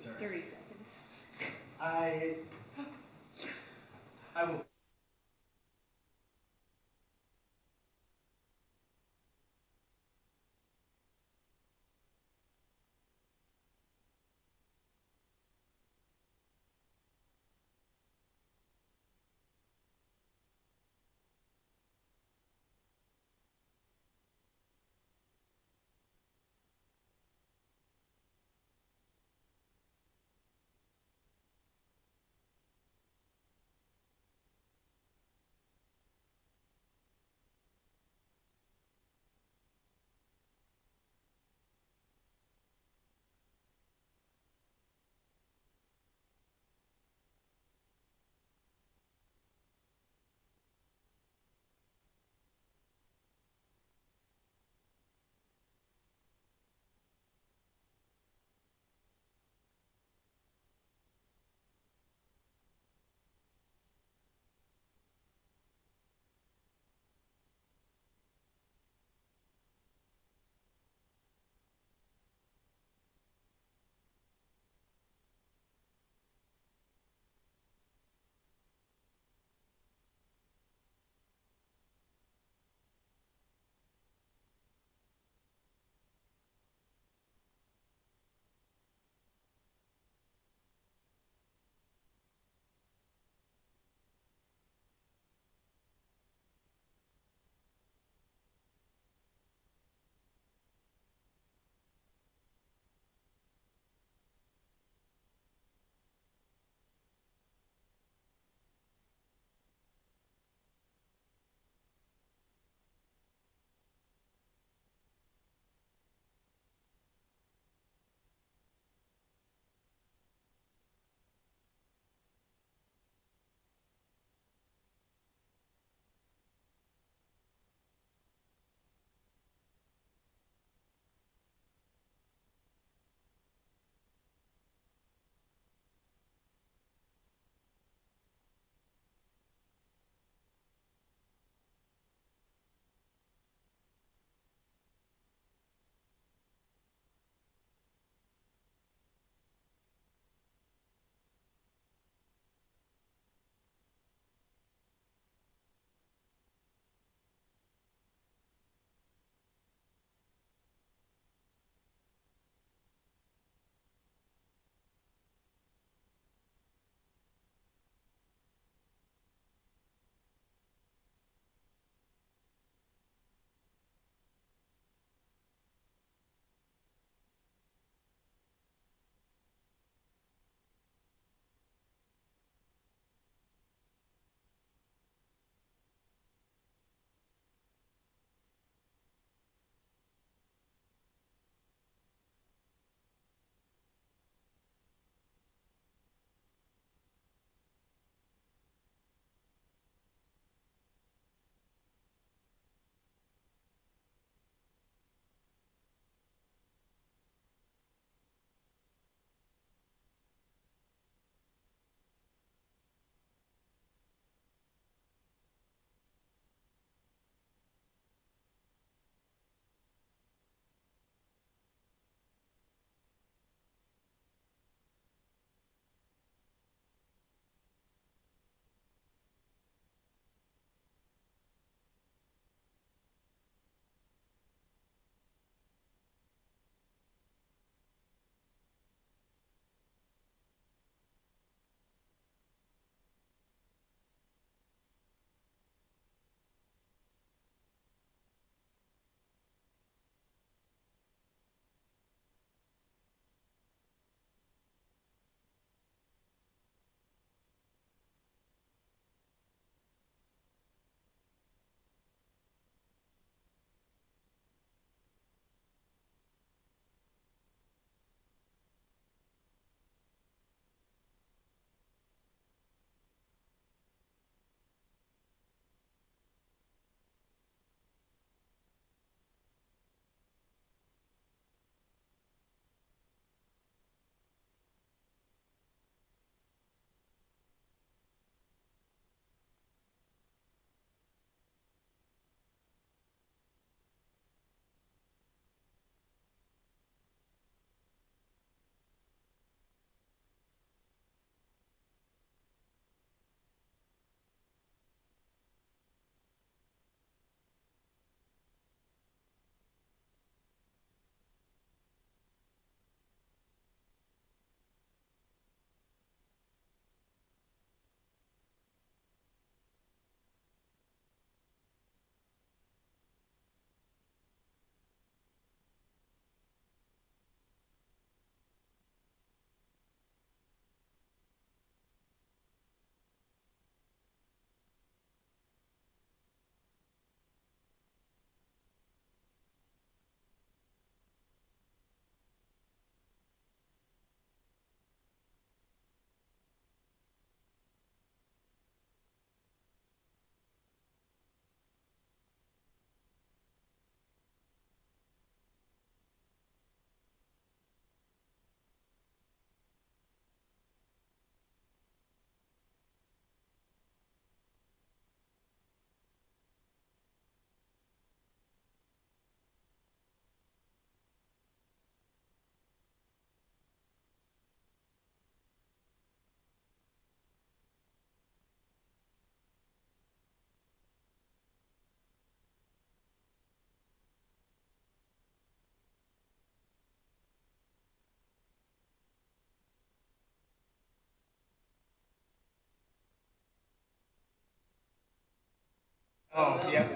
Sorry. 30 seconds. I will.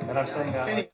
And I'm saying that.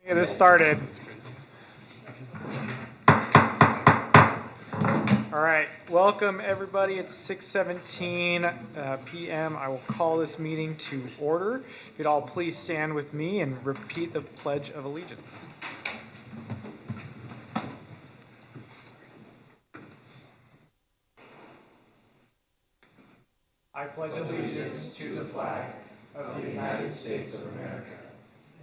Get this started. All right, welcome everybody. It's 6:17 p.m. I will call this meeting to order. If you'd all please stand with me and repeat the Pledge of Allegiance. I pledge allegiance to the flag of the United States of America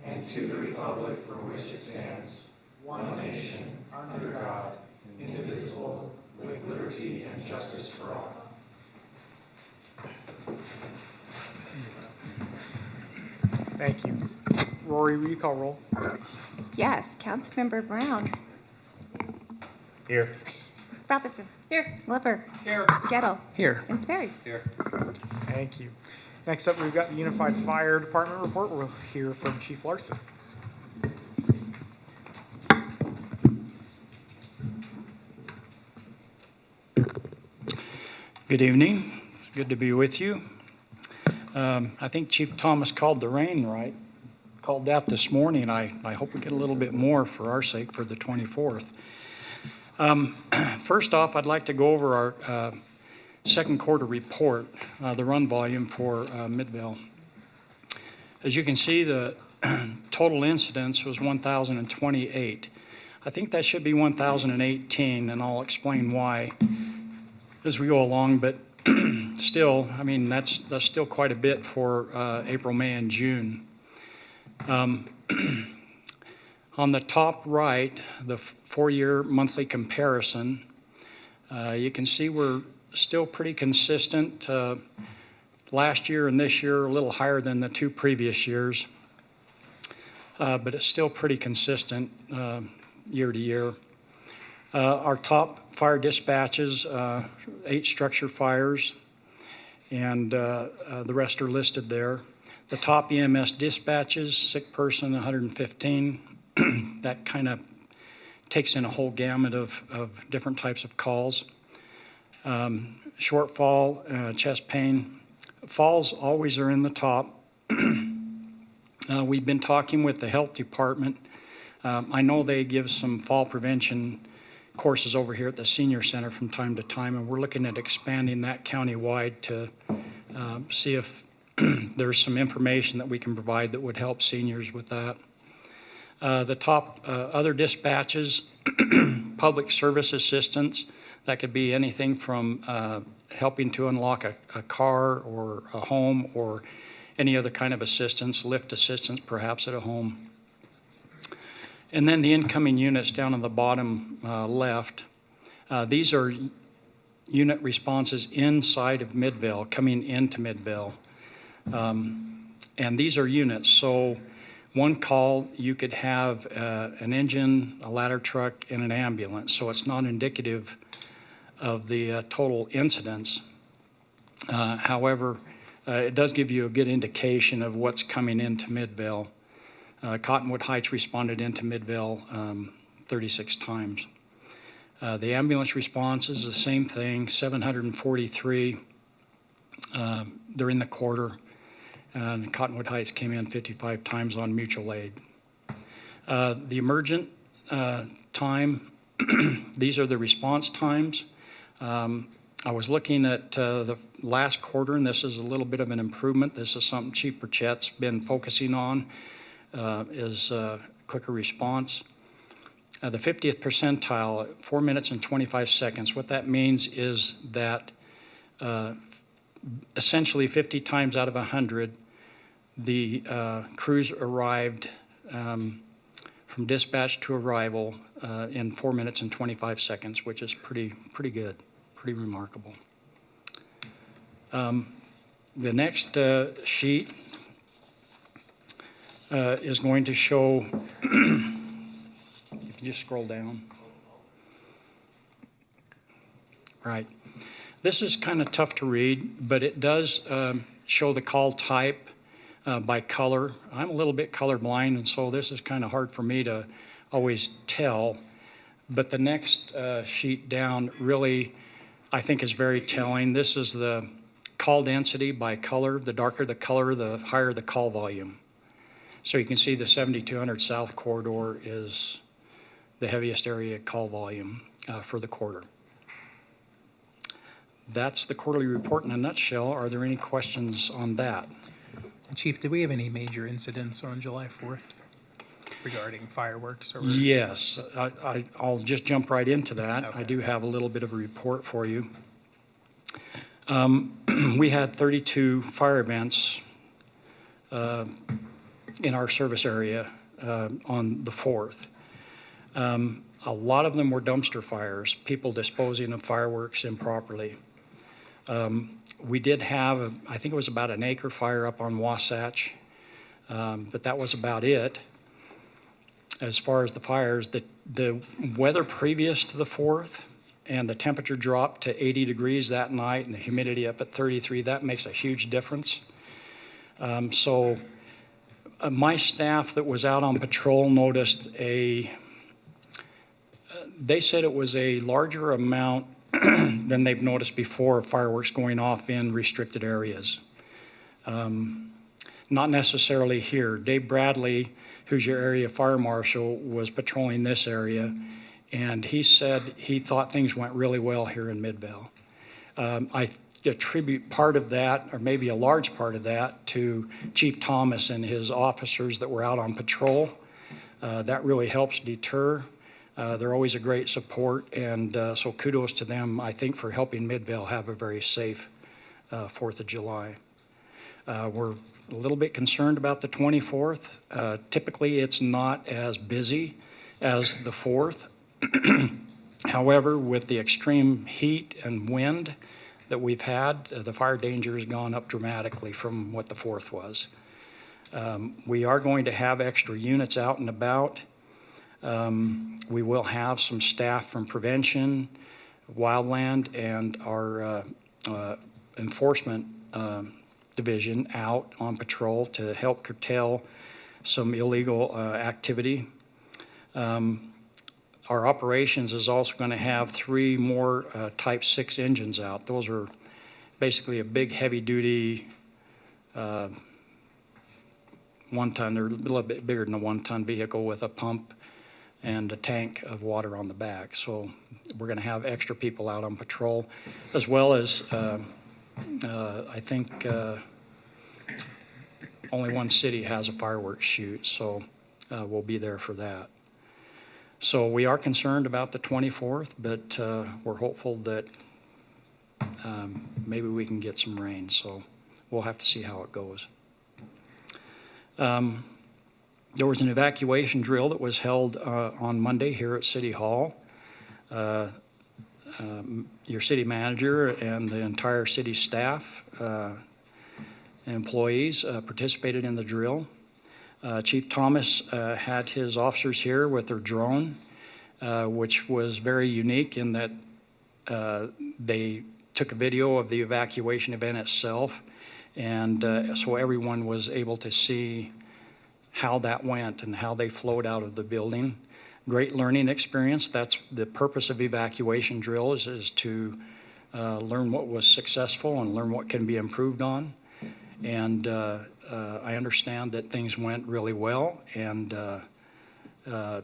and to the republic for which it stands, one nation, under God, indivisible, with liberty and justice for all. Thank you. Rory, will you call roll? Yes, Councilmember Brown. Here. Robinson. Here. Glover. Here. Gettle. Here. And Sperry. Here. Thank you. Next up, we've got the Unified Fire Department report. We'll hear from Chief Larson. Good evening. It's good to be with you. I think Chief Thomas called the rain right. Called that this morning. I hope we get a little bit more for our sake for the 24th. First off, I'd like to go over our second quarter report, the run volume for Midvale. As you can see, the total incidence was 1,028. I think that should be 1,018, and I'll explain why as we go along, but still, I mean, that's still quite a bit for April, May, and June. On the top right, the four-year monthly comparison, you can see we're still pretty consistent. Last year and this year, a little higher than the two previous years, but it's still pretty consistent year to year. Our top fire dispatches, 8 structure fires, and the rest are listed there. The top EMS dispatches, sick person, 115. That kind of takes in a whole gamut of different types of calls. Shortfall, chest pain. Falls always are in the top. We've been talking with the health department. I know they give some fall prevention courses over here at the senior center from time to time, and we're looking at expanding that countywide to see if there's some information that we can provide that would help seniors with that. The top other dispatches, public service assistance, that could be anything from helping to unlock a car or a home or any other kind of assistance, lift assistance perhaps at a home. And then the incoming units down on the bottom left. These are unit responses inside of Midvale, coming into Midvale. And these are units. So one call, you could have an engine, a ladder truck, and an ambulance. So it's not indicative of the total incidents. However, it does give you a good indication of what's coming into Midvale. Cottonwood Heights responded into Midvale 36 times. The ambulance response is the same thing, 743 during the quarter. And Cottonwood Heights came in 55 times on mutual aid. The emergent time, these are the response times. I was looking at the last quarter, and this is a little bit of an improvement. This is something Chief Burchett's been focusing on, is quicker response. The 50th percentile, 4 minutes and 25 seconds. What that means is that essentially 50 times out of 100, the crews arrived from dispatch to arrival in 4 minutes and 25 seconds, which is pretty good, pretty remarkable. The next sheet is going to show, if you just scroll down. Right. This is kind of tough to read, but it does show the call type by color. I'm a little bit colorblind, and so this is kind of hard for me to always tell. But the next sheet down really, I think, is very telling. This is the call density by color. The darker the color, the higher the call volume. So you can see the 7200 South corridor is the heaviest area call volume for the quarter. That's the quarterly report in a nutshell. Are there any questions on that? Chief, did we have any major incidents on July 4th regarding fireworks? Or Yes, I'll just jump right into that. Okay. I do have a little bit of a report for you. We had 32 fire events in our service area on the 4th. A lot of them were dumpster fires, people disposing of fireworks improperly. We did have, I think it was about an acre fire up on Wasatch, but that was about it. As far as the fires, the weather previous to the 4th and the temperature dropped to 80 degrees that night and the humidity up at 33, that makes a huge difference. My staff that was out on patrol noticed they said it was a larger amount than they've noticed before of fireworks going off in restricted areas. Not necessarily here. Dave Bradley, who's your area fire marshal, was patrolling this area, and he said he thought things went really well here in Midvale. I attribute part of that, or maybe a large part of that, to Chief Thomas and his officers that were out on patrol. That really helps deter. They're always a great support, and so kudos to them, I think, for helping Midvale have a very safe 4th of July. We're a little bit concerned about the 24th. Typically, it's not as busy as the 4th. However, with the extreme heat and wind that we've had, the fire danger has gone up dramatically from what the 4th was. We are going to have extra units out and about. We will have some staff from prevention, wildland, and our enforcement division out on patrol to help curtail some illegal activity. Our operations is also going to have 3 more Type 6 engines out. Those are basically a big heavy-duty 1-ton, or a little bit bigger than a 1-ton vehicle with a pump and a tank of water on the back. So we're going to have extra people out on patrol, as well as I think only one city has a fireworks shoot, so we'll be there for that. So we are concerned about the 24th, but we're hopeful that maybe we can get some rain. So we'll have to see how it goes. There was an evacuation drill that was held on Monday here at City Hall. Your city manager and the entire city staff, employees participated in the drill. Chief Thomas had his officers here with their drone, which was very unique in that they took a video of the evacuation event itself, and so everyone was able to see how that went and how they flowed out of the building. Great learning experience. That's the purpose of evacuation drills, is to learn what was successful and learn what can be improved on. And I understand that things went really well, and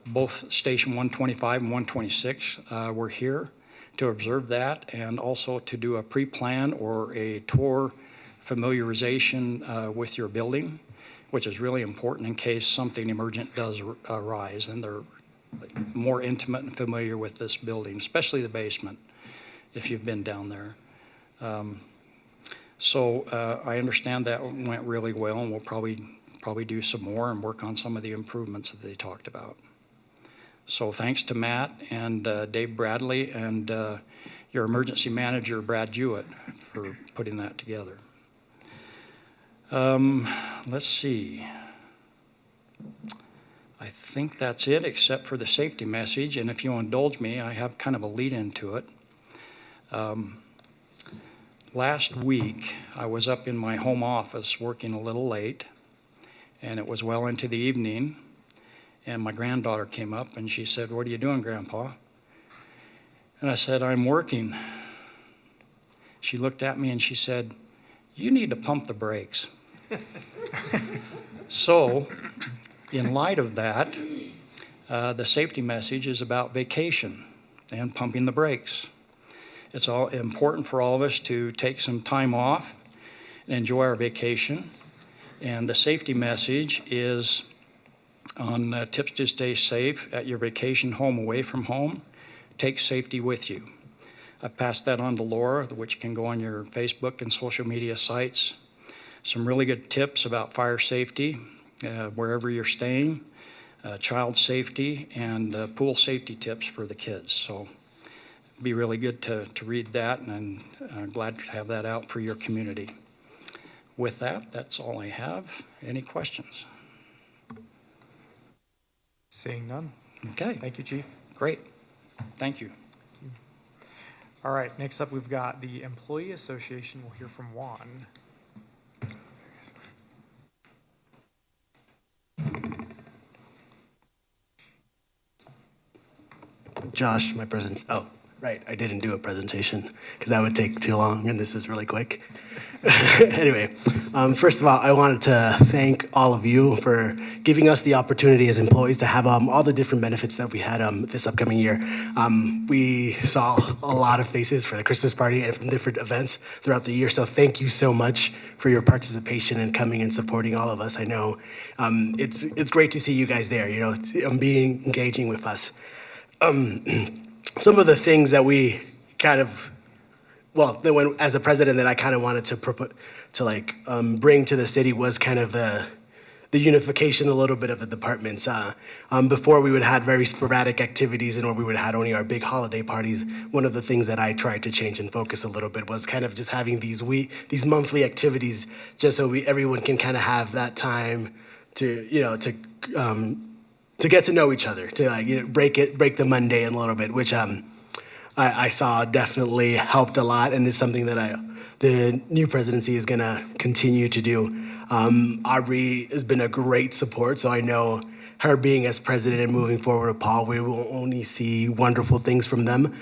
both Station 125 and 126 were here to observe that and also to do a pre-plan or a tour familiarization with your building, which is really important in case something emergent does arise and they're more intimate and familiar with this building, especially the basement, if you've been down there. So I understand that went really well, and we'll probably do some more and work on some of the improvements that they talked about. So thanks to Matt and Dave Bradley and your emergency manager, Brad Jewett, for putting that together. Let's see. I think that's it, except for the safety message. And if you'll indulge me, I have kind of a lead into it. Last week, I was up in my home office working a little late, and it was well into the evening. And my granddaughter came up and she said, "What are you doing, Grandpa?" And I said, "I'm working." She looked at me and she said, "You need to pump the brakes." So, in light of that, the safety message is about vacation and pumping the brakes. It's all important for all of us to take some time off and enjoy our vacation. And the safety message is on tips to stay safe at your vacation home, away from home. Take safety with you. I've passed that on to Laura, which can go on your Facebook and social media sites. Some really good tips about fire safety wherever you're staying, child safety, and pool safety tips for the kids. So it'd be really good to read that, and I'm glad to have that out for your community. With that, that's all I have. Any questions? Seeing none. Okay, Thank you, Chief. great. Thank you. All right, next up, we've got the Employee Association. We'll hear from Juan. Josh, my presence. Oh, right. I didn't do a presentation because that would take too long, and this is really quick. Anyway, first of all, I wanted to thank all of you for giving us the opportunity as employees to have all the different benefits that we had this upcoming year. We saw a lot of faces for the Christmas party and from different events throughout the year, so thank you so much for your participation and coming and supporting all of us. I know it's great to see you guys there, being engaging with us. Some of the things that we kind of, as a president, that I kind of wanted to bring to the city was kind of the unification a little bit of the departments. Before we would have very sporadic activities, and or we would have only our big holiday parties. One of the things that I tried to change and focus a little bit was kind of just having these monthly activities, just so everyone can kind of have that time to get to know each other, to break the mundane a little bit, which I saw definitely helped a lot, and it's something that the new presidency is going to continue to do. Aubrey has been a great support, so I know her being as president and moving forward with Paul, we will only see wonderful things from them.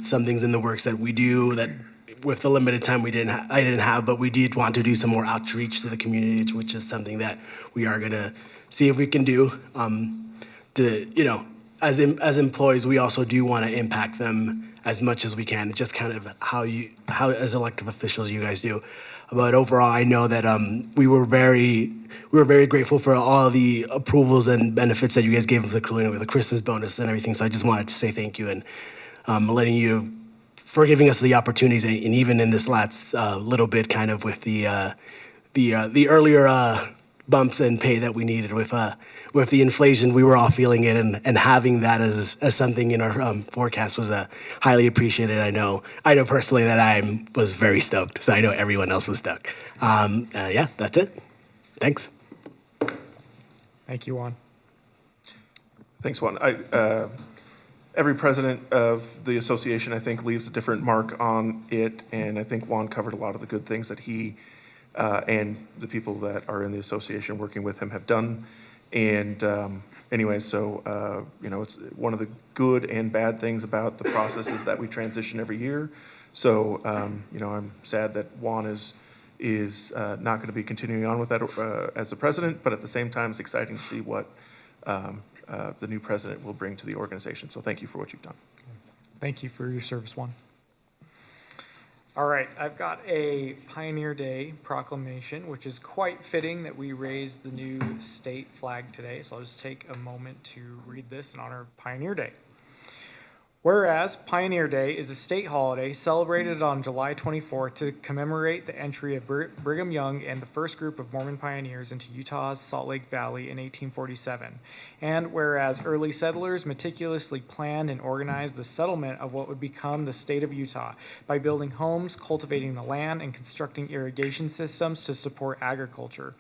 Some things in the works that we do that with the limited time I didn't have, but we did want to do some more outreach to the community, which is something that we are going to see if we can do. As employees, we also do want to impact them as much as we can. It's just kind of how as elected officials you guys do. But overall, I know that we were very grateful for all the approvals and benefits that you guys gave, including with the Christmas bonus and everything. So I just wanted to say thank you and letting you for giving us the opportunities, and even in this last little bit, kind of with the earlier bumps in pay that we needed with the inflation, we were all feeling it, and having that as something in our forecast was highly appreciated. I know personally that I was very stoked, so I know everyone else was stoked. Yeah, that's it. Thanks. Thank you, Juan. Thanks, Juan. Every president of the association, I think, leaves a different mark on it, and I think Juan covered a lot of the good things that he and the people that are in the association working with him have done. And anyway, so, it's one of the good and bad things about the process is that we transition every year. So, I'm sad that Juan is not going to be continuing on with that as the president, but at the same time, it's exciting to see what the new president will bring to the organization. So thank you for what you've done. Thank you for your service, Juan. All right, I've got a Pioneer Day proclamation, which is quite fitting that we raise the new state flag today. So I'll just take a moment to read this in honor of Pioneer Day. Whereas Pioneer Day is a state holiday celebrated on July 24th to commemorate the entry of Brigham Young and the first group of Mormon pioneers into Utah's Salt Lake Valley in 1847. And whereas early settlers meticulously planned and organized the settlement of what would become the state of Utah by building homes, cultivating the land, and constructing irrigation systems to support agriculture.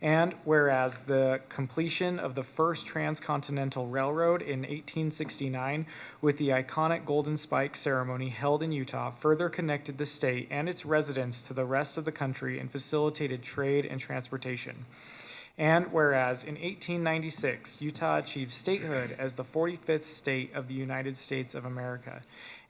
And whereas the completion of the first transcontinental railroad in 1869 with the iconic Golden Spike ceremony held in Utah further connected the state and its residents to the rest of the country and facilitated trade and transportation. And whereas in 1896, Utah achieved statehood as the 45th state of the United States of America.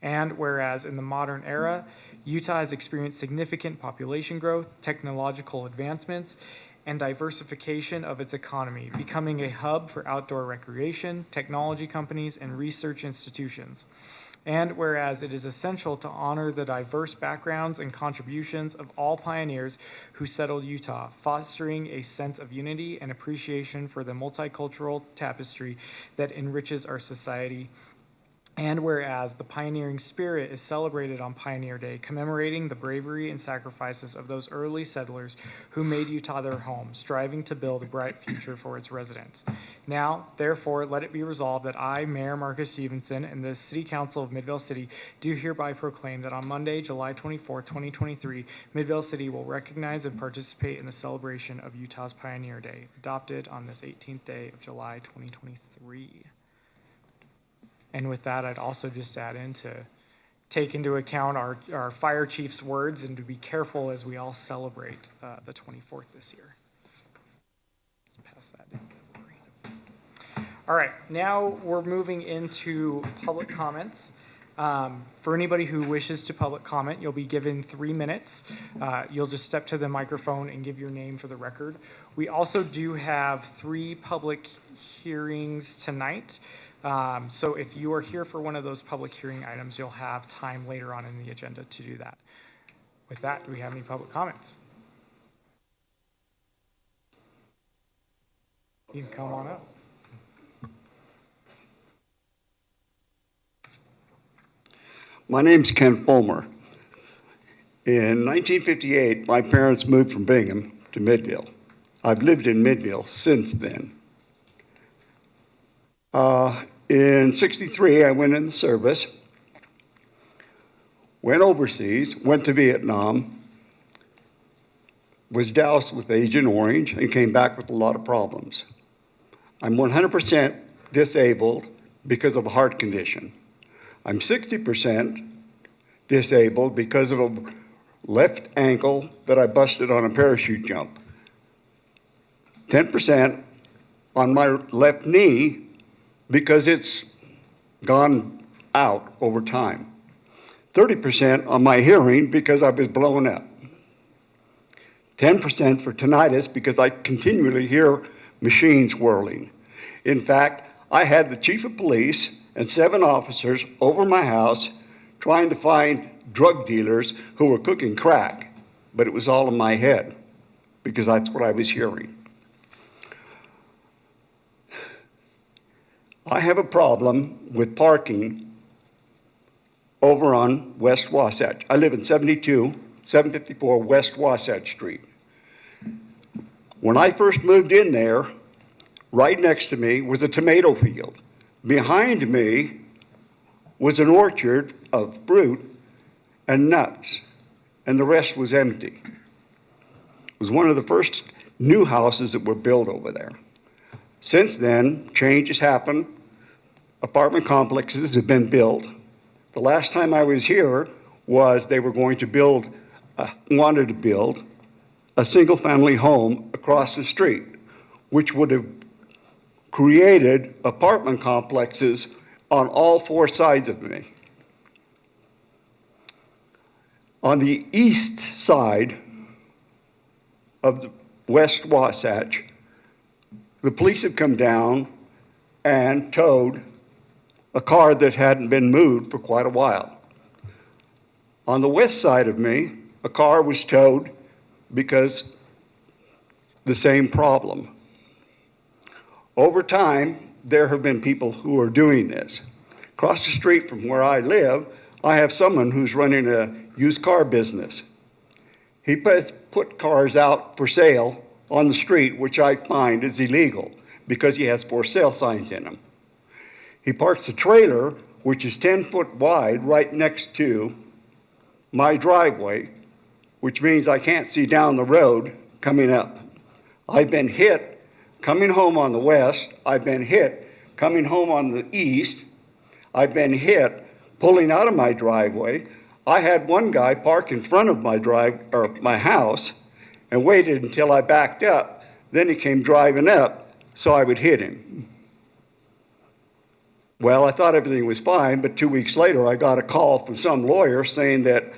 And whereas in the modern era, Utah has experienced significant population growth, technological advancements, and diversification of its economy, becoming a hub for outdoor recreation, technology companies, and research institutions. And whereas it is essential to honor the diverse backgrounds and contributions of all pioneers who settled Utah, fostering a sense of unity and appreciation for the multicultural tapestry that enriches our society. And whereas the pioneering spirit is celebrated on Pioneer Day, commemorating the bravery and sacrifices of those early settlers who made Utah their home, striving to build a bright future for its residents. Now, therefore, let it be resolved that I, Mayor Marcus Stevenson, and the City Council of Midvale City do hereby proclaim that on Monday, July 24, 2023, Midvale City will recognize and participate in the celebration of Utah's Pioneer Day, adopted on this 18th day of July 2023. And with that, I'd also just add in to take into account our fire chief's words and to be careful as we all celebrate the 24th this year. Pass that down. All right, now we're moving into public comments. For anybody who wishes to public comment, you'll be given 3 minutes. You'll just step to the microphone and give your name for the record. We also do have 3 public hearings tonight. So if you are here for one of those public hearing items, you'll have time later on in the agenda to do that. With that, do we have any public comments? You can come on up. My name's Ken Fulmer. In 1958, my parents moved from Bingham to Midvale. I've lived in Midvale since then. In '63, I went in the service, went overseas, went to Vietnam, was doused with Agent Orange, and came back with a lot of problems. I'm 100% disabled because of a heart condition. I'm 60% disabled because of a left ankle that I busted on a parachute jump. 10% on my left knee because it's gone out over time. 30% on my hearing because I was blown up. 10% for tinnitus because I continually hear machines whirling. In fact, I had the chief of police and 7 officers over my house trying to find drug dealers who were cooking crack, but it was all in my head because that's what I was hearing. I have a problem with parking over on West Wasatch. I live in 754 West Wasatch Street. When I first moved in there, right next to me was a tomato field. Behind me was an orchard of fruit and nuts, and the rest was empty. It was one of the first new houses that were built over there. Since then, change has happened. Apartment complexes have been built. The last time I was here was they were going to wanted to build a single-family home across the street, which would have created apartment complexes on all 4 sides of me. On the east side of the West Wasatch, the police have come down and towed a car that hadn't been moved for quite a while. On the west side of me, a car was towed because the same problem. Over time, there have been people who are doing this. Across the street from where I live, I have someone who's running a used car business. He put cars out for sale on the street, which I find is illegal because he has for sale signs in them. He parks a trailer, which is 10 foot wide, right next to my driveway, which means I can't see down the road coming up. I've been hit coming home on the west. I've been hit coming home on the east. I've been hit pulling out of my driveway. I had one guy park in front of my house and waited until I backed up. Then he came driving up so I would hit him. Well, I thought everything was fine, but 2 weeks later I got a call from some lawyer saying that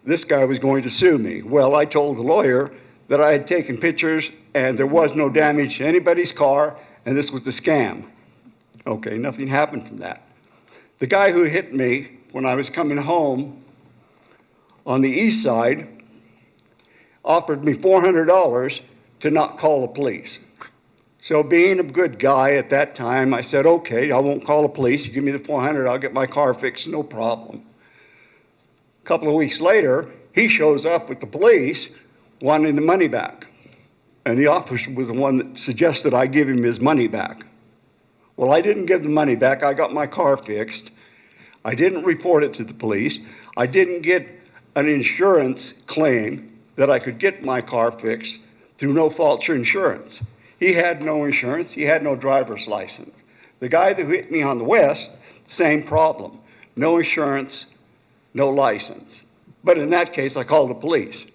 this guy was going to sue me. Well, I told the lawyer that I had taken pictures and there was no damage to anybody's car and this was a scam. Okay, nothing happened from that. The guy who hit me when I was coming home on the east side offered me $400 to not call the police. So being a good guy at that time, I said, okay, I won't call the police. You give me the $400, I'll get my car fixed, no problem. A couple of weeks later, he shows up with the police wanting the money back. And the officer was the one that suggested I give him his money back. Well, I didn't give the money back. I got my car fixed. I didn't report it to the police. I didn't get an insurance claim that I could get my car fixed through no fault insurance. He had no insurance. He had no driver's license. The guy that hit me on the west, same problem. No insurance, no license. But in that case, I called the police.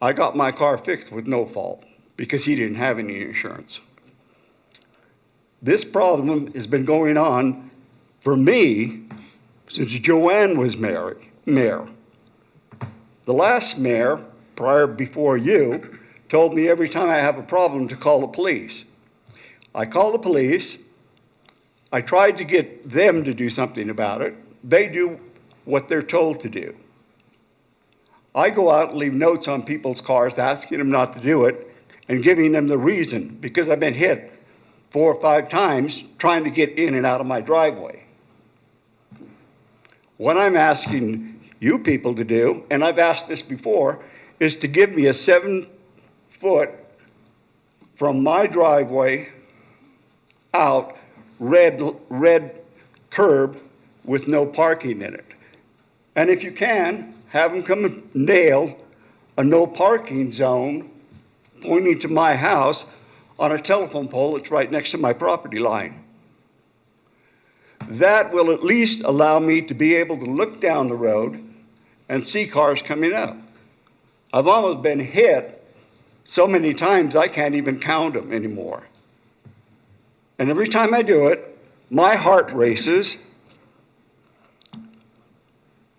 I got my car fixed with no fault because he didn't have any insurance. This problem has been going on for me since Joanne was mayor. The last mayor, before you, told me every time I have a problem to call the police. I call the police. I tried to get them to do something about it. They do what they're told to do. I go out and leave notes on people's cars asking them not to do it and giving them the reason because I've been hit 4 or 5 times trying to get in and out of my driveway. What I'm asking you people to do, and I've asked this before, is to give me a 7-foot from my driveway out red curb with no parking in it. And if you can, have them come and nail a no parking zone pointing to my house on a telephone pole that's right next to my property line. That will at least allow me to be able to look down the road and see cars coming up. I've almost been hit so many times I can't even count them anymore. And every time I do it, my heart races.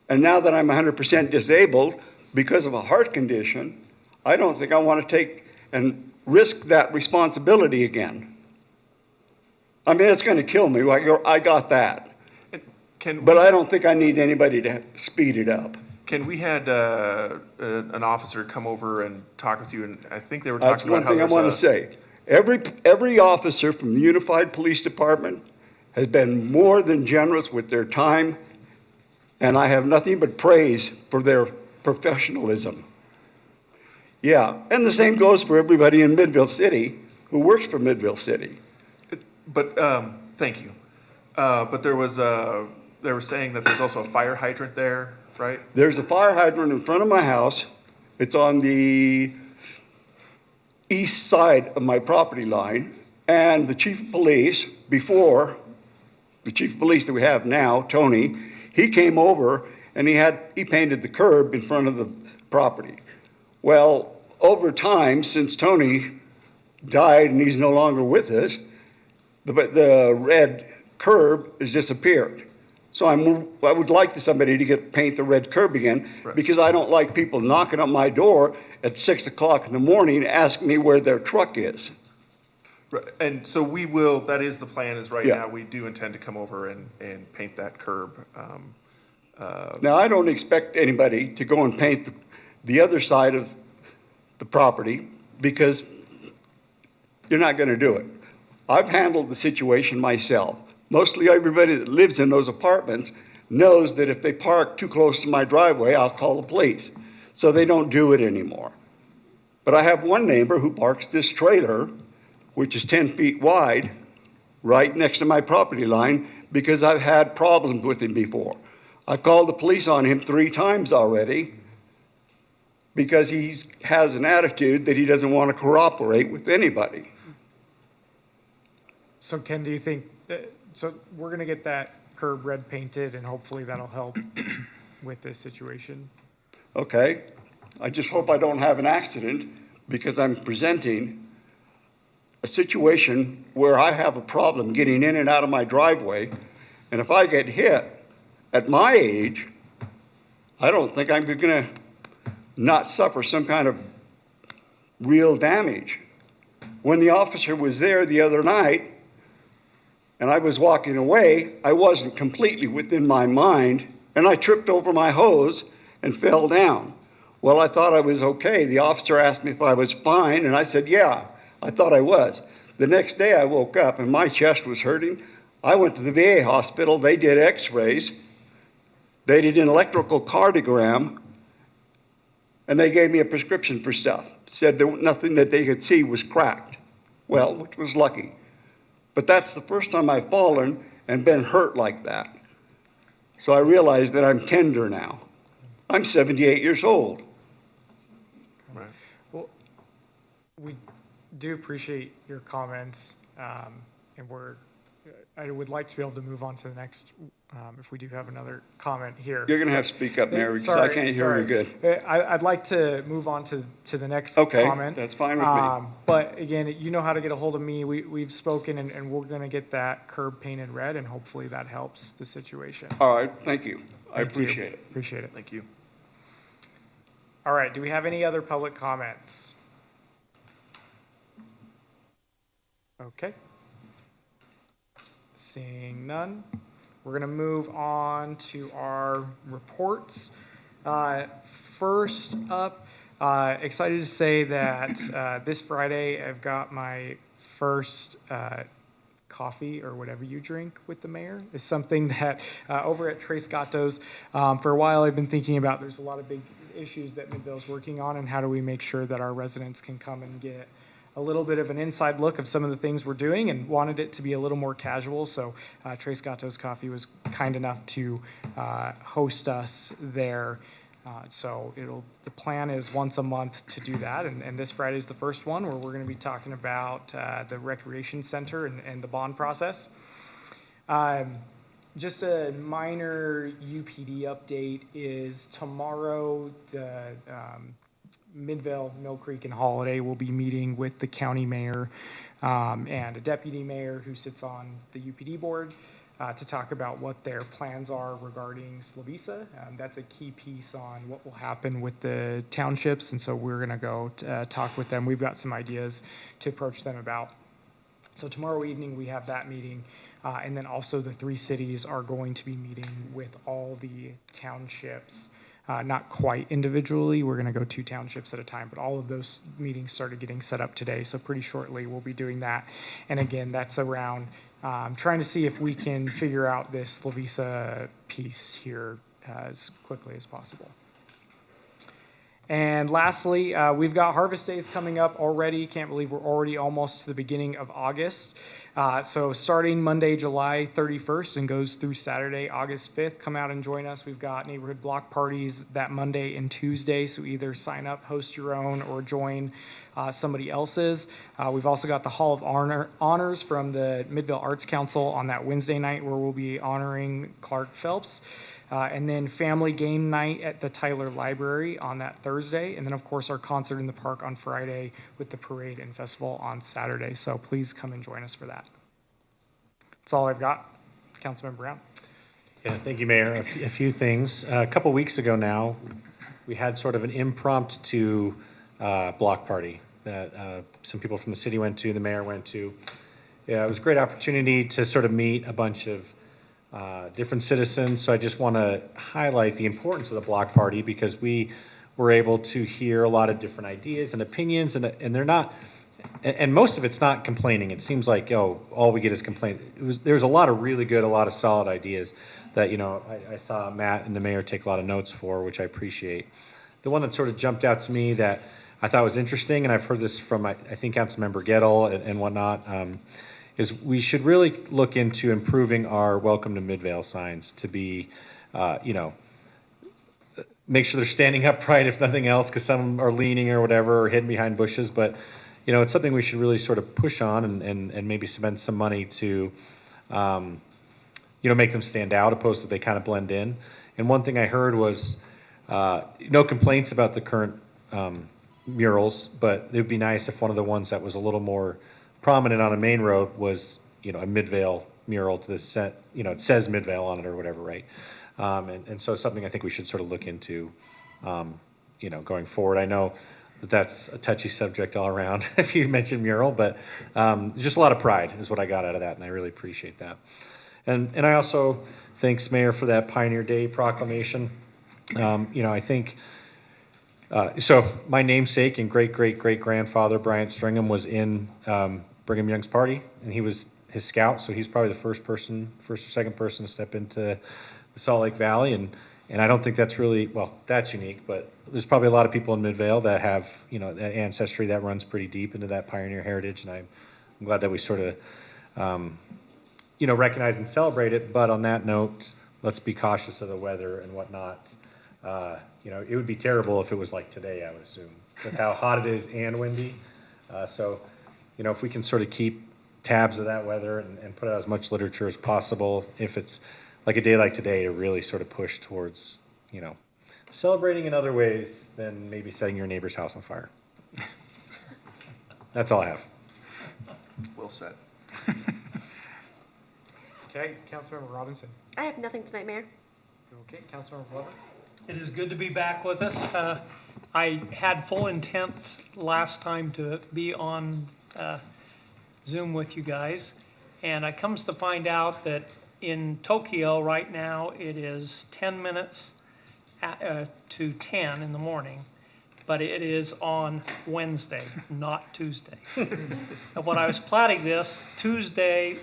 And now that I'm 100% disabled because of a heart condition, I don't think I want to take and risk that responsibility again. I mean, it's going to kill me. I got that. But I don't think I need anybody to speed it up. Can we had an officer come over and talk with you? And I think they were talking That's one about how thing I there's want to say. Every officer from the Unified Police Department has been more than generous with their time, and I have nothing but praise for their professionalism. Yeah, and the same goes for everybody in Midville City who works for Midville City. But thank you. But they were saying that there's also a fire hydrant there, right? There's a fire hydrant in front of my house. It's on the east side of my property line. And the chief of police, before the chief of police that we have now, Tony, he came over and he painted the curb in front of the property. Well, over time, since Tony died and he's no longer with us, the red curb has disappeared. So I would like somebody to paint the red curb again, right, because I don't like people knocking on my door at 6 o'clock in the morning asking me where their truck is. Right, and so we will, that is the plan, is right Yeah. now, we do intend to come over and paint that curb. Now, I don't expect anybody to go and paint the other side of the property because you're not going to do it. I've handled the situation myself. Mostly everybody that lives in those apartments knows that if they park too close to my driveway, I'll call the police. So they don't do it anymore. But I have one neighbor who parks this trailer, which is 10 feet wide, right next to my property line because I've had problems with him before. I've called the police on him 3 times already because he has an attitude that he doesn't want to cooperate with anybody. So Ken, do you think, so we're going to get that curb red painted and hopefully that'll help with this situation? Okay? I just hope I don't have an accident because I'm presenting a situation where I have a problem getting in and out of my driveway. And if I get hit at my age, I don't think I'm going to not suffer some kind of real damage. When the officer was there the other night and I was walking away, I wasn't completely within my mind and I tripped over my hose and fell down. Well, I thought I was okay. The officer asked me if I was fine and I said, yeah, I thought I was. The next day I woke up and my chest was hurting. I went to the VA hospital. They did x-rays. They did an electrical cardiogram, and they gave me a prescription for stuff. Said there was nothing that they could see was cracked. Well, which was lucky. But that's the first time I've fallen and been hurt like that. So I realized that I'm tender now. I'm 78 years old. Right. Well, we do appreciate your comments, and I would like to be able to move on to the next, if we do have another comment here. You're going to have to speak up, Mary, because I can't hear you good. I'd like to move on to the next Okay, comment. that's fine with me. But again, you know how to get a hold of me. We've spoken, and we're going to get that curb painted red, and hopefully that helps the situation. All right, thank you. I Thank you. appreciate it. Appreciate it. Thank you. All right, do we have any other public comments? Okay. Seeing none, we're going to move on to our reports. First up, excited to say that this Friday I've got my first coffee or whatever you drink with the mayor. Is something that over at Tres Gatos, for a while I've been thinking about. There's a lot of big issues that Midvale's working on, and how do we make sure that our residents can come and get a little bit of an inside look of some of the things we're doing, and wanted it to be a little more casual. So Tres Gatos Coffee was kind enough to host us there. So the plan is once a month to do that, and this Friday is the first one where we're going to be talking about the recreation center and the bond process. Just a minor UPD update is tomorrow, the Midvale, Mill Creek, and Holiday will be meeting with the county mayor and a deputy mayor who sits on the UPD board to talk about what their plans are regarding Slovisa. That's a key piece on what will happen with the townships, and so we're going to go talk with them. We've got some ideas to approach them about. So tomorrow evening we have that meeting, and then also the 3 cities are going to be meeting with all the townships. Not quite individually, we're going to go 2 townships at a time, but all of those meetings started getting set up today, so pretty shortly we'll be doing that. And again, that's around trying to see if we can figure out this Slovisa piece here as quickly as possible. And lastly, we've got Harvest Days coming up already. Can't believe we're already almost to the beginning of August. So starting Monday, July 31st and goes through Saturday, August 5th, come out and join us. We've got neighborhood block parties that Monday and Tuesday, so either sign up, host your own, or join somebody else's. We've also got the Hall of Honors from the Midvale Arts Council on that Wednesday night where we'll be honoring Clark Phelps. And then family game night at the Tyler Library on that Thursday. And then, of course, our concert in the park on Friday with the parade and festival on Saturday. So please come and join us for that. That's all I've got. Councilmember Brown. Yeah, thank you, Mayor. A few things. A couple weeks ago now, we had sort of an impromptu block party that some people from the city went to, the mayor went to. Yeah, it was a great opportunity to sort of meet a bunch of different citizens. So I just want to highlight the importance of the block party because we were able to hear a lot of different ideas and opinions, and they're not, and most of it's not complaining. It seems like, oh, all we get is complaint. There's a lot of really good, a lot of solid ideas that, you know, I saw Matt and the mayor take a lot of notes for, which I appreciate. The one that sort of jumped out to me that I thought was interesting, and I've heard this from, I think, Councilmember Gettle and whatnot, is we should really look into improving our welcome to Midvale signs to be, you know, make sure they're standing upright if nothing else, because some are leaning or whatever, or hidden behind bushes. But, you know, it's something we should really sort of push on and maybe spend some money to, you know, make them stand out opposed to they kind of blend in. And one thing I heard was no complaints about the current murals, but it would be nice if one of the ones that was a little more prominent on a main road was, you know, a Midvale mural to the set, you know, it says Midvale on it or whatever, right? And so it's something I think we should sort of look into, you know, going forward. I know that that's a touchy subject all around if you mentioned mural, but just a lot of pride is what I got out of that, and I really appreciate that. And I also thanks Mayor for that Pioneer Day proclamation. You know, I think, so my namesake and great-great-great-grandfather, Bryant Stringham, was in Brigham Young's party, and he was his scout, so he's probably the first or second person to step into the Salt Lake Valley, and I don't think that's really, well, that's unique, but there's probably a lot of people in Midvale that have, you know, that ancestry that runs pretty deep into that pioneer heritage, and I'm glad that we sort of, you know, recognize and celebrate it. But on that note, let's be cautious of the weather and whatnot. You know, it would be terrible if it was like today, I would assume, with how hot it is and windy. So, you know, if we can sort of keep tabs of that weather and put out as much literature as possible, if it's like a day like today, to really sort of push towards, you know, celebrating in other ways than maybe setting your neighbor's house on fire. That's all I have. Well said. Okay, Councilmember Robinson. I have nothing tonight, Mayor. Okay, Councilmember Glover. It is good to be back with us. I had full intent last time to be on Zoom with you guys, and I comes to find out that in Tokyo right now, it is 10 minutes to 10 in the morning, but it is on Wednesday, not Tuesday. And when I was planning this, Tuesday,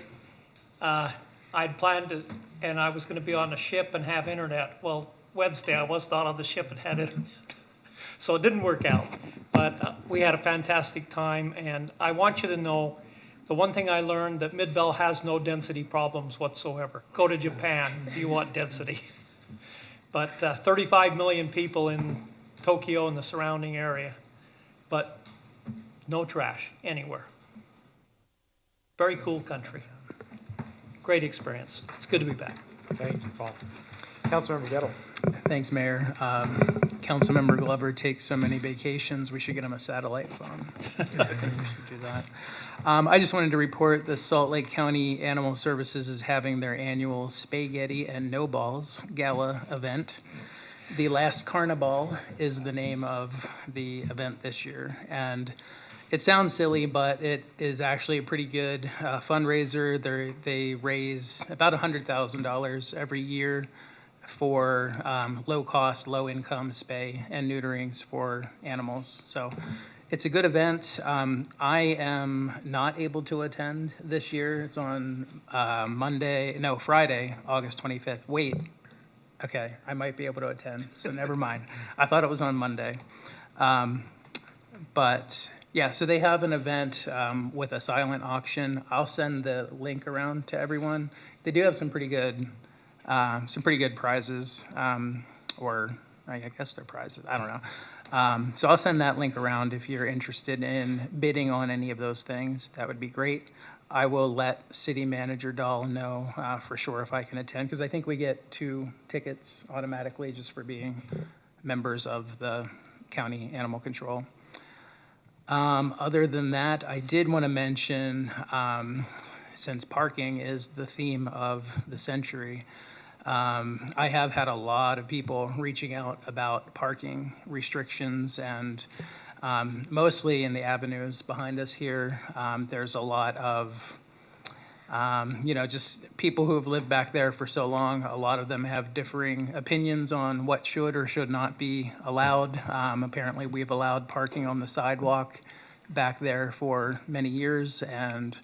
I'd planned to, and I was going to be on a ship and have internet. Well, Wednesday, I was not on the ship and had internet. So it didn't work out. But we had a fantastic time, and I want you to know the one thing I learned, that Midvale has no density problems whatsoever. Go to Japan if you want density. But 35 million people in Tokyo and the surrounding area, but no trash anywhere. Very cool country. Great experience. It's good to be back. Thank you, Paul. Councilmember Gettle. Thanks, Mayor. Councilmember Glover takes so many vacations, we should get him a satellite phone. I think we should do that. I just wanted to report the Salt Lake County Animal Services is having their annual Spaghetti and No Balls Gala event. The Last Carnival is the name of the event this year, and it sounds silly, but it is actually a pretty good fundraiser. They raise about $100,000 every year for low-cost, low-income spay and neuterings for animals. So it's a good event. I am not able to attend this year. It's on Friday, August 25th. Wait, okay, I might be able to attend, so never mind. I thought it was on Monday. But yeah, so they have an event with a silent auction. I'll send the link around to everyone. They do have some pretty good prizes, or I guess they're prizes, I don't know. So I'll send that link around if you're interested in bidding on any of those things. That would be great. I will let City Manager Dahl know for sure if I can attend, because I think we get 2 tickets automatically just for being members of the county animal control. Other than that, I did want to mention, since parking is the theme of the century, I have had a lot of people reaching out about parking restrictions and mostly in the avenues behind us here. There's a lot of, just people who have lived back there for so long. A lot of them have differing opinions on what should or should not be allowed. Apparently, we've allowed parking on the sidewalk back there for many years, and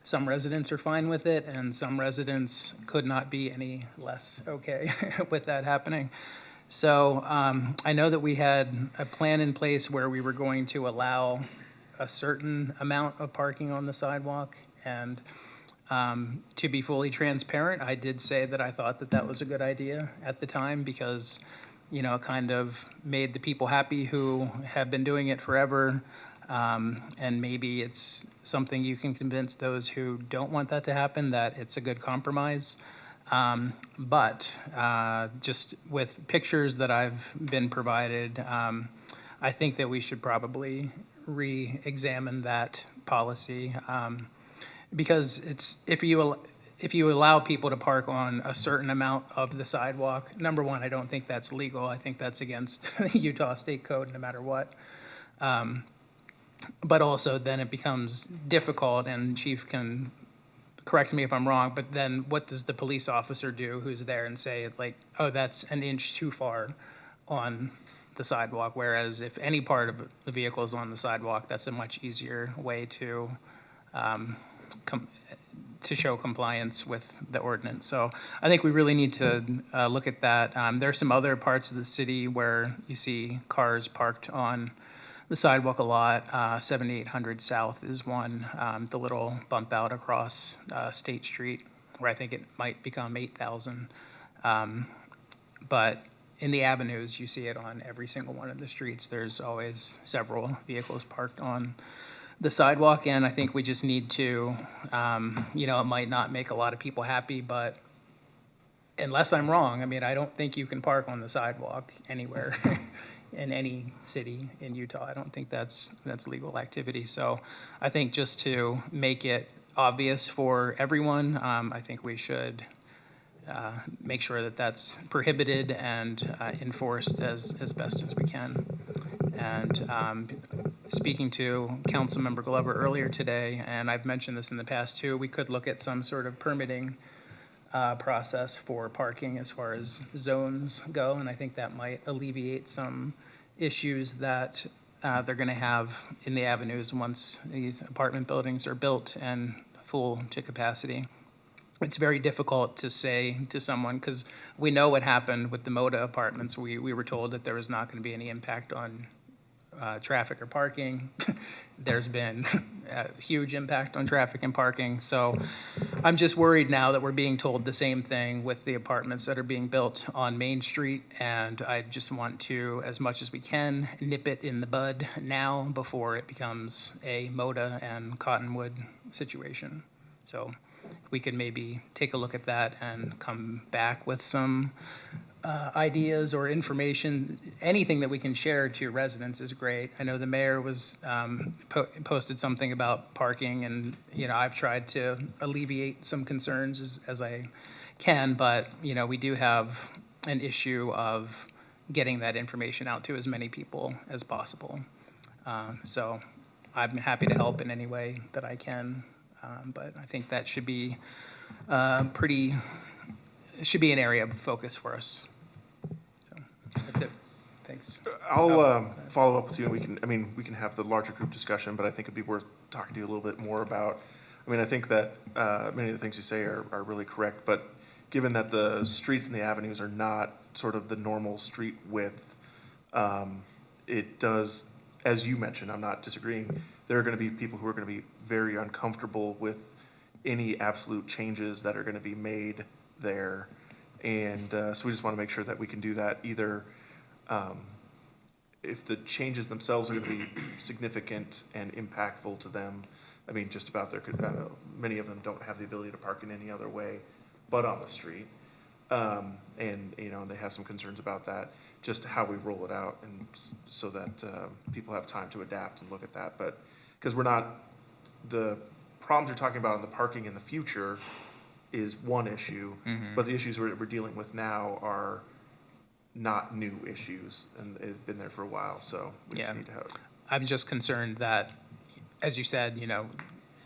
some residents are fine with it, and some residents could not be any less okay with that happening. So I know that we had a plan in place where we were going to allow a certain amount of parking on the sidewalk. And to be fully transparent, I did say that I thought that that was a good idea at the time because, it kind of made the people happy who have been doing it forever. And maybe it's something you can convince those who don't want that to happen that it's a good compromise. But just with pictures that I've been provided, I think that we should probably re-examine that policy. Because if you allow people to park on a certain amount of the sidewalk, number one, I don't think that's legal. I think that's against the Utah State Code no matter what. But also then it becomes difficult, and Chief can correct me if I'm wrong, but then what does the police officer do who's there and say, like, oh, that's an inch too far on the sidewalk? Whereas if any part of the vehicle is on the sidewalk, that's a much easier way to show compliance with the ordinance. So I think we really need to look at that. There are some other parts of the city where you see cars parked on the sidewalk a lot. 7800 South is one, the little bump out across State Street, where I think it might become 8,000. But in the avenues, you see it on every single one of the streets. There's always several vehicles parked on the sidewalk, and I think we just need to, it might not make a lot of people happy, but unless I'm wrong, I don't think you can park on the sidewalk anywhere in any city in Utah. I don't think that's legal activity. So I think just to make it obvious for everyone, I think we should make sure that that's prohibited and enforced as best as we can. And speaking to Councilmember Glover earlier today, and I've mentioned this in the past too, we could look at some sort of permitting process for parking as far as zones go, and I think that might alleviate some issues that they're going to have in the avenues once these apartment buildings are built and full to capacity. It's very difficult to say to someone, because we know what happened with the Moda apartments. We were told that there was not going to be any impact on traffic or parking. There's been a huge impact on traffic and parking. So I'm just worried now that we're being told the same thing with the apartments that are being built on Main Street. And I just want to, as much as we can, nip it in the bud now before it becomes a Moda and Cottonwood situation. So we could maybe take a look at that and come back with some ideas or information. Anything that we can share to your residents is great. I know the mayor was posted something about parking, and I've tried to alleviate some concerns as I can, but we do have an issue of getting that information out to as many people as possible. So I'm happy to help in any way that I can, but I think that should be it should be an area of focus for us. So that's it. Thanks. I'll follow up with you, and we can have the larger group discussion, but I think it'd be worth talking to you a little bit more about. I think that many of the things you say are really correct, but given that the streets and the avenues are not sort of the normal street width, it does, as you mentioned, I'm not disagreeing, there are going to be people who are going to be very uncomfortable with any absolute changes that are going to be made there. And so we just want to make sure that we can do that either if the changes themselves are going to be significant and impactful to them. Just about many of them don't have the ability to park in any other way but on the street. And they have some concerns about that, just how we roll it out, and so that people have time to adapt and look at that. But because the problems you're talking about in the parking in the future is one issue, but the issues we're dealing with now are not new issues, and it's been there for a while, so we just need to have. I'm just concerned that, as you said,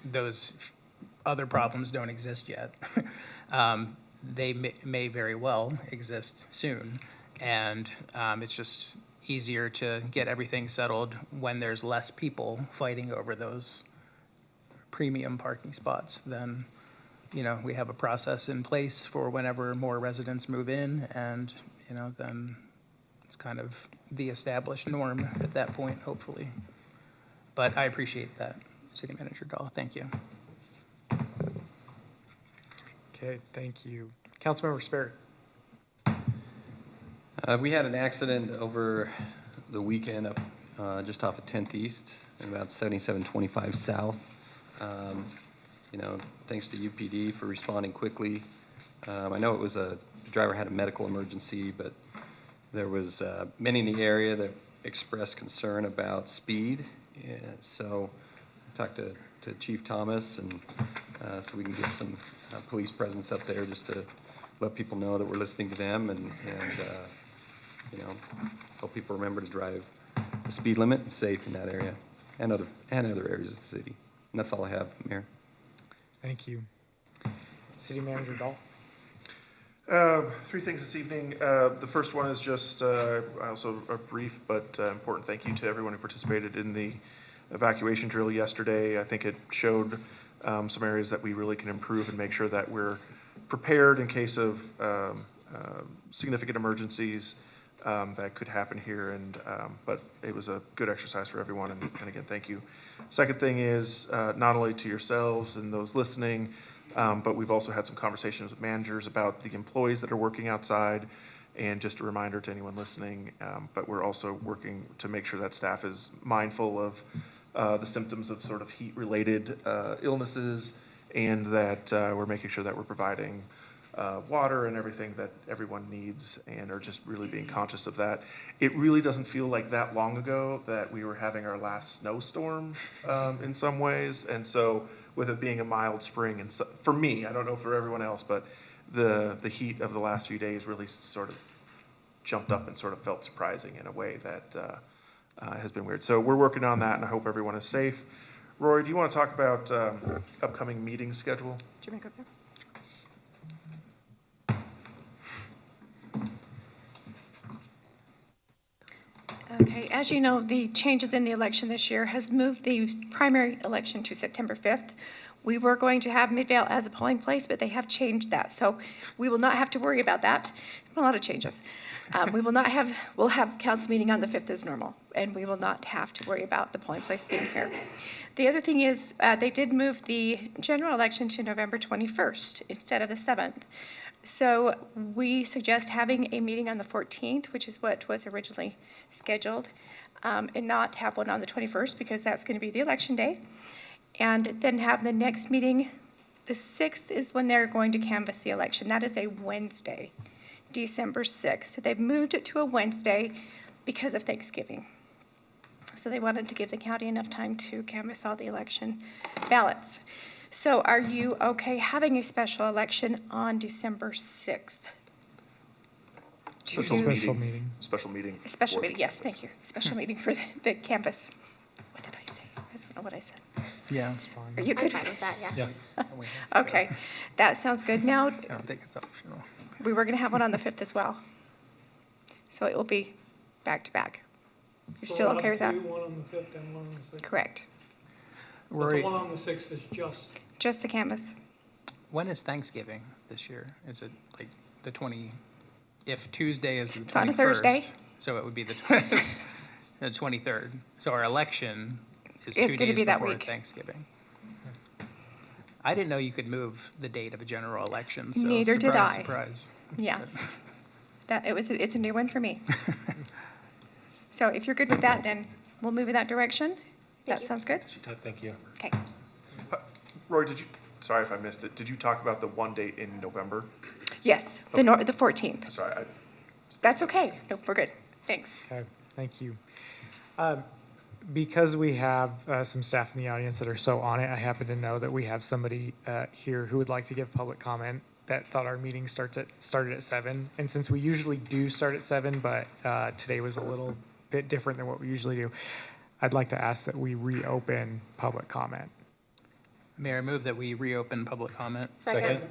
those other problems don't exist yet. They may very well exist soon, and it's just easier to get everything settled when there's less people fighting over those premium parking spots than, we have a process in place for whenever more residents move in, and, then it's kind of the established norm at that point, hopefully. But I appreciate that, City Manager Dahl. Thank you. Okay, thank you. Councilmember Sperry. We had an accident over the weekend up just off of 10th East and about 7725 South. Thanks to UPD for responding quickly. I know it was the driver had a medical emergency, but there was many in the area that expressed concern about speed. Yeah, so I talked to Chief Thomas, and so we can get some police presence up there just to let people know that we're listening to them and help people remember to drive the speed limit and safe in that area and other areas of the city. And that's all I have, Mayor. Thank you. City Manager Dahl. Three things this evening. The first one is just also a brief but important thank you to everyone who participated in the evacuation drill yesterday. I think it showed some areas that we really can improve and make sure that we're prepared in case of significant emergencies that could happen here. But it was a good exercise for everyone, and again, thank you. Second thing is not only to yourselves and those listening, but we've also had some conversations with managers about the employees that are working outside, and just a reminder to anyone listening, but we're also working to make sure that staff is mindful of the symptoms of sort of heat-related illnesses, and that we're making sure that we're providing water and everything that everyone needs, and are just really being conscious of that. It really doesn't feel like that long ago that we were having our last snowstorm in some ways, and so with it being a mild spring, and so, for me, I don't know for everyone else, but the heat of the last few days really sort of jumped up and sort of felt surprising in a way that has been weird. So we're working on that, and I hope everyone is safe. Rory, do you want to talk about upcoming meeting schedule? Do you want to go there? Okay, as you know, the changes in the election this year has moved the primary election to September 5th. We were going to have Midvale as a polling place, but they have changed that. So we will not have to worry about that. A lot of changes. We'll have council meeting on the 5th as normal, and we will not have to worry about the polling place being here. The other thing is they did move the general election to November 21st instead of the 7th. So we suggest having a meeting on the 14th, which is what was originally scheduled, and not have one on the 21st because that's going to be the election day. And then have the next meeting, the 6th is when they're going to canvass the election. That is a Wednesday, December 6th. So they've moved it to a Wednesday because of Thanksgiving. So they wanted to give the county enough time to canvass all the election ballots. So are you okay having a special election on December 6th? Special meeting. A special meeting, yes, thank you. Special meeting for the canvas. What did I say? I don't know what I said. Yeah, it's fine. Are you I'm good? fine with that, yeah. Okay, that sounds good. Now, I don't think it's optional. we were going to have one on the 5th as well. So it will be back to back. You're still okay with that? One on the 5th and one on the 6th. Correct. But Rory, the one on the 6th is Just the canvas. when is Thanksgiving this year? Is it like the 20, if Tuesday is the 21st? It's on a Thursday. So it would be the 23rd. So our election is It's 2 gonna days be that before week. Thanksgiving. I didn't know you could move the date of a general election, so Neither did surprise, I. surprise. Yes. It's a new one for me. So if you're good with that, then we'll move in that direction. That sounds good? Thank you. Okay. Rory, sorry if I missed it, did you talk about the one date in November? Yes, the 14th. Sorry, That's okay. No, we're good. Thanks. Okay, thank you. Because we have some staff in the audience that are so on it, I happen to know that we have somebody here who would like to give public comment that thought our meeting started at 7. And since we usually do start at 7, but today was a little bit different than what we usually do, I'd like to ask that we reopen public comment. Mayor, I move that we reopen public comment. Second.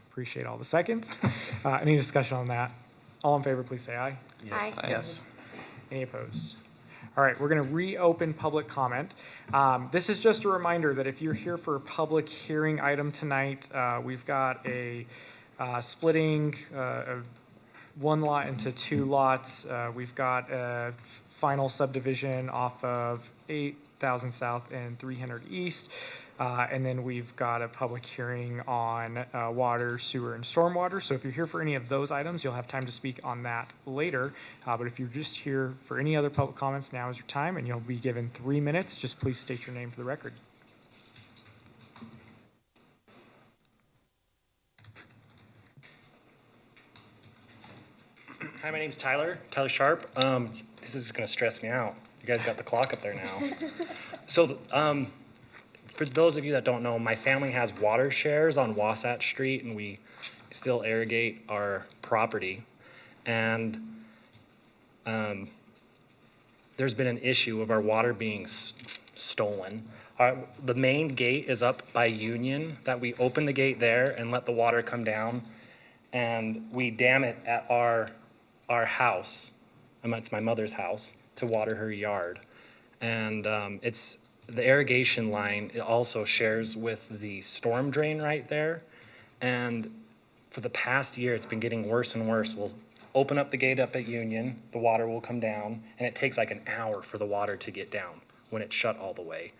Appreciate all the seconds. Any discussion on that? All in favor, please say aye. Aye. Yes. Any opposed? All right, we're going to reopen public comment. This is just a reminder that if you're here for a public hearing item tonight, we've got a splitting of one lot into two lots. We've got a final subdivision off of 8,000 South and 300 East. And then we've got a public hearing on water, sewer, and stormwater. So if you're here for any of those items, you'll have time to speak on that later. But if you're just here for any other public comments, now is your time, and you'll be given 3 minutes. Just please state your name for the record. Hi, my name's Tyler Sharp. This is gonna stress me out. You guys got the clock up there now. So, for those of you that don't know, my family has water shares on Wasatch Street, and we still irrigate our property. And there's been an issue of our water being stolen. The main gate is up by Union, that we open the gate there and let the water come down, and we dam it at our house, it's my mother's house, to water her yard. And it's the irrigation line, it also shares with the storm drain right there. And for the past year, it's been getting worse and worse. We'll open up the gate up at Union, the water will come down, and it takes like an hour for the water to get down when it's shut all the way.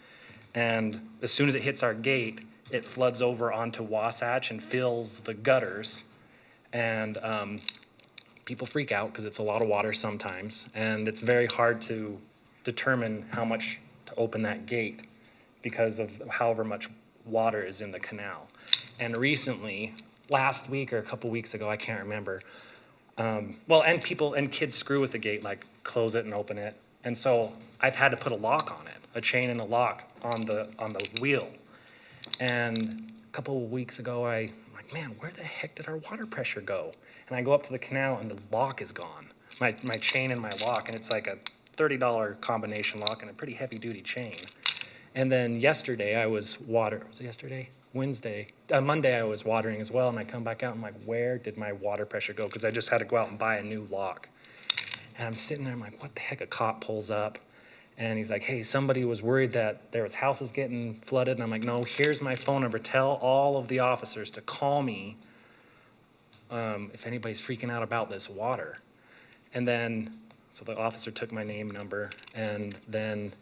And as soon as it hits our gate, it floods over onto Wasatch and fills the gutters. And people freak out because it's a lot of water sometimes, and it's very hard to determine how much to open that gate because of however much water is in the canal. And recently, last week or a couple weeks ago, I can't remember, and kids screw with the gate, like close it and open it. And so I've had to put a lock on it, a chain and a lock on the wheel. And a couple of weeks ago, I'm like, man, where the heck did our water pressure go? And I go up to the canal and the lock is gone. My chain and my lock, and it's like a $30 combination lock and a pretty heavy duty chain. And then yesterday I was was it yesterday? Monday I was watering as well, and I come back out and I'm like, where did my water pressure go? Because I just had to go out and buy a new lock. And I'm sitting there, I'm like, what the heck? A cop pulls up and he's like, hey, somebody was worried that there was houses getting flooded. And I'm like, no, here's my phone number. Tell all of the officers to call me if anybody's freaking out about this water. And then, so the officer took my name, number, and then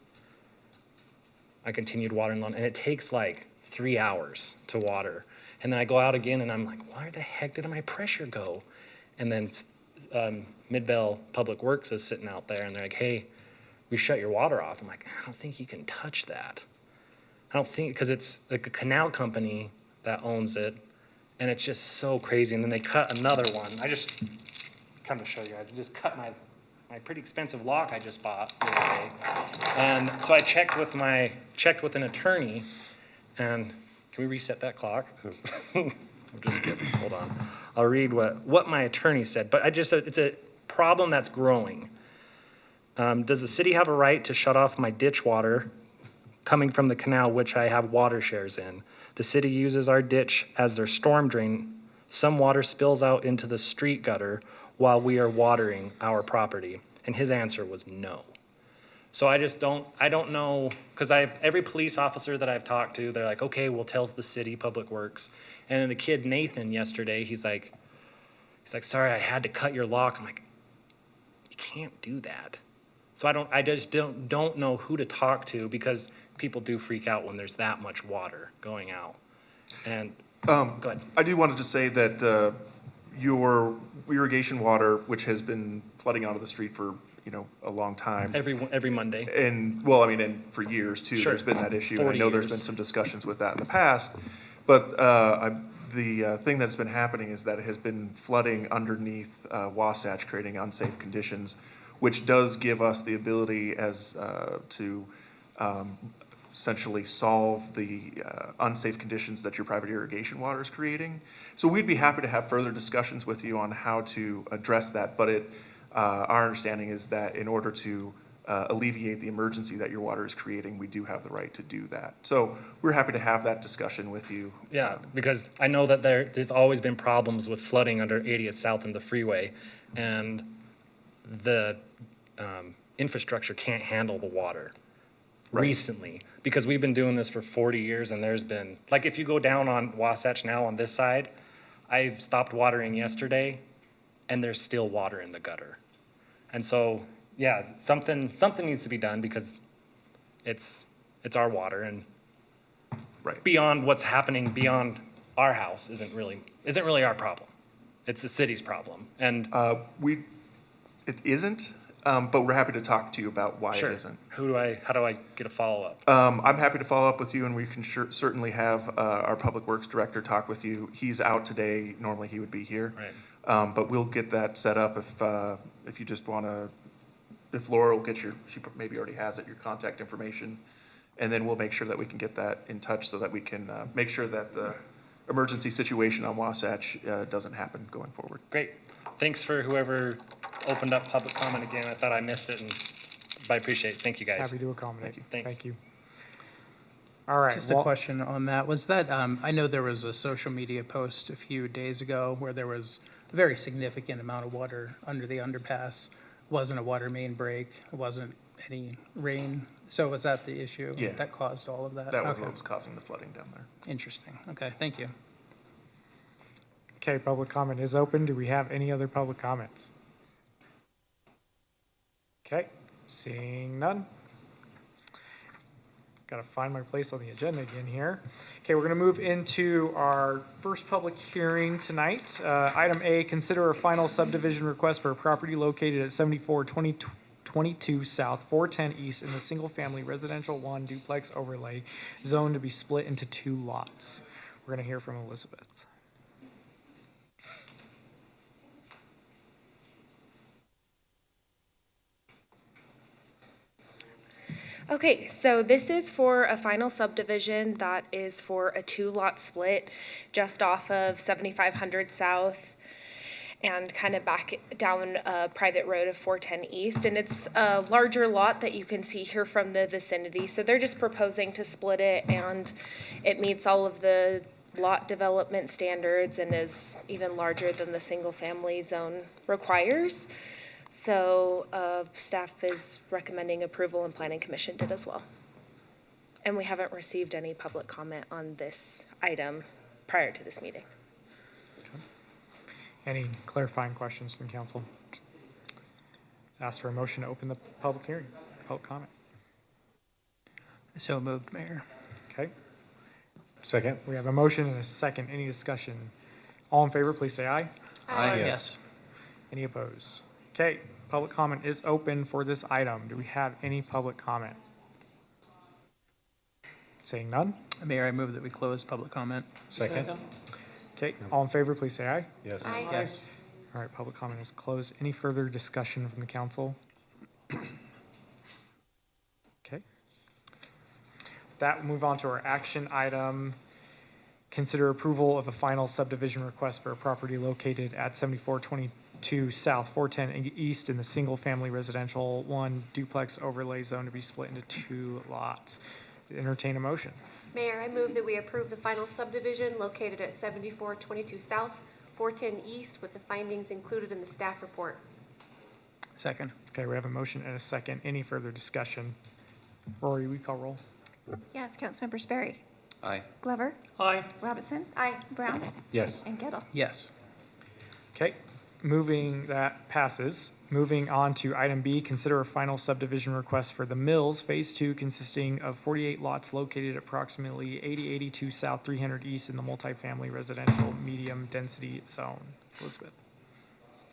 I continued watering lawn. And it takes like 3 hours to water. And then I go out again and I'm like, where the heck did my pressure go? And then Midvale Public Works is sitting out there and they're like, hey, we shut your water off. I'm like, I don't think you can touch that. I don't think, because it's like a canal company that owns it, and it's just so crazy. And then they cut another one. I just come to show you guys. I just cut my pretty expensive lock I just bought the other day. And so I checked with an attorney, and can we reset that clock? I'm just kidding. Hold on. I'll read what my attorney said. But it's a problem that's growing. Does the city have a right to shut off my ditch water coming from the canal, which I have water shares in? The city uses our ditch as their storm drain. Some water spills out into the street gutter while we are watering our property. And his answer was no. So I don't know, because every police officer that I've talked to, they're like, okay, we'll tell the city, Public Works. And then the kid, Nathan, yesterday, he's like, sorry, I had to cut your lock. I'm like, you can't do that. So I just don't know who to talk to, because people do freak out when there's that much water going out. And go ahead. I do want to just say that your irrigation water, which has been flooding out of the street for a long time, Every Monday. and well, I mean, and for years too, Sure. there's been that issue. And I 40 know there's years. been some discussions with that in the past, but the thing that's been happening is that it has been flooding underneath Wasatch, creating unsafe conditions, which does give us the ability to essentially solve the unsafe conditions that your private irrigation water is creating. So we'd be happy to have further discussions with you on how to address that, but our understanding is that in order to alleviate the emergency that your water is creating, we do have the right to do that. So we're happy to have that discussion with you. Yeah, because I know that there's always been problems with flooding under 80th South and the freeway, and the infrastructure can't handle the water recently, because we've been doing this for 40 years, and there's been, like, if you go down on Wasatch now on this side, I've stopped watering yesterday, and there's still water in the gutter. And so, yeah, something needs to be done, because it's our water, and Right. beyond what's happening beyond our house isn't really our problem. It's the city's problem. And It isn't, but we're happy to talk to you about why sure, it isn't. how do I get a follow-up? I'm happy to follow up with you, and we can certainly have our Public Works Director talk with you. He's out today. Normally, he would be here. Right. But we'll get that set up if you just want to, if Laura will get she maybe already has it, your contact information. And then we'll make sure that we can get that in touch so that we can make sure that the emergency situation on Wasatch doesn't happen going forward. Great. Thanks for whoever opened up public comment again. I thought I missed it, but I appreciate it. Thank you, guys. Happy to accommodate. Thanks. Thank you. All right. Just a question on that. Was that, I know there was a social media post a few days ago where there was a very significant amount of water under the underpass. Wasn't a water main break, it wasn't any rain. So was that the issue? Yeah. That caused all of that? That was Okay. what was causing the flooding down there. Interesting. Okay, thank you. Okay, public comment is open. Do we have any other public comments? Okay, seeing none. Got to find my place on the agenda again here. Okay, we're going to move into our first public hearing tonight. Item A, consider a final subdivision request for a property located at 7422 South, 410 East in the single-family residential 1 duplex overlay zone to be split into 2 lots. We're going to hear from Elizabeth. Okay, so this is for a final subdivision that is for a 2-lot split just off of 7500 South and kind of back down a private road of 410 East. And it's a larger lot that you can see here from the vicinity. So they're just proposing to split it, and it meets all of the lot development standards and is even larger than the single-family zone requires. So staff is recommending approval, and Planning Commission did as well. And we haven't received any public comment on this item prior to this meeting. Any clarifying questions from council? Ask for a motion to open the public hearing, public comment. So moved, Mayor. Okay, Second? we have a motion and a second. Any discussion? All in favor, please say aye. Yes. Any opposed? Okay, public comment is open for this item. Do we have any public comment? Saying none? Mayor, I move that we close public comment. Second? Okay, all in favor, please say aye. Yes. Yes. All right, public comment is closed. Any further discussion from the council? Okay. That will move on to our action item. Consider approval of a final subdivision request for a property located at 7422 South, 410 East in the single-family residential 1 duplex overlay zone to be split into 2 lots. Entertain a motion. Mayor, I move that we approve the final subdivision located at 7422 South, 410 East, with the findings included in the staff report. Second. Okay, we have a motion and a second. Any further discussion? Rory, we call roll. Yes, Councilmember Sperry. Aye. Glover. Aye. Robinson. Aye. Brown. Yes. And Gettle. Yes. Okay, that passes. Moving on to item B, consider a final subdivision request for the Mills Phase 2 consisting of 48 lots located approximately 8082 South, 300 East in the multifamily residential medium density zone. Elizabeth.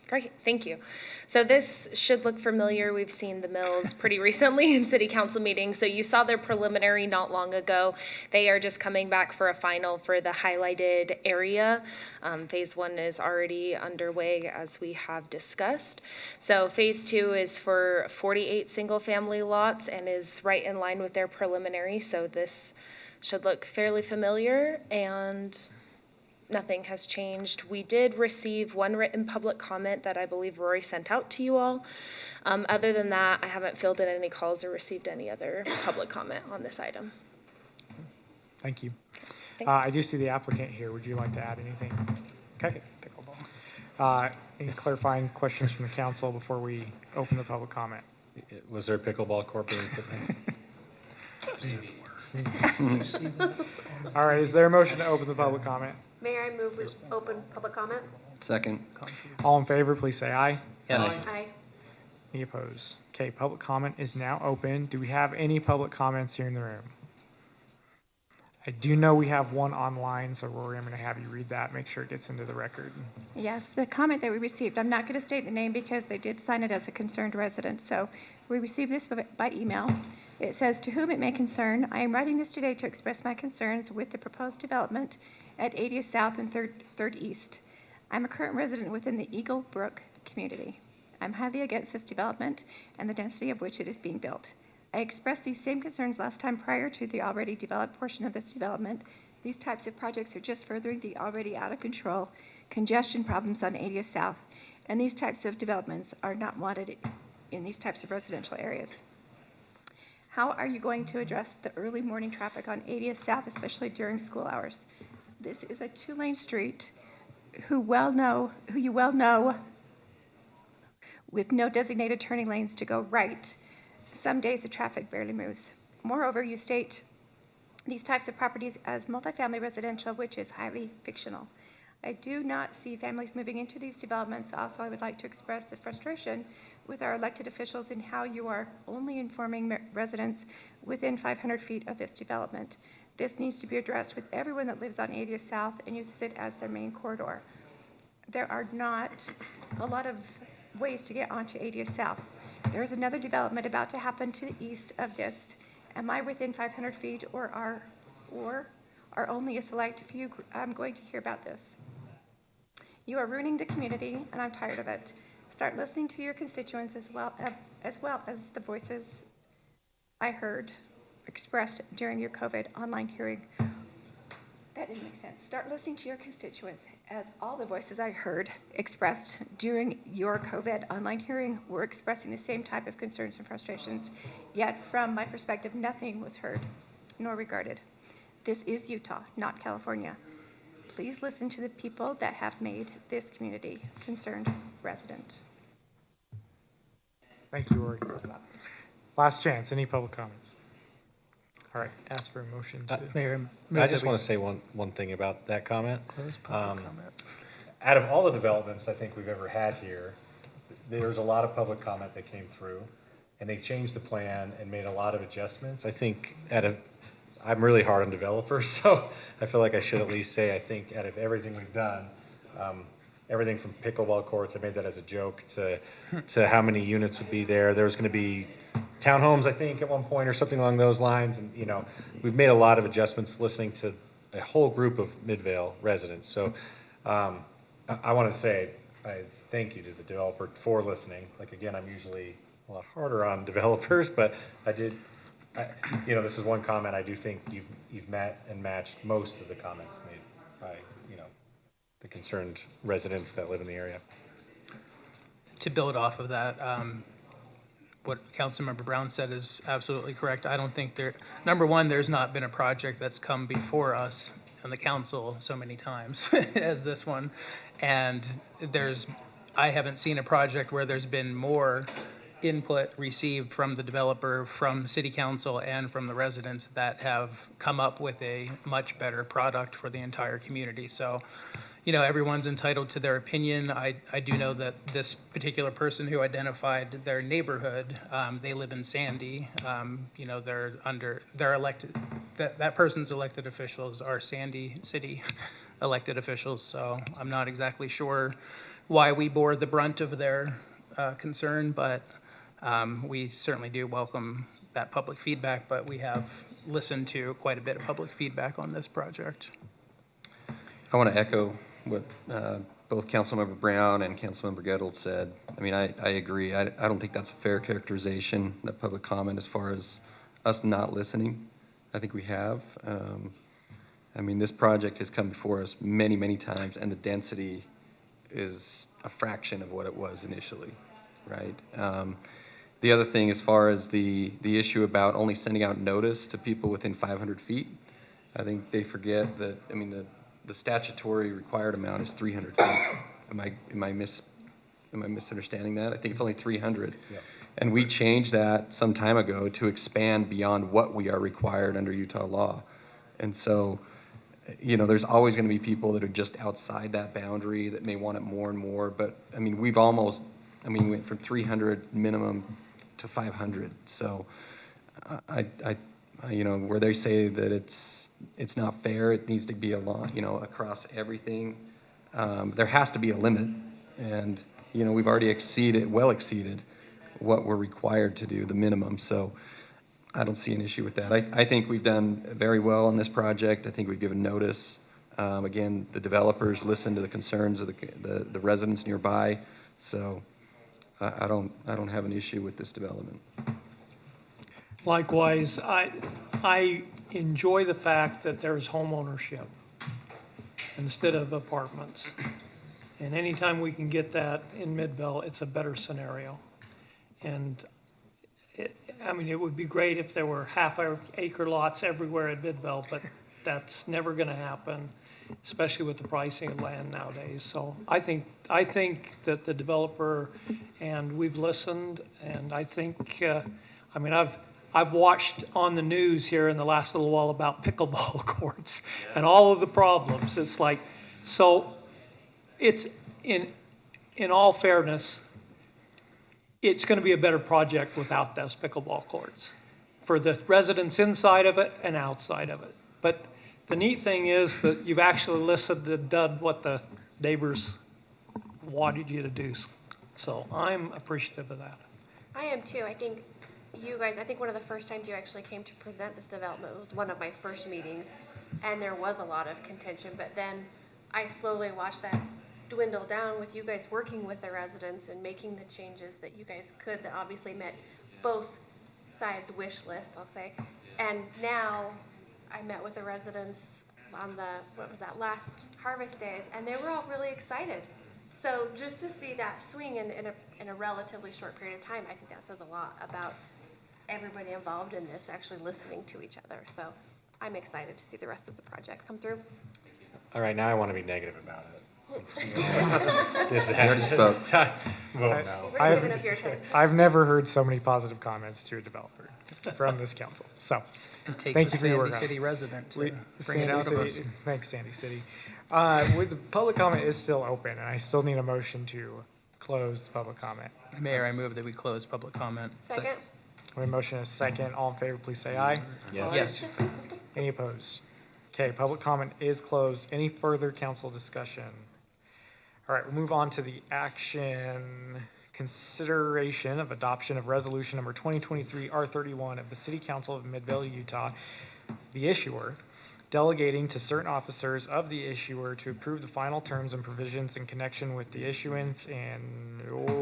Great, thank you. So this should look familiar. We've seen the Mills pretty recently in city council meetings. So you saw their preliminary not long ago. They are just coming back for a final for the highlighted area. Phase 1 is already underway, as we have discussed. So Phase 2 is for 48 single-family lots and is right in line with their preliminary. So this should look fairly familiar, and nothing has changed. We did receive one written public comment that I believe Rory sent out to you all. Other than that, I haven't filled in any calls or received any other public comment on this item. Thank you. Thanks. I do see the applicant here. Would you like to add anything? Okay, pickleball. Any clarifying questions from the council before we open the public comment? Was there a pickleball court being put in? All right, is there a motion to open the public comment? Mayor, I move we open public comment. Second. All in favor, please say aye. Yes. Aye. Any opposed? Okay, public comment is now open. Do we have any public comments here in the room? I do know we have one online, so Rory, I'm going to have you read that, make sure it gets into the record. Yes, the comment that we received, I'm not going to state the name because they did sign it as a concerned resident. So we received this by email. It says, "To whom it may concern, I am writing this today to express my concerns with the proposed development at 80th South and 3rd East. I'm a current resident within the Eagle Brook community. I'm highly against this development and the density of which it is being built. I expressed these same concerns last time prior to the already developed portion of this development. These types of projects are just furthering the already out of control congestion problems on 80th South, and these types of developments are not wanted in these types of residential areas. How are you going to address the early morning traffic on 80th South, especially during school hours? This is a two-lane street who you well know with no designated turning lanes to go right. Some days the traffic barely moves. Moreover, you state these types of properties as multifamily residential, which is highly fictional. I do not see families moving into these developments. Also, I would like to express the frustration with our elected officials in how you are only informing residents within 500 feet of this development. This needs to be addressed with everyone that lives on 80th South and uses it as their main corridor. There are not a lot of ways to get onto 80th South. There's another development about to happen to the east of this. Am I within 500 feet or are only a select few going to hear about this? You are ruining the community, and I'm tired of it. Start listening to your constituents as well as the voices I heard expressed during your COVID online hearing. That didn't make sense. Start listening to your constituents, as all the voices I heard expressed during your COVID online hearing were expressing the same type of concerns and frustrations. Yet, from my perspective, nothing was heard nor regarded. This is Utah, not California. Please listen to the people that have made this community concerned resident." Thank you, Rory. Last chance, any public comments? All right, ask for a motion to. Mayor, I just want to say one thing about that comment. Close public comment. Out of all the developments I think we've ever had here, there's a lot of public comment that came through, and they changed the plan and made a lot of adjustments. I think I'm really hard on developers, so I feel like I should at least say, I think out of everything we've done, everything from pickleball courts, I made that as a joke, to how many units would be there. There was going to be townhomes, I think, at one point or something along those lines. And, we've made a lot of adjustments listening to a whole group of Midvale residents. So I want to say I thank you to the developer for listening. Like, again, I'm usually a lot harder on developers, but this is one comment I do think you've met and matched most of the comments made by, the concerned residents that live in the area. To build off of that, what Councilmember Brown said is absolutely correct. I don't think number one, there's not been a project that's come before us on the council so many times as this one. And I haven't seen a project where there's been more input received from the developer, from city council, and from the residents that have come up with a much better product for the entire community. So, everyone's entitled to their opinion. I do know that this particular person who identified their neighborhood, they live in Sandy. They're elected, that person's elected officials are Sandy City elected officials. So I'm not exactly sure why we bore the brunt of their concern, but we certainly do welcome that public feedback, but we have listened to quite a bit of public feedback on this project. I want to echo what both Councilmember Brown and Councilmember Gettle said. I mean, I agree. I don't think that's a fair characterization, that public comment, as far as us not listening. I think we have. I mean, this project has come before us many, many times, and the density is a fraction of what it was initially, right? The other thing, as far as the issue about only sending out notice to people within 500 feet, I think they forget that, I mean, the statutory required amount is 300 feet. Am I misunderstanding that? I think it's only 300. Yep. And we changed that some time ago to expand beyond what we are required under Utah law. And so, you know, there's always going to be people that are just outside that boundary that may want it more and more. But, I mean, we went from 300 minimum to 500. So I you know, where they say that it's not fair, it needs to be a law, you know, across everything. There has to be a limit. And, you know, we've already well exceeded what we're required to do, the minimum. So I don't see an issue with that. I think we've done very well on this project. I think we've given notice. Again, the developers listen to the concerns of the residents nearby. So I don't have an issue with this development. Likewise, I enjoy the fact that there's home ownership instead of apartments. And anytime we can get that in Midvale, it's a better scenario. And I mean, it would be great if there were half-acre lots everywhere at Midvale, but that's never going to happen, especially with the pricing of land nowadays. So I think that the developer, and we've listened, and I think, I mean, I've watched on the news here in the last little while about pickleball courts and all of the problems. It's like, so it's, in all fairness, it's going to be a better project without those pickleball courts for the residents inside of it and outside of it. But the neat thing is that you've actually listened and done what the neighbors wanted you to do. So I'm appreciative of that. I am too. I think you guys, I think one of the first times you actually came to present this development was one of my first meetings, and there was a lot of contention, but then I slowly watched that dwindle down with you guys working with the residents and making the changes that you guys could, that obviously met both sides' wish list, I'll say. And now I met with the residents on last Harvest Days, and they were all really excited. So just to see that swing in a relatively short period of time, I think that says a lot about everybody involved in this actually listening to each other. So I'm excited to see the rest of the project come through. All right, now I want to be negative about it. already spoke. Well, no. We're giving up your time. I've never heard so many positive comments to a developer from this council. So, It takes thank a you for your work Sandy on it. City resident to We- bring it out of us. Thanks, Sandy City. With the public comment is still open, and I still need a motion to close the public comment. Mayor, I move that we close public comment. Second? We have a motion and a second. All in favor, please say aye. Yes. Yes. Any opposed? Okay, public comment is closed. Any further council discussion? All right, we'll move on to the action consideration of adoption of resolution number 2023 R31 of the City Council of Midvale, Utah, the issuer, delegating to certain officers of the issuer to approve the final terms and provisions in connection with the issuance and,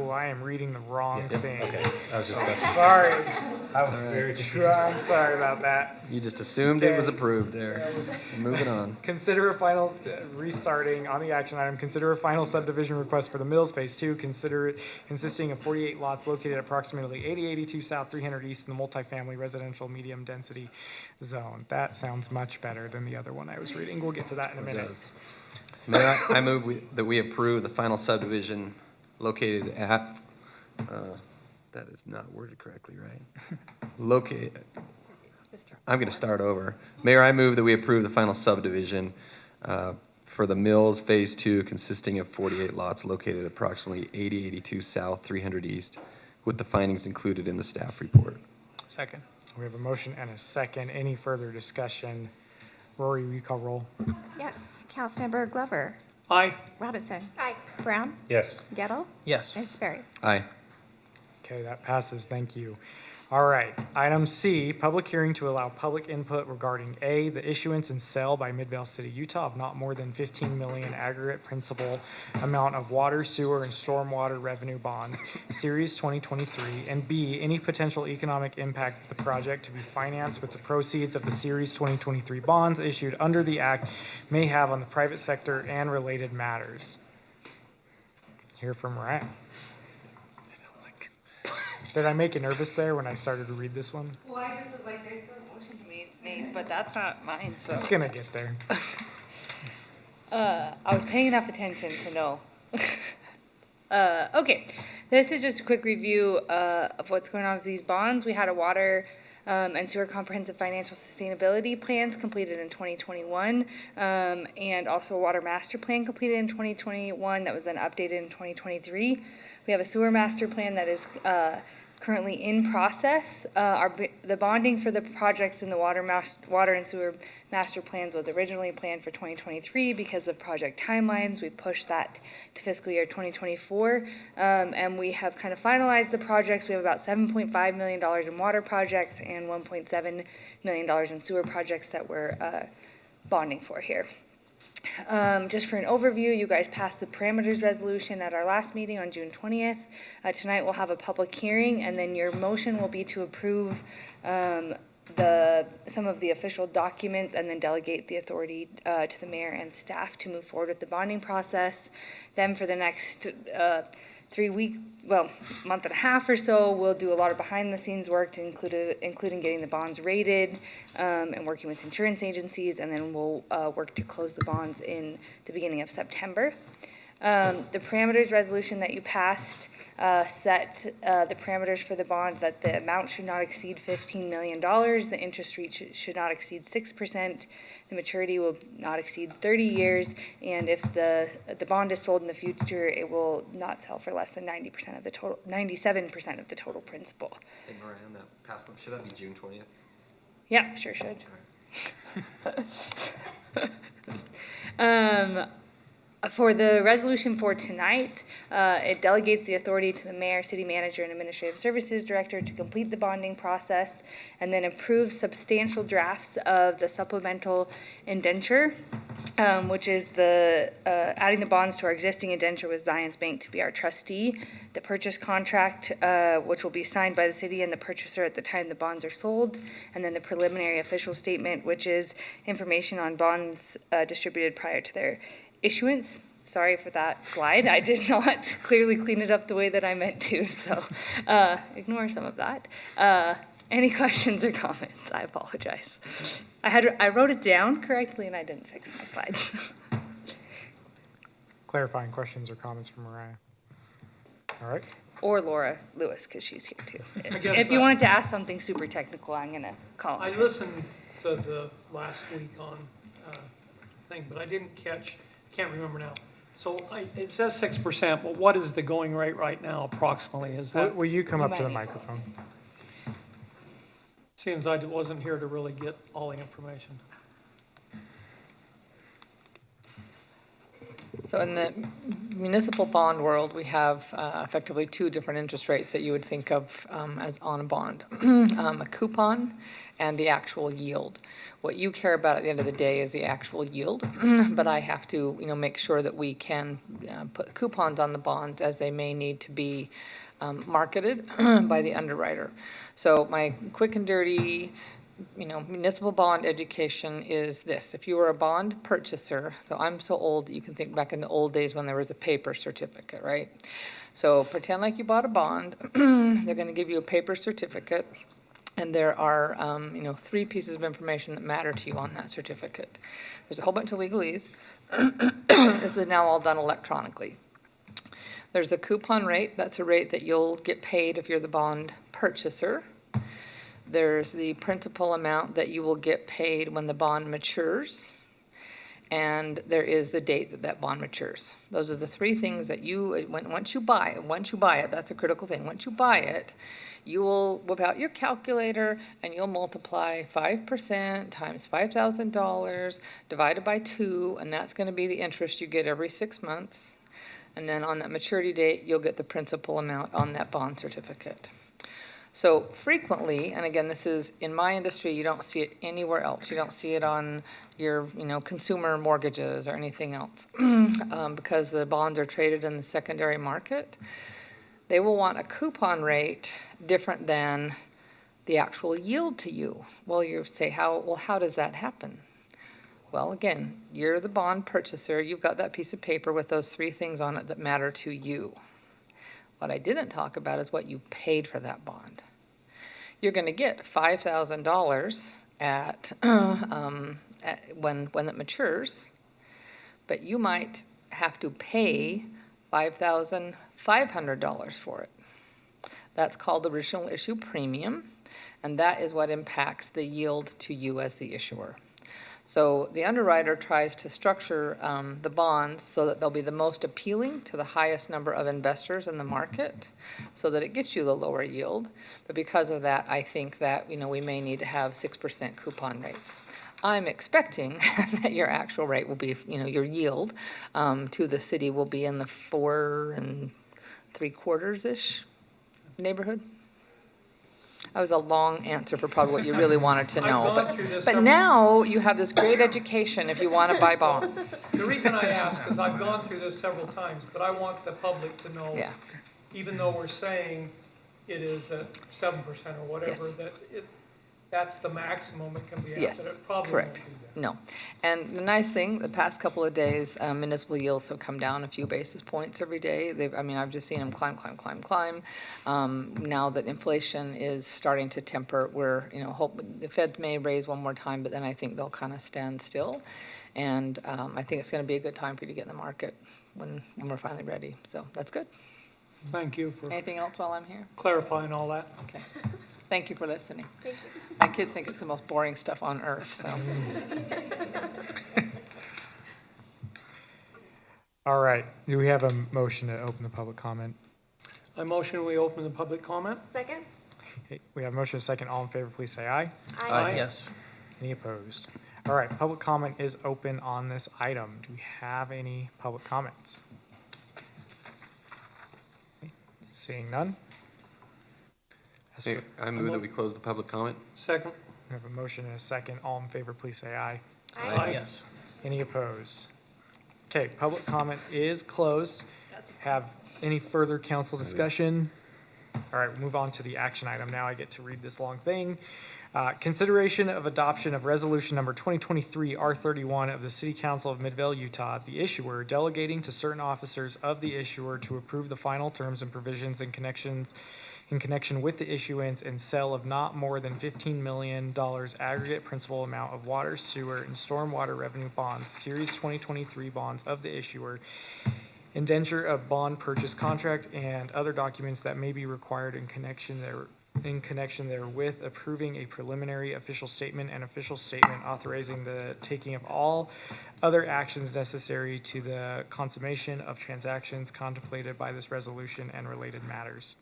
I am reading the wrong thing. Okay, I was just about to say. Sorry. I was very I'm sorry about that. You just assumed it was Okay. approved there. Moving on. Consider a final, restarting on the action item, consider a final subdivision request for the Mills Phase 2, consider it consisting of 48 lots located at approximately 8082 South, 300 East in the multifamily residential medium density zone. That sounds much better than the other one I was reading. We'll get to that in a minute. Mayor, I move that we approve the final subdivision located at, that is not worded correctly, right? Located, I'm going to start over. Mayor, I move that we approve the final subdivision for the Mills Phase 2 consisting of 48 lots located at approximately 8082 South, 300 East, with the findings included in the staff report. Second. We have a motion and a second. Any further discussion? Rory, will you call roll? Yes. Councilmember Glover? Aye. Robinson? Aye. Brown? Yes. Gettle? Yes. And Sperry? Aye. Okay, that passes. Thank you. All right, item C, public hearing to allow public input regarding A, the issuance and sale by Midvale City, Utah of not more than 15 million aggregate principal amount of water, sewer, and stormwater revenue bonds, Series 2023, and B, any potential economic impact of the project to be financed with the proceeds of the Series 2023 bonds issued under the act may have on the private sector and related matters. Hear from Mariah. Did I make you nervous there when I started to read this one? Well, I just was like, there's some motion made, but that's not mine, so. It's gonna get there. I was paying enough attention to know. Okay, this is just a quick review of what's going on with these bonds. We had a water and sewer comprehensive financial sustainability plans completed in 2021, and also a water master plan completed in 2021 that was then updated in 2023. We have a sewer master plan that is currently in process. The bonding for the projects in the water and sewer master plans was originally planned for 2023 because of project timelines. We pushed that to fiscal year 2024, and we have kind of finalized the projects. We have about $7.5 million in water projects and $1.7 million in sewer projects that we're bonding for here. Just for an overview, you guys passed the parameters resolution at our last meeting on June 20th. Tonight we'll have a public hearing, and then your motion will be to approve some of the official documents and then delegate the authority to the mayor and staff to move forward with the bonding process. Then for the next month and a half or so, we'll do a lot of behind-the-scenes work, including getting the bonds rated and working with insurance agencies, and then we'll work to close the bonds in the beginning of September. The parameters resolution that you passed set the parameters for the bonds that the amount should not exceed $15 million, the interest rate should not exceed 6%, the maturity will not exceed 30 years, and if the bond is sold in the future, it will not sell for less than 97% of the total principal. Hey, Mariah, on that past one, should that be June 20th? Yeah, sure should. For the resolution for tonight, it delegates the authority to the mayor, city manager, and administrative services director to complete the bonding process and then approve substantial drafts of the supplemental indenture, which is the adding the bonds to our existing indenture with Zions Bank to be our trustee, the purchase contract, which will be signed by the city and the purchaser at the time the bonds are sold, and then the preliminary official statement, which is information on bonds distributed prior to their issuance. Sorry for that slide. I did not clearly clean it up the way that I meant to, so ignore some of that. Any questions or comments? I apologize. I wrote it down correctly and I didn't fix my slides. Clarifying questions or comments from Mariah? All right. Or Laura Lewis, because she's here too. guess If you wanted to ask something super technical, I'm gonna call I her. listened to the last week on thing, but I didn't can't remember now. So it says 6%, but what is the going rate right now approximately? Is that, Will you come You up to might the need to. microphone? seems I wasn't here to really get all the information. So in the municipal bond world, we have effectively two different interest rates that you would think of as on a bond, a coupon and the actual yield. What you care about at the end of the day is the actual yield, but I have to, make sure that we can put coupons on the bonds as they may need to be marketed by the underwriter. So my quick and dirty municipal bond education is this. If you were a bond purchaser, so I'm so old that you can think back in the old days when there was a paper certificate, right? So pretend like you bought a bond. They're going to give you a paper certificate, and there are, three pieces of information that matter to you on that certificate. There's a whole bunch of legalese. This is now all done electronically. There's the coupon rate. That's a rate that you'll get paid if you're the bond purchaser. There's the principal amount that you will get paid when the bond matures, and there is the date that that bond matures. Those are the three things that once you buy it, that's a critical thing. Once you buy it, you will whip out your calculator and you'll multiply 5% times $5,000 divided by 2, and that's going to be the interest you get every 6 months. And then on that maturity date, you'll get the principal amount on that bond certificate. So frequently, and again, this is in my industry, you don't see it anywhere else. You don't see it on your, consumer mortgages or anything else. Because the bonds are traded in the secondary market, they will want a coupon rate different than the actual yield to you. Well, you say, how does that happen? Well, again, you're the bond purchaser. You've got that piece of paper with those 3 things on it that matter to you. What I didn't talk about is what you paid for that bond. You're going to get $5,000 when it matures, but you might have to pay $5,500 for it. That's called original issue premium, and that is what impacts the yield to you as the issuer. So the underwriter tries to structure the bonds so that they'll be the most appealing to the highest number of investors in the market so that it gets you the lower yield. But because of that, I think that, we may need to have 6% coupon rates. I'm expecting that your actual rate will be, your yield to the city will be in the 4 3/4-ish neighborhood. That was a long answer for probably what you really wanted to know. I've gone through this But several- now you have this great education if you want to buy bonds. The reason I ask is I've gone through this several times, but I want the public to know, Yeah. even though we're saying it is at 7% or whatever, Yes. that that's the maximum it can be at, Yes, but it probably correct. won't be that. No. And the nice thing, the past couple of days, municipal yields have come down a few basis points every day. I've just seen them climb. Now that inflation is starting to temper, hope the Fed may raise one more time, but then I think they'll kind of stand still. And I think it's going to be a good time for you to get in the market when we're finally ready. So that's good. Thank you for Anything else while I'm here? clarifying all that. Okay. Thank you for listening. Thank you. My kids think it's the most boring stuff on earth, so. All right, do we have a motion to open the public comment? I motion we open the public comment. Second? Okay, we have a motion and a second. All in favor, please say aye. Aye. Yes. Any opposed? All right, public comment is open on this item. Do we have any public comments? Seeing none? As for- I move that we close the public comment. Second. We have a motion and a second. All in favor, please say aye. Aye. Yes. Any opposed? Okay, public comment is closed. Have any further council discussion? All right, we'll move on to the action item. Now I get to read this long thing. Consideration of adoption of resolution number 2023 R31 of the City Council of Midvale, Utah, the issuer delegating to certain officers of the issuer to approve the final terms and provisions in connection with the issuance and sale of not more than $15 million aggregate principal amount of water, sewer, and stormwater revenue bonds, Series 2023 bonds of the issuer, indenture of bond purchase contract, and other documents that may be required in connection therewith, approving a preliminary official statement and official statement authorizing the taking of all other actions necessary to the consummation of transactions contemplated by this resolution and related matters.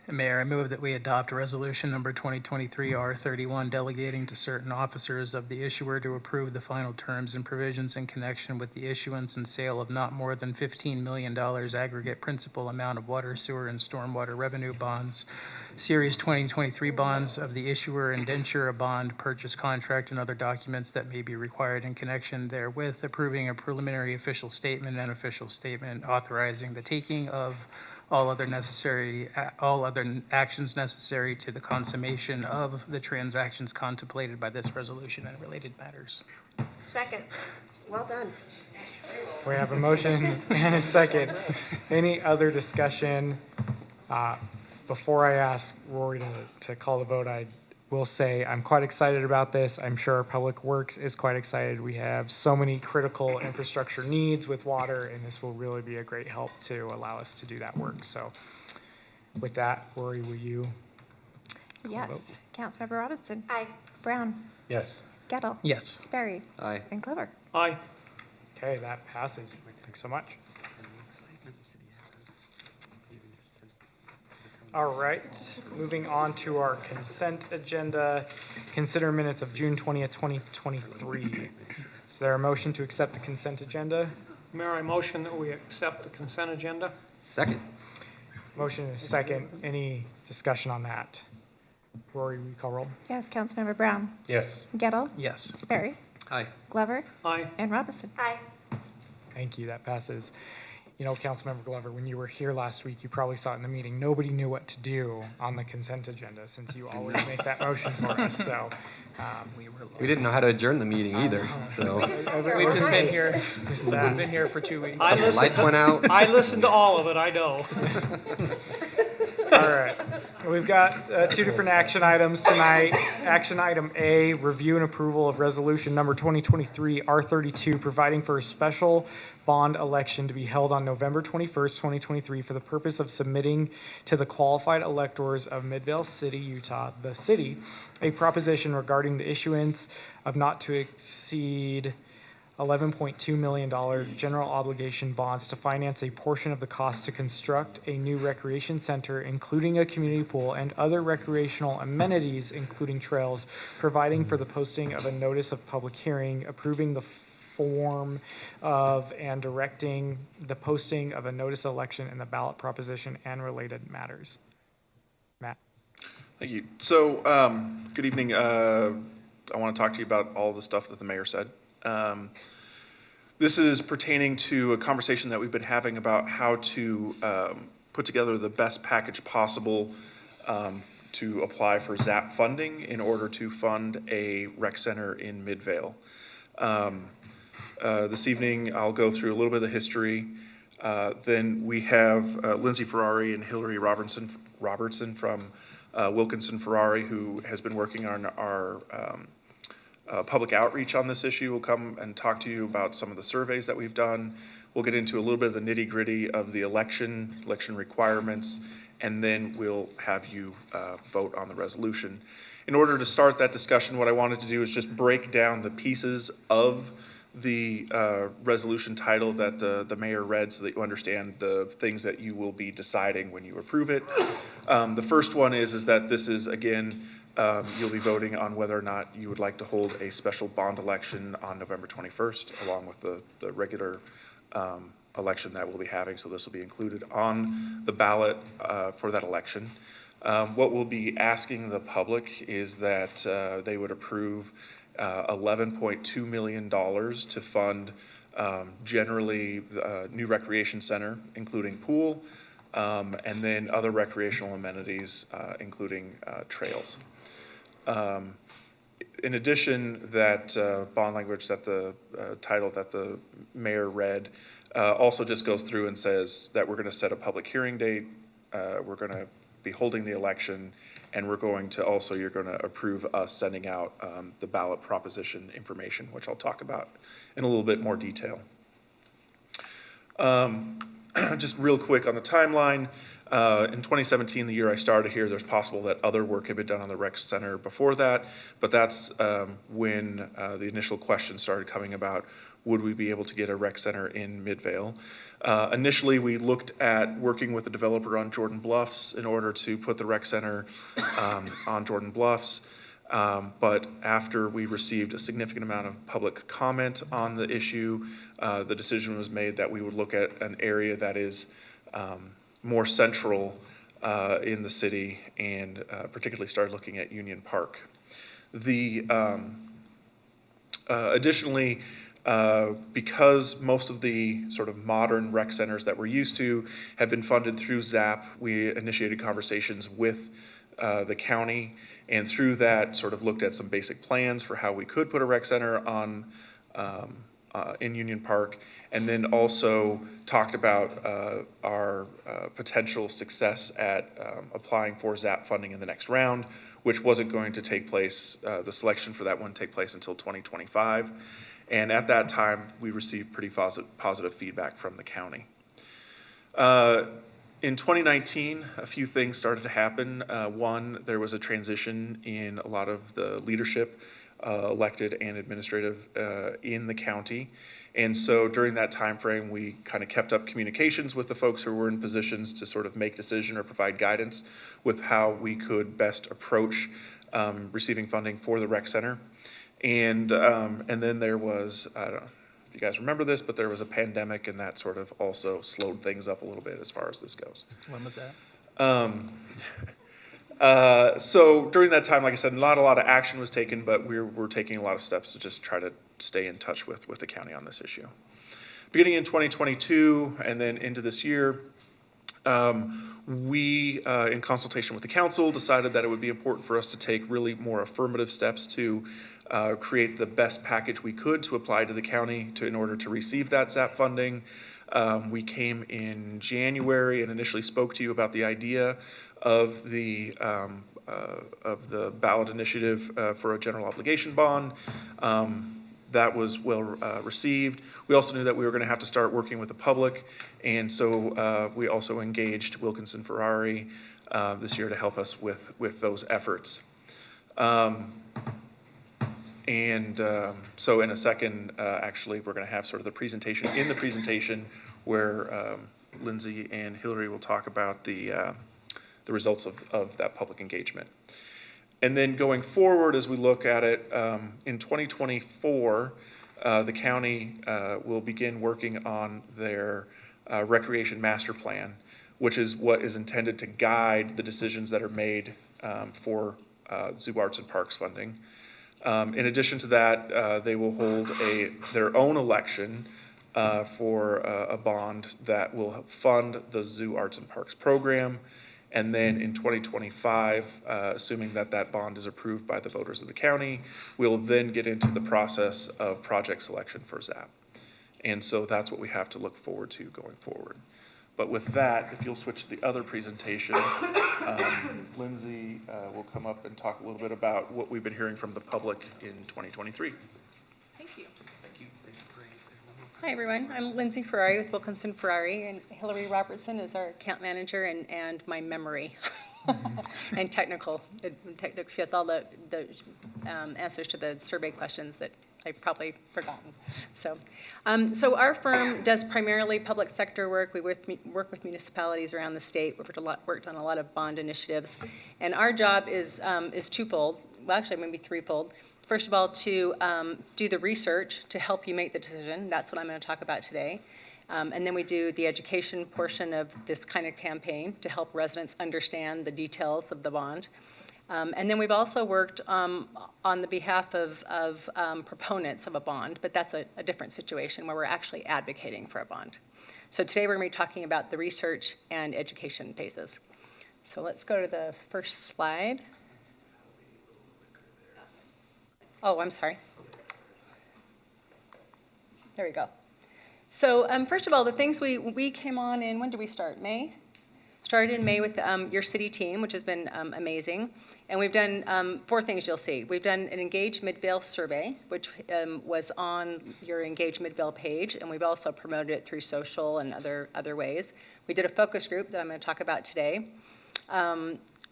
Mayor, I move that we adopt resolution number 2023 R31 delegating to certain officers of the issuer to approve the final terms and provisions in connection with the issuance and sale of not more than $15 million aggregate principal amount of water, sewer, and stormwater revenue bonds, Series 2023 bonds of the issuer, indenture, a bond purchase contract, and other documents that may be required in connection therewith, approving a preliminary official statement and official statement authorizing the taking of all other actions necessary to the consummation of the transactions contemplated by this resolution and related matters. Second. Well done. We have a motion and a second. Any other discussion? Before I ask Rory to call the vote, I will say I'm quite excited about this. I'm sure our Public Works is quite excited. We have so many critical infrastructure needs with water, and this will really be a great help to allow us to do that work. So with that, Rory, will you? Yes. Councilmember Robinson. Aye. Brown. Yes. Gettle. Yes. Sperry. Aye. And Clover. Aye. Okay, that passes. Thanks so much. All right, moving on to our consent agenda. Consider minutes of June 20th, 2023. Is there a motion to accept the consent agenda? Mayor, I motion that we accept the consent agenda. Second. Motion is second. Any discussion on that? Rory, will you call roll? Yes, Councilmember Brown. Yes. Gettle. Yes. Sperry. Aye. Glover. Aye. And Robinson. Aye. Thank you, that passes. You know, Councilmember Glover, when you were here last week, you probably saw it in the meeting, nobody knew what to do on the consent agenda, since you always make that motion for us, so. We didn't know how to adjourn the meeting either, so. We've just been here, been here for 2 weeks. Lights went out. I listened to all of it, I know. All right, we've got two different action items tonight. Action item A, review and approval of resolution number 2023 R32, providing for a special bond election to be held on November 21st, 2023, for the purpose of submitting to the qualified electors of Midvale City, Utah, the city, a proposition regarding the issuance of not to exceed $11.2 million general obligation bonds to finance a portion of the cost to construct a new recreation center, including a community pool and other recreational amenities, including trails, providing for the posting of a notice of public hearing, approving the form of and directing the posting of a notice of election in the ballot proposition and related matters. Matt? Thank you. So, good evening. I want to talk to you about all the stuff that the mayor said. This is pertaining to a conversation that we've been having about how to put together the best package possible to apply for ZAP funding in order to fund a rec center in Midvale. This evening, I'll go through a little bit of the history. Then we have Lindsay Ferrari and Hillary Robertson from Wilkinson Ferrari, who has been working on our public outreach on this issue. Will come and talk to you about some of the surveys that we've done. We'll get into a little bit of the nitty-gritty of the election requirements, and then we'll have you vote on the resolution. In order to start that discussion, what I wanted to do is just break down the pieces of the resolution title that the mayor read so that you understand the things that you will be deciding when you approve it. The first one is that this is, again, you'll be voting on whether or not you would like to hold a special bond election on November 21st, along with the regular election that we'll be having. So this will be included on the ballot for that election. What we'll be asking the public is that they would approve $11.2 million to fund generally the new recreation center, including pool, and then other recreational amenities, including trails. In addition, that bond language, that the title that the mayor read, also just goes through and says that we're going to set a public hearing date, we're going to be holding the election, and we're going to also, you're going to approve us sending out the ballot proposition information, which I'll talk about in a little bit more detail. Just real quick on the timeline. In 2017, the year I started here, there's possible that other work had been done on the rec center before that, but that's when the initial questions started coming about, would we be able to get a rec center in Midvale? Initially, we looked at working with the developer on Jordan Bluffs in order to put the rec center on Jordan Bluffs. But after we received a significant amount of public comment on the issue, the decision was made that we would look at an area that is more central in the city, and particularly started looking at Union Park. Additionally, because most of the sort of modern rec centers that we're used to have been funded through ZAP, we initiated conversations with the county, and through that sort of looked at some basic plans for how we could put a rec center on in Union Park, and then also talked about our potential success at applying for ZAP funding in the next round, which wasn't going to take place, the selection for that wouldn't take place until 2025. And at that time, we received pretty positive feedback from the county. In 2019, a few things started to happen. One, there was a transition in a lot of the leadership, elected and administrative, in the county. And so during that time frame, we kind of kept up communications with the folks who were in positions to sort of make decision or provide guidance with how we could best approach receiving funding for the rec center. And then there was, I don't know if you guys remember this, but there was a pandemic, and that sort of also slowed things up a little bit as far as this goes. When was that? So during that time, like I said, not a lot of action was taken, but we're taking a lot of steps to just try to stay in touch with the county on this issue. Beginning in 2022 and then into this year, we, in consultation with the council, decided that it would be important for us to take really more affirmative steps to create the best package we could to apply to the county in order to receive that ZAP funding. We came in January and initially spoke to you about the idea of the ballot initiative for a general obligation bond. That was well received. We also knew that we were going to have to start working with the public, and so we also engaged Wilkinson Ferrari this year to help us with those efforts. So in a second, actually, we're going to have sort of the presentation. In the presentation, where Lindsay and Hillary will talk about the results of that public engagement. And then going forward, as we look at it, in 2024, the county will begin working on their recreation master plan, which is what is intended to guide the decisions that are made for Zoo Arts and Parks funding. In addition to that, they will hold their own election for a bond that will fund the Zoo Arts and Parks program. And then in 2025, assuming that that bond is approved by the voters of the county, we'll then get into the process of project selection for ZAP. And so that's what we have to look forward to going forward. But with that, if you'll switch to the other presentation, Lindsay will come up and talk a little bit about what we've been hearing from the public in 2023. Thank you. Thank you. Hi, everyone. I'm Lindsay Ferrari with Wilkinson Ferrari, and Hillary Robertson is our account manager and my memory and technical. She has all the answers to the survey questions that I've probably forgotten. So our firm does primarily public sector work. We work with municipalities around the state. We've worked on a lot of bond initiatives. And our job is twofold, well, actually maybe threefold. First of all, to do the research to help you make the decision. That's what I'm going to talk about today. And then we do the education portion of this kind of campaign to help residents understand the details of the bond. And then we've also worked on the behalf of proponents of a bond, but that's a different situation where we're actually advocating for a bond. So today we're going to be talking about the research and education phases. So let's go to the first slide. Oh, I'm sorry. There we go. So first of all, the things we came on in, when did we start? May? Started in May with your city team, which has been amazing. And we've done 4 things you'll see. We've done an Engage Midvale survey, which was on your Engage Midvale page, and we've also promoted it through social and other ways. We did a focus group that I'm going to talk about today.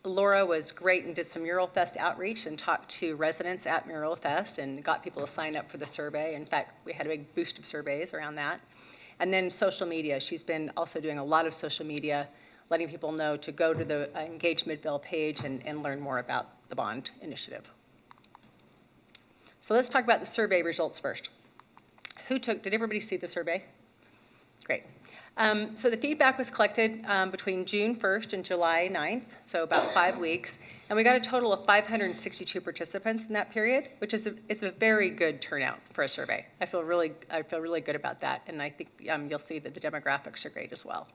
Laura was great and did some Mural Fest outreach and talked to residents at Mural Fest and got people to sign up for the survey. In fact, we had a big boost of surveys around that. And then social media. She's been also doing a lot of social media, letting people know to go to the Engage Midvale page and learn more about the bond initiative. So let's talk about the survey results first. Did everybody see the survey? Great. So the feedback was collected between June 1st and July 9th, so about 5 weeks. And we got a total of 562 participants in that period, which is a very good turnout for a survey. I feel really good about that, and I think you'll see that the demographics are great as well.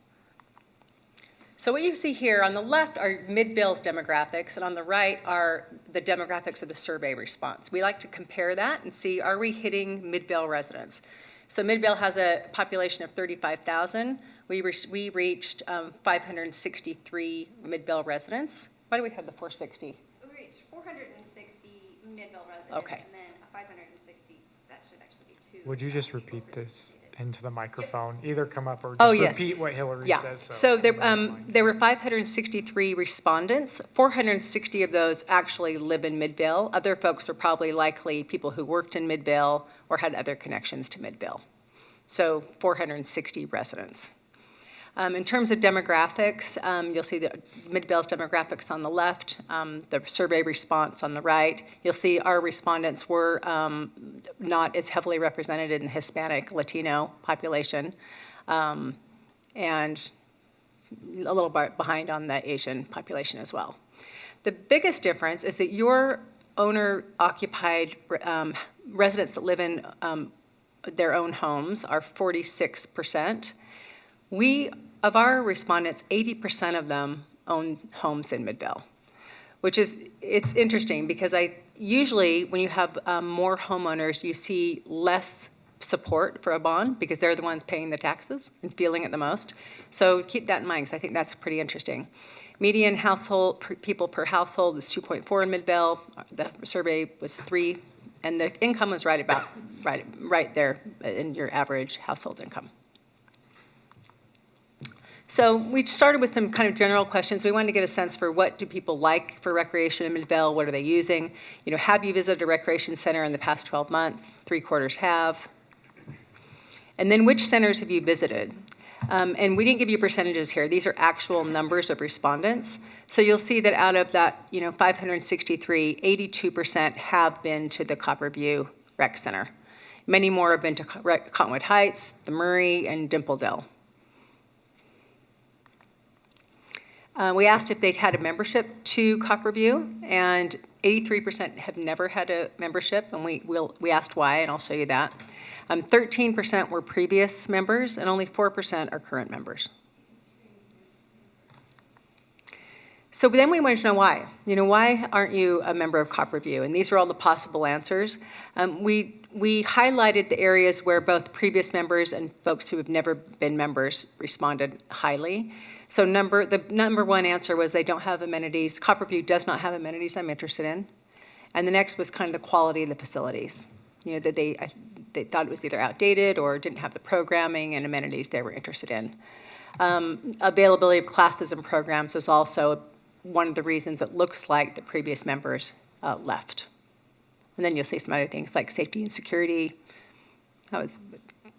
So what you see here on the left are Midvale's demographics, and on the right are the demographics of the survey response. We like to compare that and see, are we hitting Midvale residents? So Midvale has a population of 35,000. We reached 563 Midvale residents. Why do we have the 460? So we reached 460 Midvale residents. Okay. And then 560, that should actually be 2. Would you just repeat this into the microphone? Either come up or Oh, just yes. repeat what Hillary Yeah. says. So there were 563 respondents. 460 of those actually live in Midvale. Other folks are probably likely people who worked in Midvale or had other connections to Midvale. So 460 residents. In terms of demographics, you'll see the Midvale's demographics on the left, the survey response on the right. You'll see our respondents were not as heavily represented in the Hispanic Latino population, and a little bit behind on the Asian population as well. The biggest difference is that your owner-occupied residents that live in their own homes are 46%. Of our respondents, 80% of them own homes in Midvale, it's interesting because usually when you have more homeowners, you see less support for a bond because they're the ones paying the taxes and feeling it the most. So keep that in mind because I think that's pretty interesting. Median household, people per household is 2.4 in Midvale. The survey was 3, and the income was right there in your average household income. So we started with some kind of general questions. We wanted to get a sense for what do people like for recreation in Midvale? What are they using? Have you visited a recreation center in the past 12 months? 3/4 have. And then which centers have you visited? And we didn't give you percentages here. These are actual numbers of respondents. So you'll see that out of that, 563, 82% have been to the Copperview Rec Center. Many more have been to Cottonwood Heights, the Murray, and Dimpledale. We asked if they'd had a membership to Copperview, and 83% have never had a membership, and we asked why, and I'll show you that. 13% were previous members, and only 4% are current members. So then we wanted to know why. Why aren't you a member of Copperview? And these are all the possible answers. We highlighted the areas where both previous members and folks who have never been members responded highly. So the number one answer was they don't have amenities. Copperview does not have amenities I'm interested in. And the next was kind of the quality of the facilities. That they thought it was either outdated or didn't have the programming and amenities they were interested in. Availability of classes and programs was also one of the reasons it looks like the previous members left. And then you'll see some other things like safety and security. That was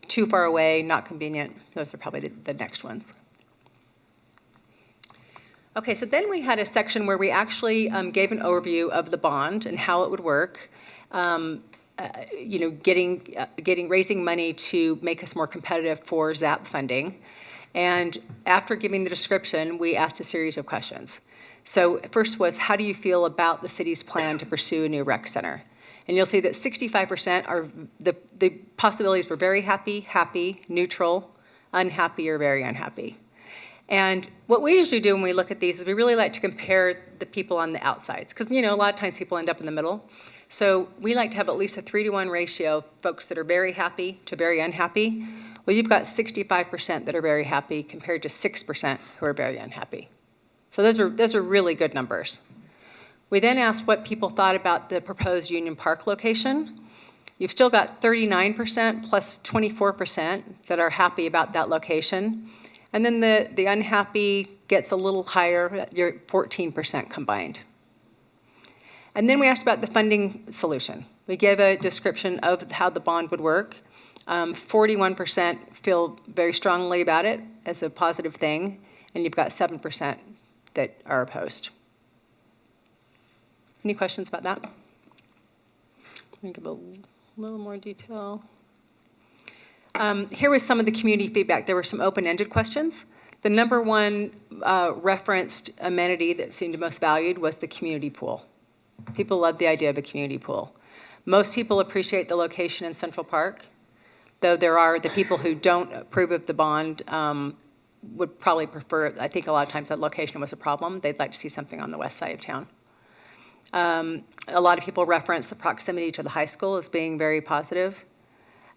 too far away, not convenient. Those are probably the next ones. Okay, so then we had a section where we actually gave an overview of the bond and how it would work. Raising money to make us more competitive for ZAP funding. And after giving the description, we asked a series of questions. So first was, how do you feel about the city's plan to pursue a new rec center? And you'll see that 65% are, the possibilities were very happy, happy, neutral, unhappy, or very unhappy. And what we usually do when we look at these is we really like to compare the people on the outsides, because a lot of times people end up in the middle. So we like to have at least a 3-to-1 ratio of folks that are very happy to very unhappy. Well, you've got 65% that are very happy compared to 6% who are very unhappy. So those are really good numbers. We then asked what people thought about the proposed Union Park location. You've still got 39% plus 24% that are happy about that location. And then the unhappy gets a little higher, you're 14% combined. And then we asked about the funding solution. We gave a description of how the bond would work. 41% feel very strongly about it as a positive thing, and you've got 7% that are opposed. Any questions about that? Let me give a little more detail. Here was some of the community feedback. There were some open-ended questions. The number one referenced amenity that seemed most valued was the community pool. People love the idea of a community pool. Most people appreciate the location in Central Park, though there are the people who don't approve of the bond would probably prefer, I think a lot of times that location was a problem. They'd like to see something on the west side of town. A lot of people reference the proximity to the high school as being very positive.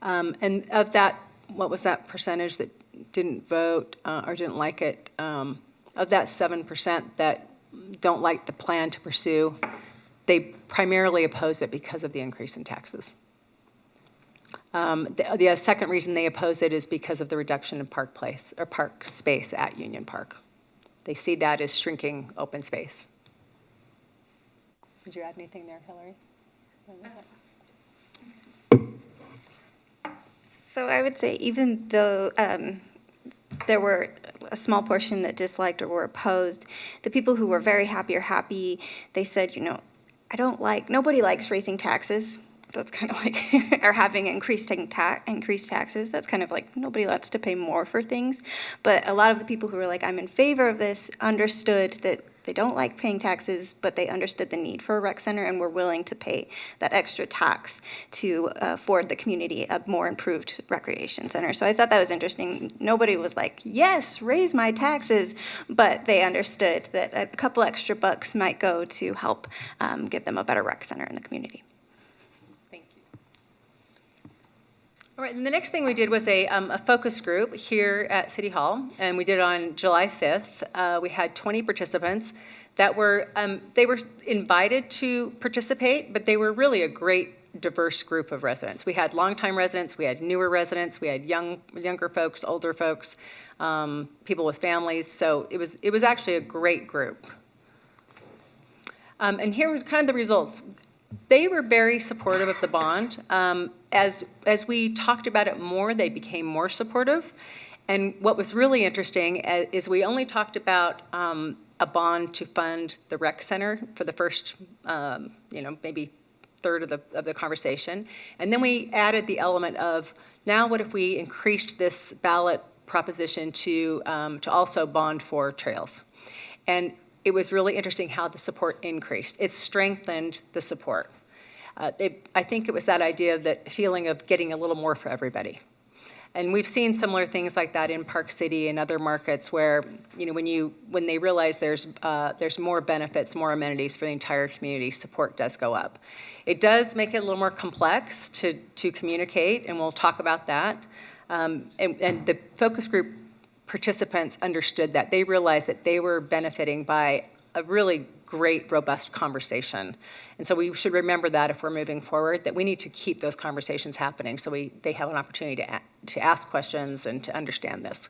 And of that, what was that percentage that didn't vote or didn't like it? Of that 7% that don't like the plan to pursue, they primarily oppose it because of the increase in taxes. The second reason they oppose it is because of the reduction in park space at Union Park. They see that as shrinking open space. Did you add anything there, Hillary? So I would say even though there were a small portion that disliked or were opposed, the people who were very happy or happy, they said, nobody likes raising taxes. That's kind of like, or having increased taxes. That's kind of like, nobody likes to pay more for things. But a lot of the people who were like, I'm in favor of this, understood that They don't like paying taxes, but they understood the need for a rec center and were willing to pay that extra tax to afford the community a more improved recreation center. So I thought that was interesting. Nobody was like, yes, raise my taxes, but they understood that a couple extra bucks might go to help give them a better rec center in the community. All right, and the next thing we did was a focus group here at City Hall, and we did it on July 5th. We had 20 participants that were, they were invited to participate, but they were really a great diverse group of residents. We had longtime residents, we had newer residents, we had younger folks, older folks, people with families, so it was actually a great group. And here were kind of the results. They were very supportive of the bond. As we talked about it more, they became more supportive. And what was really interesting is we only talked about a bond to fund the rec center for the first, maybe third of the conversation. And then we added the element of, now what if we increased this ballot proposition to also bond for trails? And it was really interesting how the support increased. It strengthened the support. I think it was that idea of that feeling of getting a little more for everybody. And we've seen similar things like that in Park City and other markets where, when they realize there's more benefits, more amenities for the entire community, support does go up. It does make it a little more complex to communicate, and we'll talk about that. And the focus group participants understood that. They realized that they were benefiting by a really great, robust conversation. And so we should remember that if we're moving forward, that we need to keep those conversations happening so they have an opportunity to ask questions and to understand this.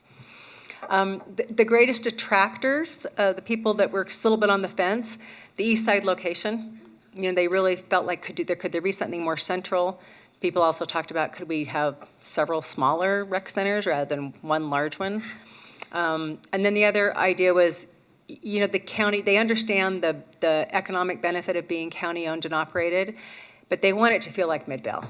The greatest detractors, the people that were still a bit on the fence, the east side location, they really felt like could there be something more central? People also talked about, could we have several smaller rec centers rather than one large one? And then the other idea was, the county, they understand the economic benefit of being county-owned and operated, but they want it to feel like Midvale.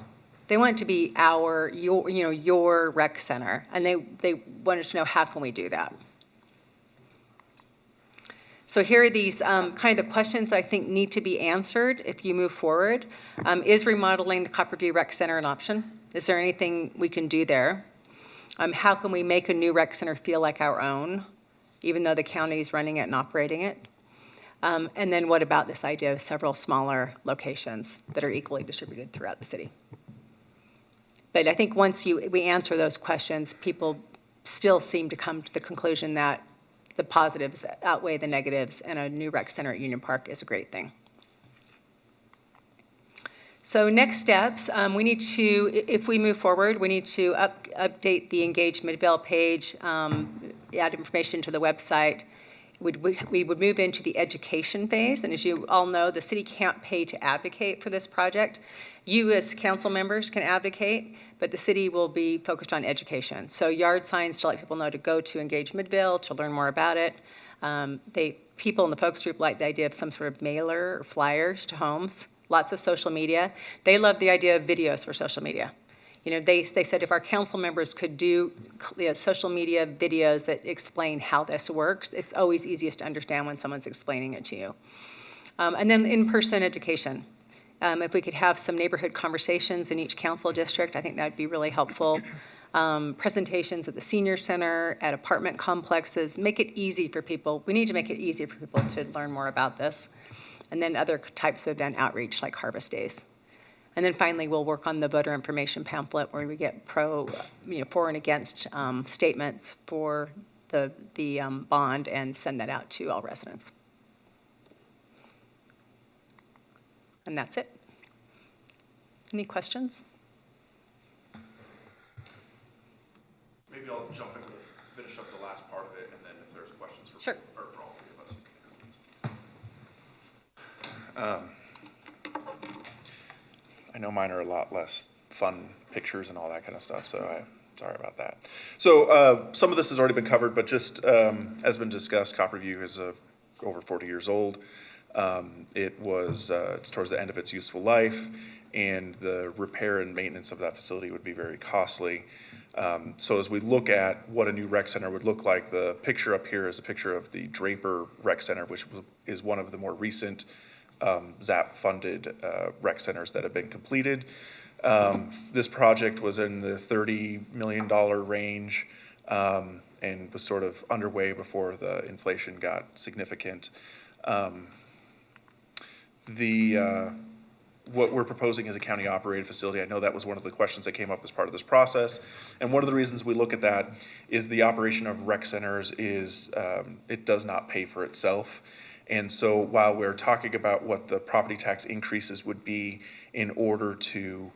They want it to be your rec center, and they wanted to know, how can we do that? So here are these kind of the questions I think need to be answered if you move forward. Is remodeling the Copperview Rec Center an option? Is there anything we can do there? How can we make a new rec center feel like our own, even though the county is running it and operating it? And then what about this idea of several smaller locations that are equally distributed throughout the city? But I think once we answer those questions, people still seem to come to the conclusion that the positives outweigh the negatives, and a new rec center at Union Park is a great thing. So next steps, we need to, if we move forward, we need to update the Engage Midvale page, add information to the website. We would move into the education phase, and as you all know, the city can't pay to advocate for this project. You as council members can advocate, but the city will be focused on education. So yard signs to let people know to go to Engage Midvale to learn more about it. People in the focus group like the idea of some sort of mailer or flyers to homes. Lots of social media. They love the idea of videos for social media. They said if our council members could do social media videos that explain how this works, it's always easiest to understand when someone's explaining it to you. And then in-person education. If we could have some neighborhood conversations in each council district, I think that'd be really helpful. Presentations at the senior center, at apartment complexes, make it easy for people. We need to make it easy for people to learn more about this. And then other types of event outreach like harvest days. And then finally, we'll work on the voter information pamphlet where we get for and against statements for the bond and send that out to all residents. And that's it. Any questions? Maybe I'll jump in to finish up the last part of it, and then if there's questions for, sure. Or for all three of us. I know mine are a lot less fun pictures and all that kind of stuff, so I'm sorry about that. So some of this has already been covered, but just as been discussed, Copperview is over 40 years old. It's towards the end of its useful life, and the repair and maintenance of that facility would be very costly. So as we look at what a new rec center would look like, the picture up here is a picture of the Draper Rec Center, which is one of the more recent ZAP-funded rec centers that have been completed. This project was in the $30 million range and was sort of underway before the inflation got significant. What we're proposing is a county-operated facility. I know that was one of the questions that came up as part of this process. And one of the reasons we look at that is the operation of rec centers is, it does not pay for itself. And so while we're talking about what the property tax increases would be in order to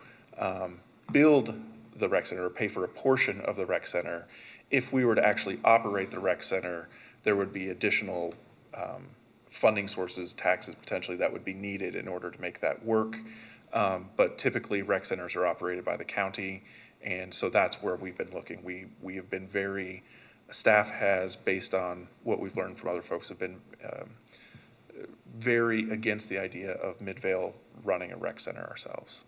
build the rec center or pay for a portion of the rec center, if we were to actually operate the rec center, there would be additional funding sources, taxes potentially, that would be needed in order to make that work. But typically rec centers are operated by the county, and so that's where we've been looking. We have been staff has, based on what we've learned from other folks, have been very against the idea of Midvale running a rec center ourselves.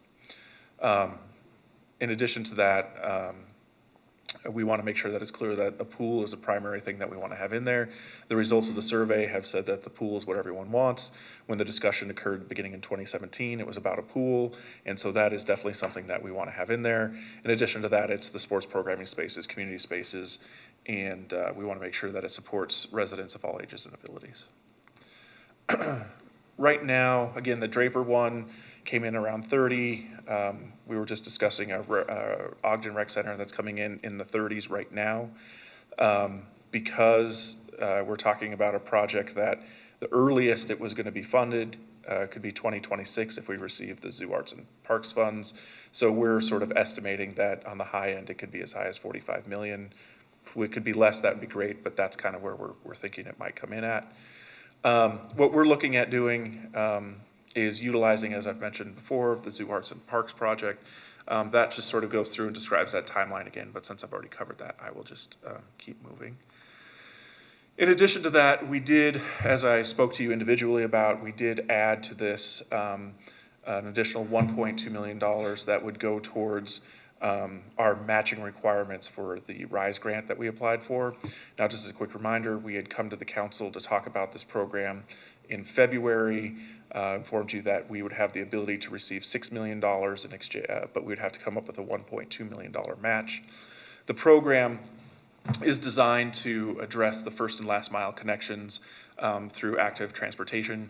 In addition to that, we want to make sure that it's clear that a pool is a primary thing that we want to have in there. The results of the survey have said that the pool is what everyone wants. When the discussion occurred beginning in 2017, it was about a pool, and so that is definitely something that we want to have in there. In addition to that, it's the sports programming spaces, community spaces, and we want to make sure that it supports residents of all ages and abilities. Right now, again, the Draper one came in around 30. We were just discussing our Ogden Rec Center that's coming in the 30s right now. Because we're talking about a project that the earliest it was going to be funded could be 2026 if we receive the Zoo Arts and Parks funds. So we're sort of estimating that on the high end, it could be as high as 45 million. If it could be less, that would be great, but that's kind of where we're thinking it might come in at. What we're looking at doing is utilizing, as I've mentioned before, the Zoo Arts and Parks project. That just sort of goes through and describes that timeline again, but since I've already covered that, I will just keep moving. In addition to that, we did, as I spoke to you individually about, we did add to this an additional $1.2 million that would go towards our matching requirements for the RISE grant that we applied for. Now, just as a quick reminder, we had come to the council to talk about this program in February, informed you that we would have the ability to receive $6 million in exchange, but we would have to come up with a $1.2 million match. The program is designed to address the first and last mile connections through active transportation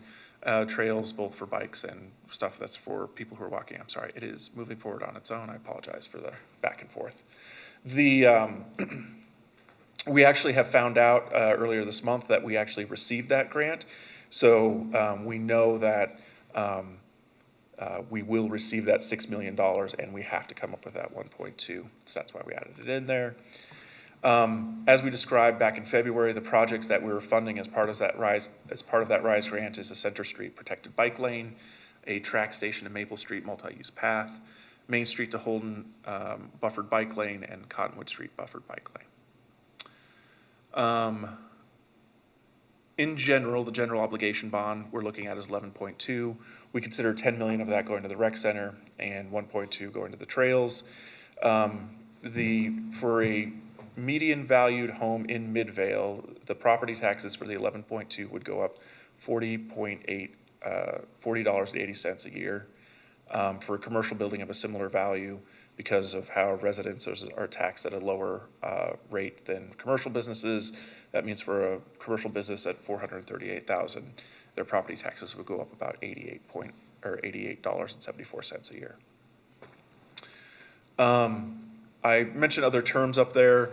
trails, both for bikes and stuff that's for people who are walking. I'm sorry, it is moving forward on its own. I apologize for the back and forth. We actually have found out earlier this month that we actually received that grant. So we know that we will receive that $6 million, and we have to come up with that 1.2. So that's why we added it in there. As we described back in February, the projects that we were funding as part of that RISE grant is a Center Street protected bike lane, a track station to Maple Street multi-use path, Main Street to Holden buffered bike lane, and Cottonwood Street buffered bike lane. In general, the general obligation bond we're looking at is 11.2. We consider 10 million of that going to the rec center and 1.2 going to the trails. For a median valued home in Midvale, the property taxes for the 11.2 would go up $40.80 a year. For a commercial building of a similar value, because of how residents are taxed at a lower rate than commercial businesses, that means for a commercial business at $438,000, their property taxes would go up about $88.74 a year. I mentioned other terms up there.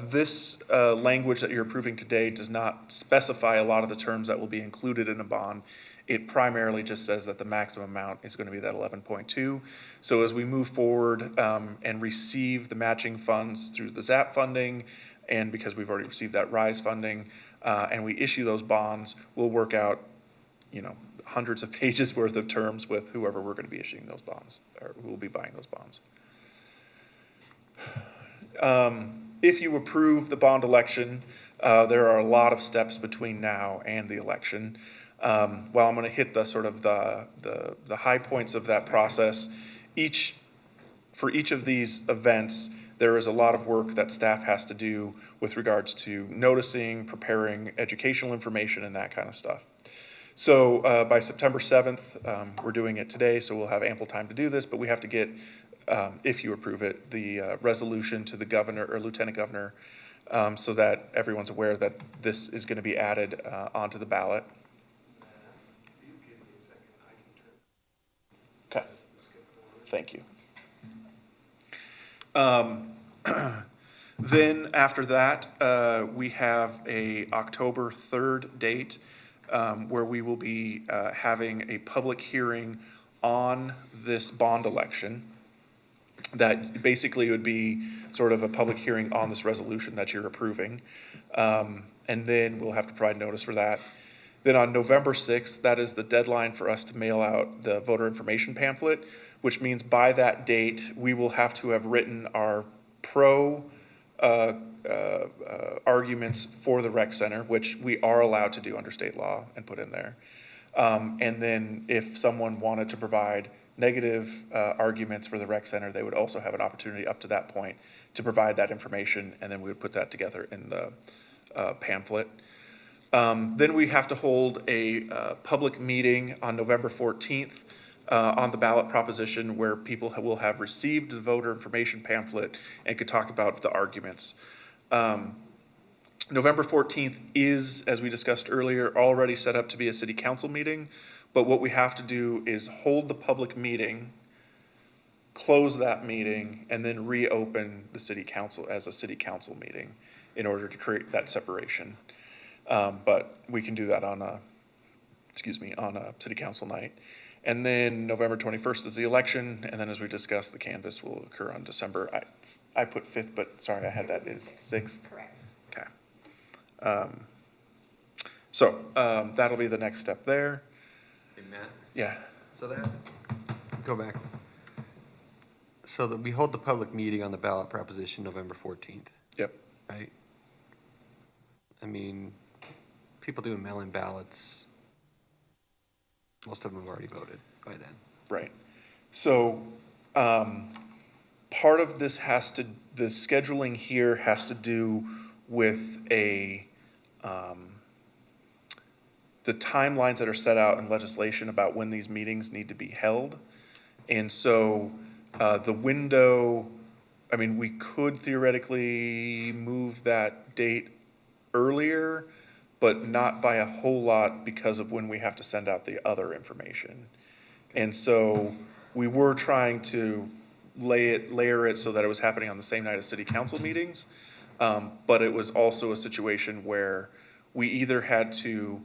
This language that you're approving today does not specify a lot of the terms that will be included in a bond. It primarily just says that the maximum amount is going to be that 11.2. So as we move forward and receive the matching funds through the ZAP funding, and because we've already received that RISE funding, and we issue those bonds, we'll work out, hundreds of pages worth of terms with whoever we're going to be issuing those bonds, or who will be buying those bonds. If you approve the bond election, there are a lot of steps between now and the election. While I'm going to hit the sort of the high points of that process, for each of these events, there is a lot of work that staff has to do with regards to noticing, preparing educational information and that kind of stuff. So by September 7th, we're doing it today, so we'll have ample time to do this, but we have to get, if you approve it, the resolution to the governor or lieutenant governor, so that everyone's aware that this is going to be added onto the ballot. Okay, thank you. Then after that, we have a October 3rd date where we will be having a public hearing on this bond election. That basically would be sort of a public hearing on this resolution that you're approving. And then we'll have to provide notice for that. Then on November 6th, that is the deadline for us to mail out the voter information pamphlet, which means by that date, we will have to have written our pro arguments for the rec center, which we are allowed to do under state law and put in there. And then if someone wanted to provide negative arguments for the rec center, they would also have an opportunity up to that point to provide that information, and then we would put that together in the pamphlet. Then we have to hold a public meeting on November 14th on the ballot proposition where people will have received the voter information pamphlet and could talk about the arguments. November 14th is, as we discussed earlier, already set up to be a city council meeting, but what we have to do is hold the public meeting, close that meeting, and then reopen the city council as a city council meeting in order to create that separation. But we can do that on a city council night. And then November 21st is the election, and then as we discussed, the canvass will occur on December, I put 5th, but sorry, I had that as 6th. Correct. Okay. So that'll be the next step there. Hey, Matt? Yeah. So go back. So that we hold the public meeting on the ballot proposition November 14th. Yep. Right? I mean, people doing mail-in ballots, most of them have already voted by then. Right. So part of this the scheduling here has to do with the timelines that are set out in legislation about when these meetings need to be held. And so the window, I mean, we could theoretically move that date earlier, but not by a whole lot because of when we have to send out the other information. And so we were trying to layer it so that it was happening on the same night as city council meetings. But it was also a situation where we either had to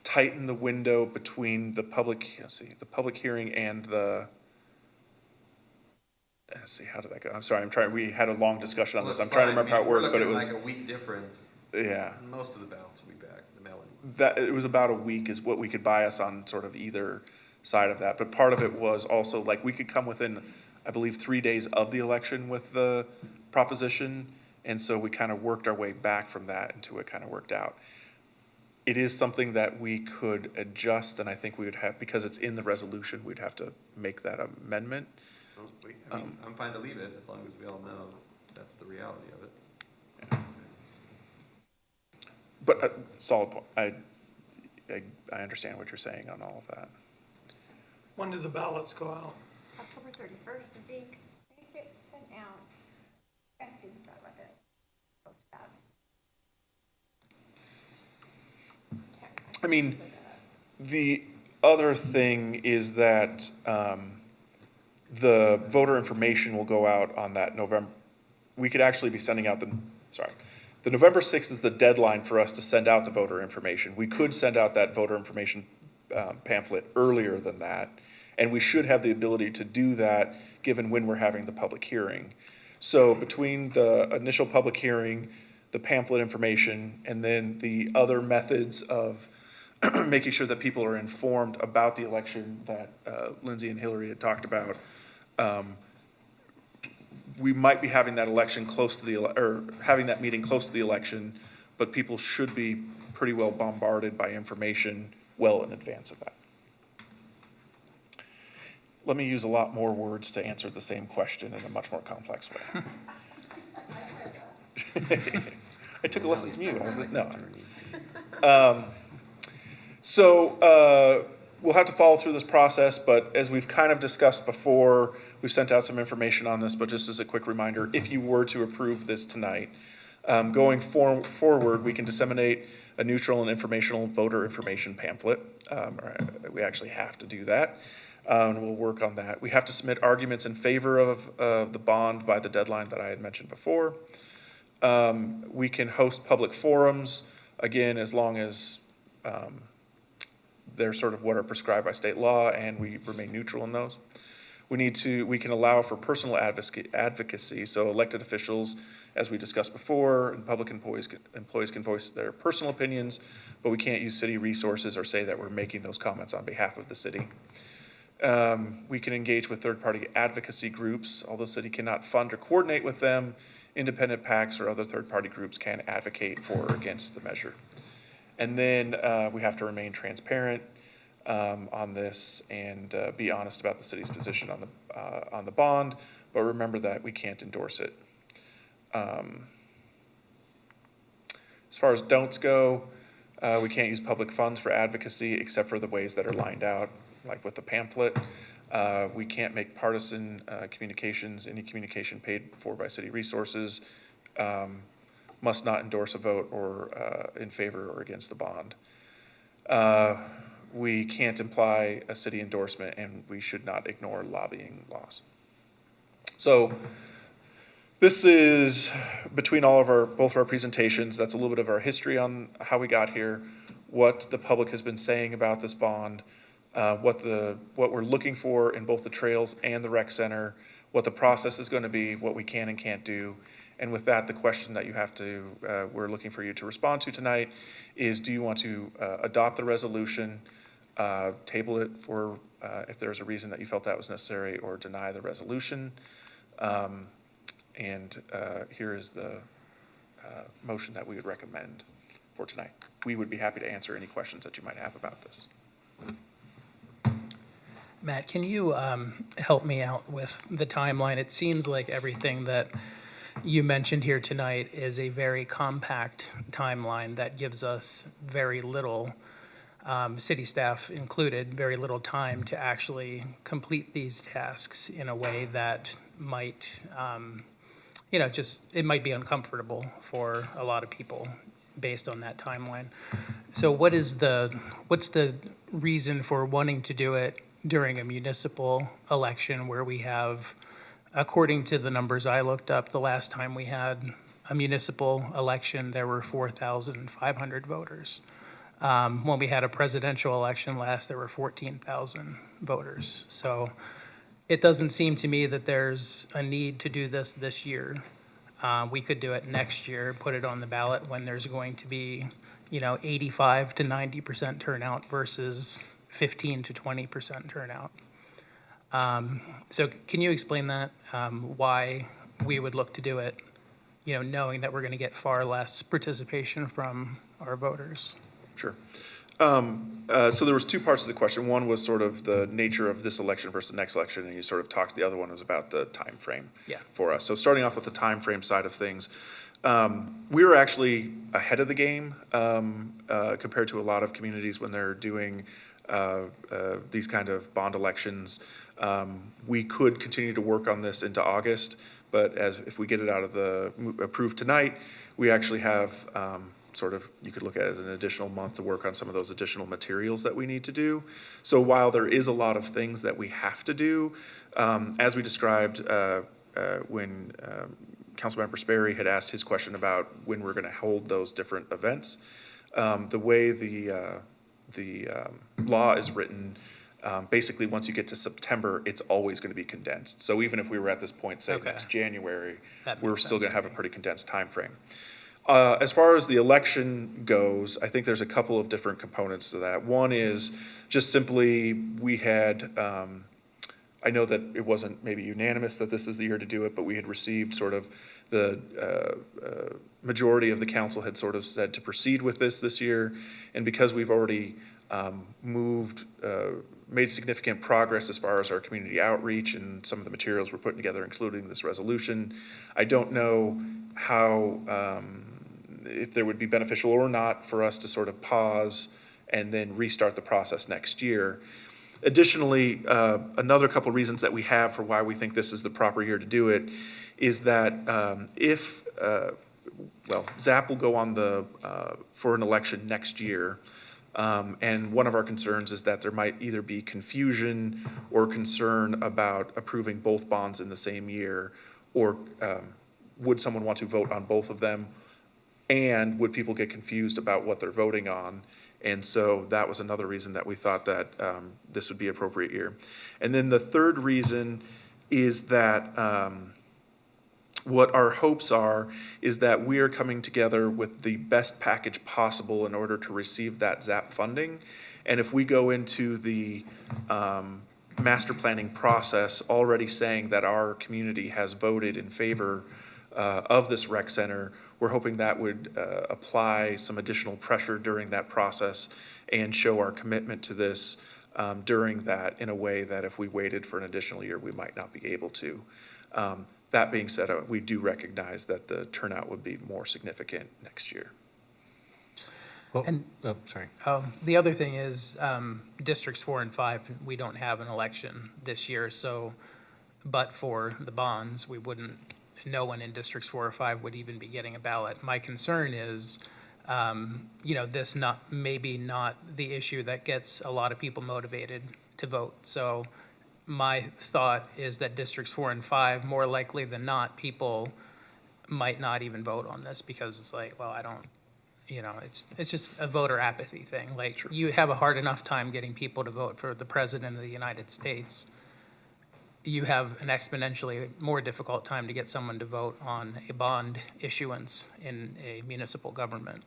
tighten the window between the public hearing and how did that go? I'm sorry, we had a long discussion on this. I'm trying to remember how it worked, but it was. Like a week difference. Yeah. Most of the ballots will be back, the mail-in. That, it was about a week is what we could buy us on sort of either side of that. But part of it was also, like, we could come within, I believe, 3 days of the election with the proposition. And so we kind of worked our way back from that until it kind of worked out. It is something that we could adjust, and I think we would have, because it's in the resolution, we'd have to make that amendment. I mean, I'm fine to leave it as long as we all know that's the reality of it. But solid point. I understand what you're saying on all of that. When do the ballots go out? October 31st, I think. I think it's sent out. I have to do that with it. Post that. I mean, the other thing is that the voter information will go out on that November. We could actually be sending out the November 6th is the deadline for us to send out the voter information. We could send out that voter information pamphlet earlier than that, and we should have the ability to do that given when we're having the public hearing. So between the initial public hearing, the pamphlet information, and then the other methods of making sure that people are informed about the election that Lindsay and Hillary had talked about, we might be having that election close to having that meeting close to the election, but people should be pretty well bombarded by information well in advance of that. let me use a lot more words to answer the same question in a much more complex way. I took a lesson from you. I was like, no. We'll have to follow through this process, but as we've kind of discussed before, we've sent out some information on this, but just as a quick reminder, if you were to approve this tonight, going forward, we can disseminate a neutral and informational voter information pamphlet. We actually have to do that. And we'll work on that. We have to submit arguments in favor of the bond by the deadline that I had mentioned before. We can host public forums, again, as long as they're sort of what are prescribed by state law and we remain neutral in those. We can allow for personal advocacy, so elected officials, as we discussed before, and public employees can voice their personal opinions, but we can't use city resources or say that we're making those comments on behalf of the city. We can engage with third-party advocacy groups, although the city cannot fund or coordinate with them. Independent PACs or other third-party groups can advocate for or against the measure. And then we have to remain transparent on this and be honest about the city's position on the bond, but remember that we can't endorse it. As far as don'ts go, we can't use public funds for advocacy except for the ways that are lined out, like with the pamphlet. We can't make partisan communications, any communication paid for by city resources, must not endorse a vote or in favor or against the bond. We can't imply a city endorsement, and we should not ignore lobbying laws. So this is between both of our presentations. That's a little bit of our history on how we got here, what the public has been saying about this bond, what we're looking for in both the trails and the rec center, what the process is going to be, what we can and can't do. And with that, the question that we're looking for you to respond to tonight is, do you want to adopt the resolution, table it for if there's a reason that you felt that was necessary, or deny the resolution? And here is the motion that we would recommend for tonight. We would be happy to answer any questions that you might have about this. Matt, can you help me out with the timeline? It seems like everything that you mentioned here tonight is a very compact timeline that gives us very little, city staff included, very little time to actually complete these tasks in a way that might, it might be uncomfortable for a lot of people based on that timeline. So what's the reason for wanting to do it during a municipal election where we have, according to the numbers I looked up, the last time we had a municipal election, there were 4,500 voters. When we had a presidential election last, there were 14,000 voters. So it doesn't seem to me that there's a need to do this year. We could do it next year, put it on the ballot when there's going to be, 85 to 90% turnout versus 15 to 20% turnout. So can you explain that, why we would look to do it, knowing that we're going to get far less participation from our voters? Sure. So there was two parts of the question. One was sort of the nature of this election versus the next election, and you sort of talked, the other one was about the time frame for us. So starting off with the time frame side of things, we were actually ahead of the game compared to a lot of communities when they're doing these kind of bond elections. We could continue to work on this into August, but if we get it out of the approved tonight, we actually have you could look at it as an additional month to work on some of those additional materials that we need to do. So while there is a lot of things that we have to do, as we described when Councilmember Sperry had asked his question about when we're going to hold those different events, the way the law is written, basically once you get to September, it's always going to be condensed. So even if we were at this point, say next January, we're still going to have a pretty condensed time frame. As far as the election goes, I think there's a couple of different components to that. One is just simply we had, I know that it wasn't maybe unanimous that this is the year to do it, but we had received sort of the majority of the council had sort of said to proceed with this year. And because we've already moved made significant progress as far as our community outreach and some of the materials we're putting together, including this resolution. I don't know how, if there would be beneficial or not for us to sort of pause and then restart the process next year. Additionally, another couple of reasons that we have for why we think this is the proper year to do it is that ZAP will go on for an election next year. And one of our concerns is that there might either be confusion or concern about approving both bonds in the same year, or would someone want to vote on both of them? And would people get confused about what they're voting on? And so that was another reason that we thought that this would be an appropriate year. And then the third reason is that what our hopes are is that we are coming together with the best package possible in order to receive that ZAP funding. And if we go into the master planning process already saying that our community has voted in favor of this rec center, we're hoping that would apply some additional pressure during that process and show our commitment to this during that in a way that if we waited for an additional year, we might not be able to. That being said, we do recognize that the turnout would be more significant next year. The other thing is, districts 4 and 5, we don't have an election this year, so, but for the bonds, no one in districts 4 or 5 would even be getting a ballot. My concern is, this maybe not the issue that gets a lot of people motivated to vote. So my thought is that districts 4 and 5, more likely than not, people might not even vote on this because it's like, well, I don't, it's just a voter apathy thing. Like, sure. You have a hard enough time getting people to vote for the president of the United States. You have an exponentially more difficult time to get someone to vote on a bond issuance in a municipal government.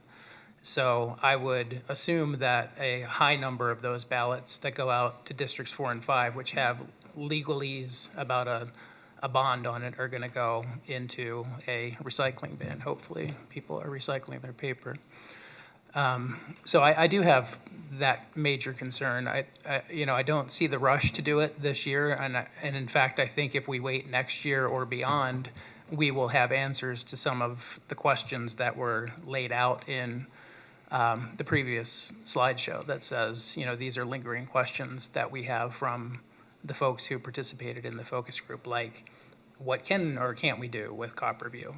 So I would assume that a high number of those ballots that go out to districts 4 and 5, which have legalese about a bond on it, are going to go into a recycling bin. Hopefully, people are recycling their paper. So I do have that major concern. I don't see the rush to do it this year, and in fact, I think if we wait next year or beyond, we will have answers to some of the questions that were laid out in the previous slideshow that says, these are lingering questions that we have from the folks who participated in the focus group, like what can or can't we do with Copperview?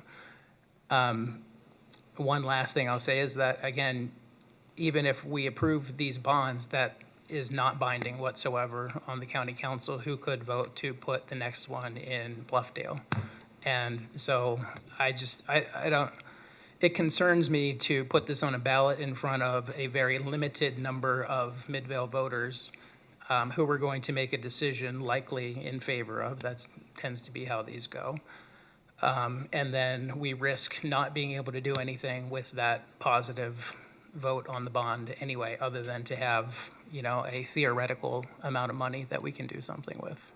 One last thing I'll say is that, again, even if we approve these bonds, that is not binding whatsoever on the county council, who could vote to put the next one in Bluffdale. And so I don't, it concerns me to put this on a ballot in front of a very limited number of Midvale voters who are going to make a decision likely in favor of. That tends to be how these go. And then we risk not being able to do anything with that positive vote on the bond anyway, other than to have, a theoretical amount of money that we can do something with.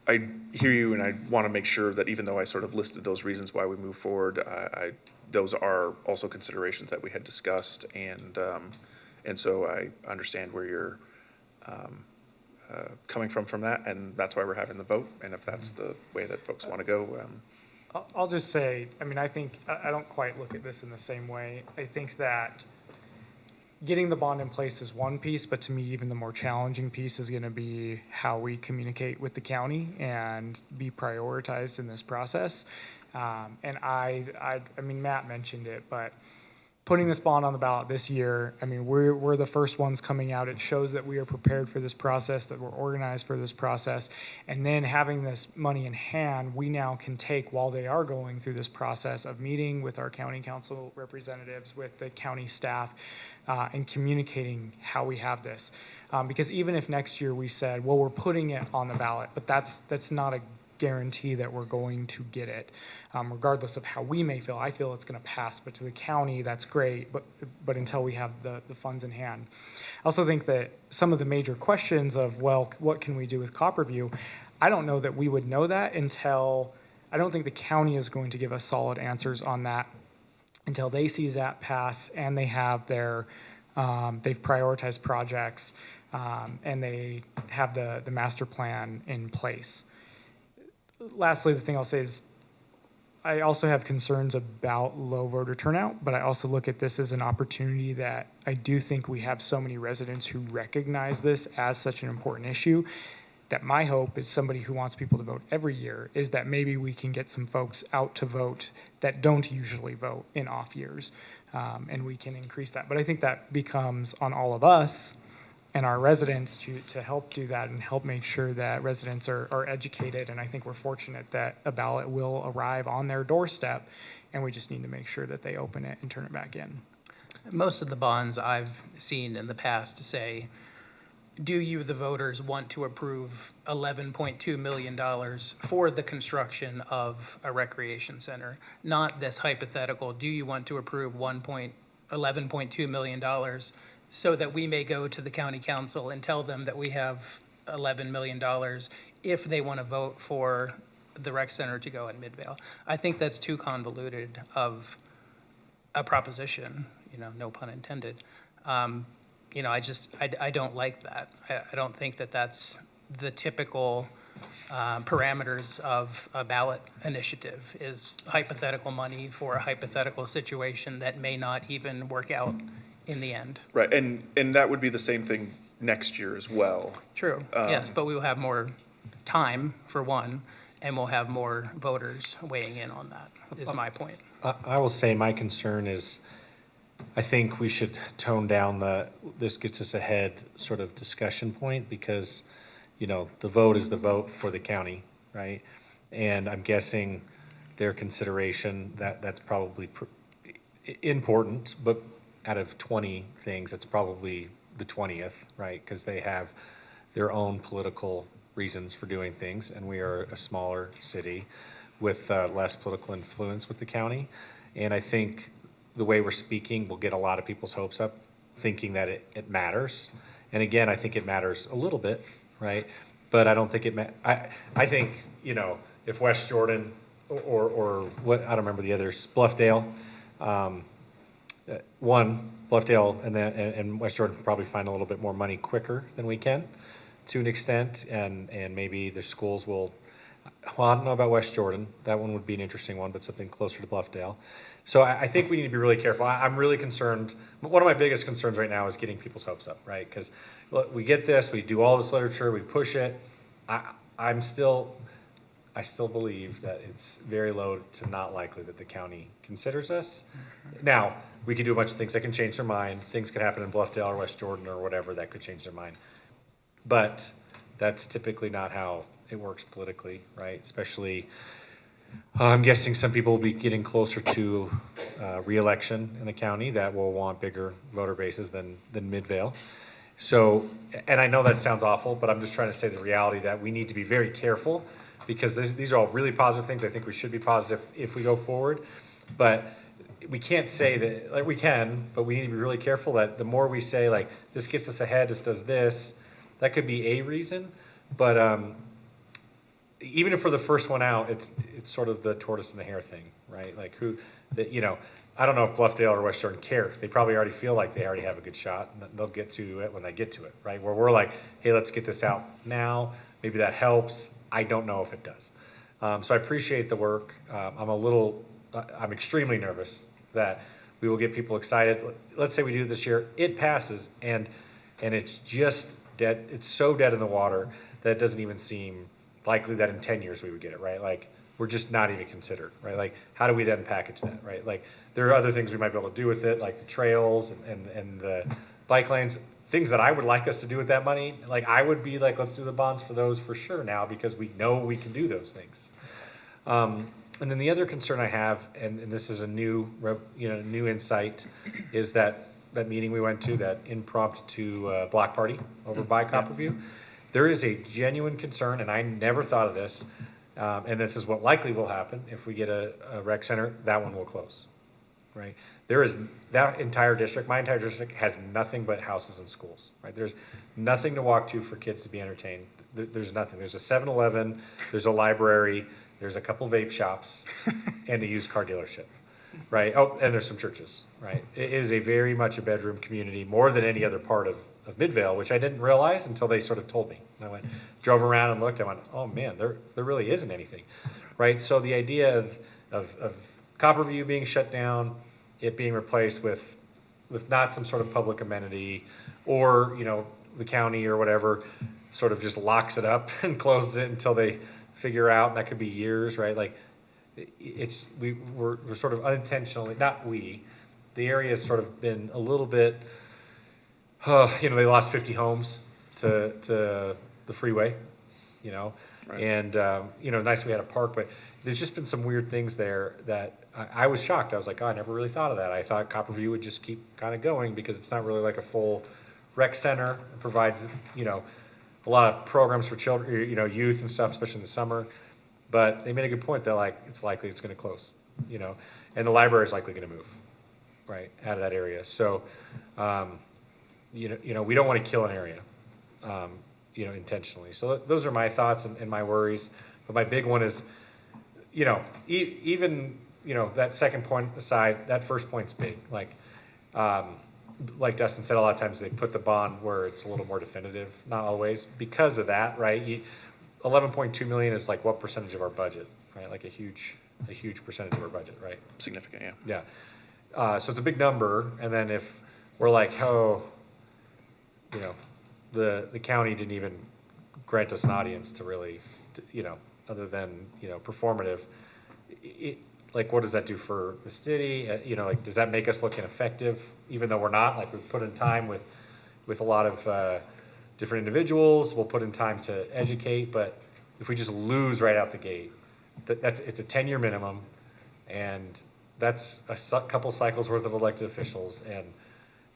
I hear you, and I want to make sure that even though I sort of listed those reasons why we move forward, those are also considerations that we had discussed, and so I understand where you're coming from that, and that's why we're having the vote. And if that's the way that folks want to go, I'll just say, I think I don't quite look at this in the same way. I think that getting the bond in place is one piece, but to me, even the more challenging piece is going to be how we communicate with the county and be prioritized in this process. And Matt mentioned it, but putting this bond on the ballot this year, we're the first ones coming out. It shows that we are prepared for this process, that we're organized for this process. And then having this money in hand, we now can take, while they are going through this process of meeting with our county council representatives, with the county staff, and communicating how we have this. Because even if next year we said, well, we're putting it on the ballot, but that's not a guarantee that we're going to get it, regardless of how we may feel. I feel it's going to pass, but to the county, that's great, but until we have the funds in hand. I also think that some of the major questions of, well, what can we do with Copperview? I don't know that we would know that until, I don't think the county is going to give us solid answers on that until they see ZAP pass and they have their They've prioritized projects, and they have the master plan in place. Lastly, the thing I'll say is I also have concerns about low voter turnout, but I also look at this as an opportunity that I do think we have so many residents who recognize this as such an important issue, that my hope is somebody who wants people to vote every year is that maybe we can get some folks out to vote that don't usually vote in off years, and we can increase that. But I think that becomes on all of us and our residents to help do that and help make sure that residents are educated. And I think we're fortunate that a ballot will arrive on their doorstep, and we just need to make sure that they open it and turn it back in. Most of the bonds I've seen in the past say, do you, the voters, want to approve $11.2 million for the construction of a recreation center? Not this hypothetical, do you want to approve $11.2 million so that we may go to the county council and tell them that we have $11 million if they want to vote for the rec center to go in Midvale? I think that's too convoluted of a proposition, no pun intended. I don't like that. I don't think that that's the typical parameters of a ballot initiative, is hypothetical money for a hypothetical situation that may not even work out in the end. Right, and that would be the same thing next year as well. True, yes, but we will have more time, for one, and we'll have more voters weighing in on that, is my point. I will say my concern is, I think we should tone down this gets us ahead sort of discussion point, because, the vote is the vote for the county, right? And I'm guessing their consideration, that's probably important, but out of 20 things, it's probably the 20th, right? Because they have their own political reasons for doing things, and we are a smaller city with less political influence with the county. And I think the way we're speaking will get a lot of people's hopes up, thinking that it matters. And again, I think it matters a little bit, right? But I don't think I think, if West Jordan or what, I don't remember the others, Bluffdale, Bluffdale and West Jordan probably find a little bit more money quicker than we can, to an extent, and maybe the schools will, well, I don't know about West Jordan. That one would be an interesting one, but something closer to Bluffdale. So I think we need to be really careful. I'm really concerned. One of my biggest concerns right now is getting people's hopes up, right? Because we get this, we do all this literature, we push it. I still believe that it's very low to not likely that the county considers us. Now, we could do a bunch of things that can change their mind. Things could happen in Bluffdale or West Jordan or whatever that could change their mind. But that's typically not how it works politically, right? Especially, I'm guessing some people will be getting closer to re-election in the county that will want bigger voter bases than Midvale. So, and I know that sounds awful, but I'm just trying to say the reality that we need to be very careful, because these are all really positive things. I think we should be positive if we go forward, but we can't say that, like, we can, but we need to be really careful that the more we say, like, this gets us ahead, this does this, that could be a reason, but even if we're the first one out, it's sort of the tortoise and the hare thing, right? Like, I don't know if Bluffdale or West Jordan care. They probably already feel like they already have a good shot, and they'll get to it when they get to it, right? Where we're like, hey, let's get this out now. Maybe that helps. I don't know if it does. So I appreciate the work. I'm extremely nervous that we will get people excited. Let's say we do this year, it passes, and it's just dead. It's so dead in the water that it doesn't even seem likely that in 10 years we would get it, right? Like, we're just not even considered, right? Like, how do we then package that, right? Like, there are other things we might be able to do with it, like the trails and the bike lanes, things that I would like us to do with that money. Like, I would be like, let's do the bonds for those for sure now, because we know we can do those things. And then the other concern I have, and this is a new insight, is that meeting we went to, that impromptu block party over by Copperview. There is a genuine concern, and I never thought of this, and this is what likely will happen if we get a rec center. That one will close, right? There is that entire district. My entire district has nothing but houses and schools, right? There's nothing to walk to for kids to be entertained. There's nothing. There's a 7-Eleven. There's a library. There's a couple vape shops, and a used car dealership. right? Oh, and there's some churches, right? It is a very much a bedroom community, more than any other part of Midvale, which I didn't realize until they sort of told me. And I went, drove around and looked, I went, oh man, there really isn't anything, right? So the idea of Copperview being shut down, it being replaced with not some sort of public amenity, or, you know, the county or whatever sort of just locks it up and closes it until they figure out, and that could be years, right? Like, we're sort of unintentionally, not we, the area has sort of been a little bit, you know, they lost 50 homes to the freeway, you know, and, you know, nice we had a park, but there's just been some weird things there that I was shocked. I was like, oh, I never really thought of that. I thought Copperview would just keep kind of going because it's not really like a full rec center. It provides, you know, a lot of programs for children, you know, youth and stuff, especially in the summer. But they made a good point that, like, it's likely it's going to close, you know, and the library is likely going to move, right, out of that area. So, you know, we don't want to kill an area, you know, intentionally. So those are my thoughts and my worries. But my big one is, you know, even, you know, that second point aside, that first point's big. Like Dustin said, a lot of times they put the bond where it's a little more definitive, not always, because of that, right? 11.2 million is like what percentage of our budget, right? Like a huge percentage of our budget, right? Significant, yeah. Yeah. So it's a big number, and then if we're like, oh, you know, the county didn't even grant us an audience to really, you know, other than, you know, performative, like, what does that do for the city? You know, like, does that make us look ineffective, even though we're not? Like, we've put in time with a lot of different individuals. We'll put in time to educate, but if we just lose right out the gate, it's a 10-year minimum, and that's a couple cycles worth of elected officials. And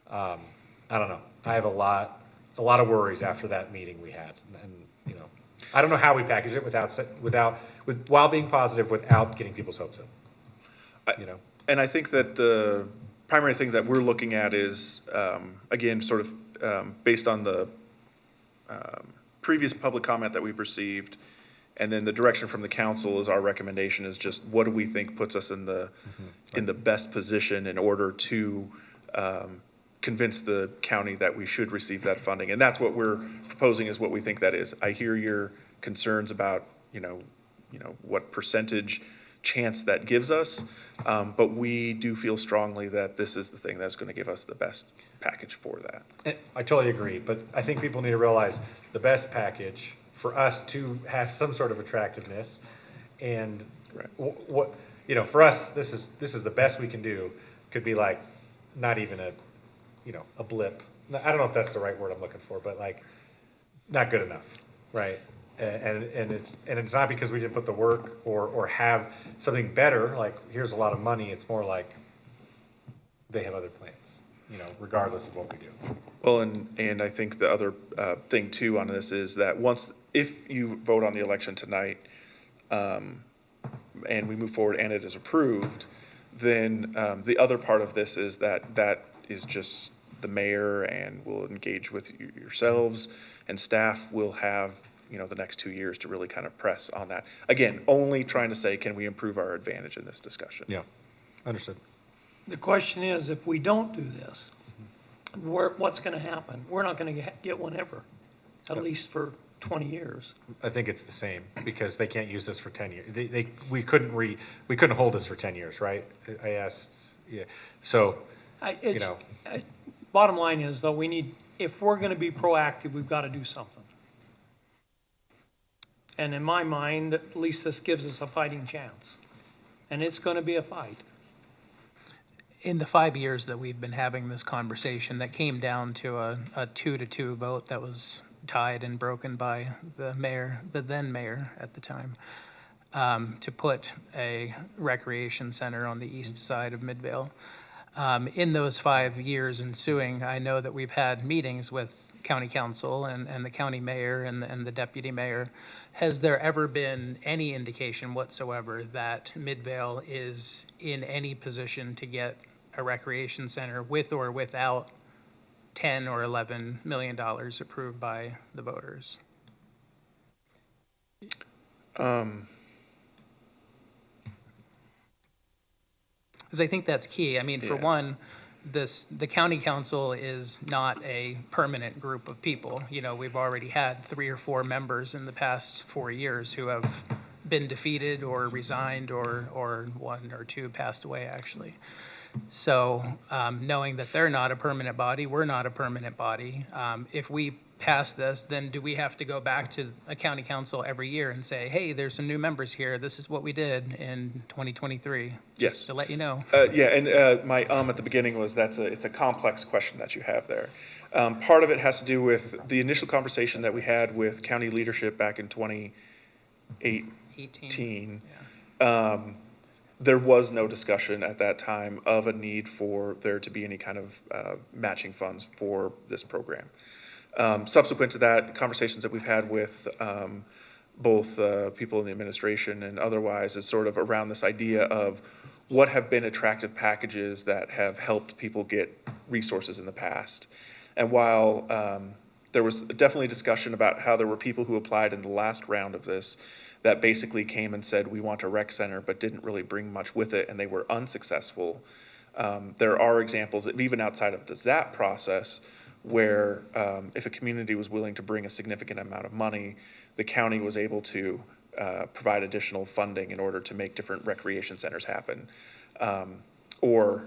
I don't know. I have a lot of worries after that meeting we had, and you know, I don't know how we package it while being positive without getting people's hopes up. You know, and I think that the primary thing that we're looking at is, again, sort of based on the previous public comment that we've received, and then the direction from the council is our recommendation is just what do we think puts us in the best position in order to convince the county that we should receive that funding. And that's what we're proposing is what we think that is. I hear your concerns about, you know, what percentage chance that gives us, but we do feel strongly that this is the thing that's going to give us the best package for that. I totally agree, but I think people need to realize the best package for us to have some sort of attractiveness, and what, you know, for us, this is the best we can do. Could be like not even a blip. I don't know if that's the right word I'm looking for, but like not good enough, right? And it's not because we didn't put the work or have something better, like here's a lot of money. It's more like they have other plans, you know, regardless of what we do. Well, and I think the other thing too on this is that if you vote on the election tonight, and we move forward and it is approved, then the other part of this is that is just the mayor, and we'll engage with yourselves, and staff will have, you know, the next 2 years to really kind of press on that. Again, only trying to say, can we improve our advantage in this discussion? Yeah, understood. The question is, if we don't do this, what's going to happen? We're not going to get one ever, at least for 20 years. I think it's the same because they can't use this for 10 years. We couldn't hold this for 10 years, right? I asked, yeah. So, you know. Bottom line is, though, if we're going to be proactive, we've got to do something. And in my mind, at least this gives us a fighting chance. And it's going to be a fight. In the 5 years that we've been having this conversation, that came down to a 2-2 vote that was tied and broken by the then mayor at the time, to put a recreation center on the east side of Midvale. In those 5 years ensuing, I know that we've had meetings with county council and the county mayor and the deputy mayor. Has there ever been any indication whatsoever that Midvale is in any position to get a recreation center with or without $10 or $11 million approved by the voters? Because I think that's key. I mean, for Yeah. one, the county council is not a permanent group of people. You know, we've already had 3 or 4 members in the past 4 years who have been defeated or resigned, or 1 or 2 passed away, actually. So, knowing that they're not a permanent body, we're not a permanent body. If we pass this, then do we have to go back to a county council every year and say, hey, there's some new members here, this is what we did in 2023? Yes. Just to let you know. Yeah, and my at the beginning was it's a complex question that you have there. Part of it has to do with the initial conversation that we had with county leadership back in 2018. There was no discussion at that time of a need for there to be any kind of matching funds for this program. Subsequent to that, conversations that we've had with both people in the administration and otherwise is sort of around this idea of what have been attractive packages that have helped people get resources in the past. And while there was definitely discussion about how there were people who applied in the last round of this that basically came and said, we want a rec center, but didn't really bring much with it, and they were unsuccessful. There are examples, even outside of the ZAP process, where if a community was willing to bring a significant amount of money, the county was able to provide additional funding in order to make different recreation centers happen, or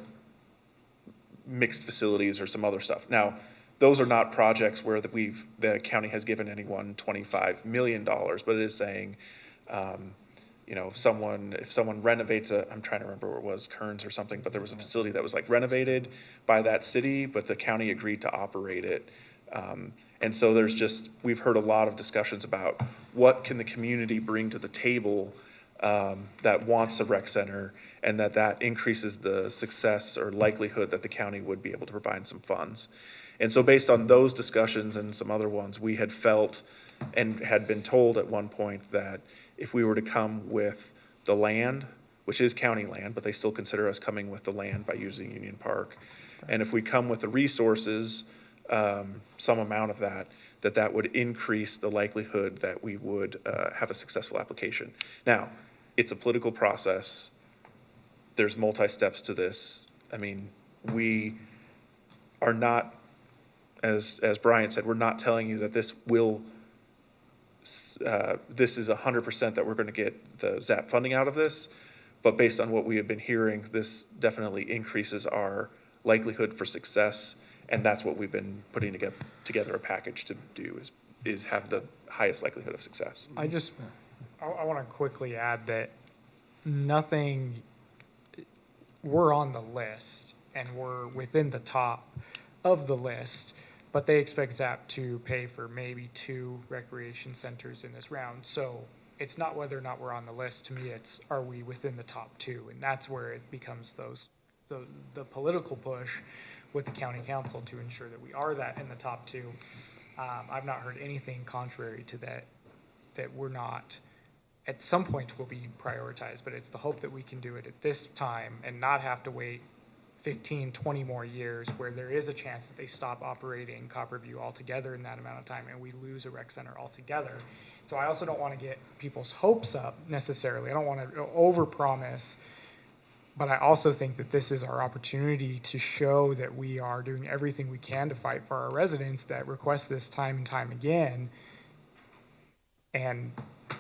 mixed facilities or some other stuff. Now, those are not projects where the county has given anyone $25 million, but it is saying, if someone renovates I'm trying to remember where it was, Kearns or something, but there was a facility that was like renovated by that city, but the county agreed to operate it. And so we've heard a lot of discussions about what can the community bring to the table that wants a rec center, and that increases the success or likelihood that the county would be able to provide some funds. And so based on those discussions and some other ones, we had felt and had been told at one point that if we were to come with the land, which is county land, but they still consider us coming with the land by using Union Park, and if we come with the resources, some amount of that would increase the likelihood that we would have a successful application. Now, it's a political process. There's multi-steps to this. I mean, we are not, as Brian said, we're not telling you that this is 100% that we're going to get the ZAP funding out of this, but based on what we have been hearing, this definitely increases our likelihood for success, and that's what we've been putting together a package to do, is have the highest likelihood of success. I want to quickly add that we're on the list and we're within the top of the list, but they expect ZAP to pay for maybe 2 recreation centers in this round. So it's not whether or not we're on the list. To me, it's, are we within the top 2? And that's where it becomes the political push with the county council to ensure that we are in the top 2. I've not heard anything contrary to that we're not. At some point will be prioritized, but it's the hope that we can do it at this time and not have to wait 15, 20 more years where there is a chance that they stop operating Copperview altogether in that amount of time and we lose a rec center altogether. So I also don't want to get people's hopes up necessarily. I don't want to overpromise, but I also think that this is our opportunity to show that we are doing everything we can to fight for our residents that request this time and time again. And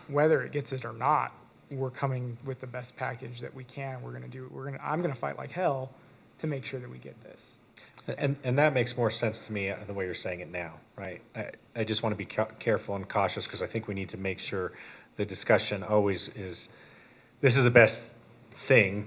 whether it gets it or not, we're coming with the best package that we can. I'm going to fight like hell to make sure that we get this. And that makes more sense to me the way you're saying it now, right? I just want to be careful and cautious because I think we need to make sure the discussion always is, this is the best thing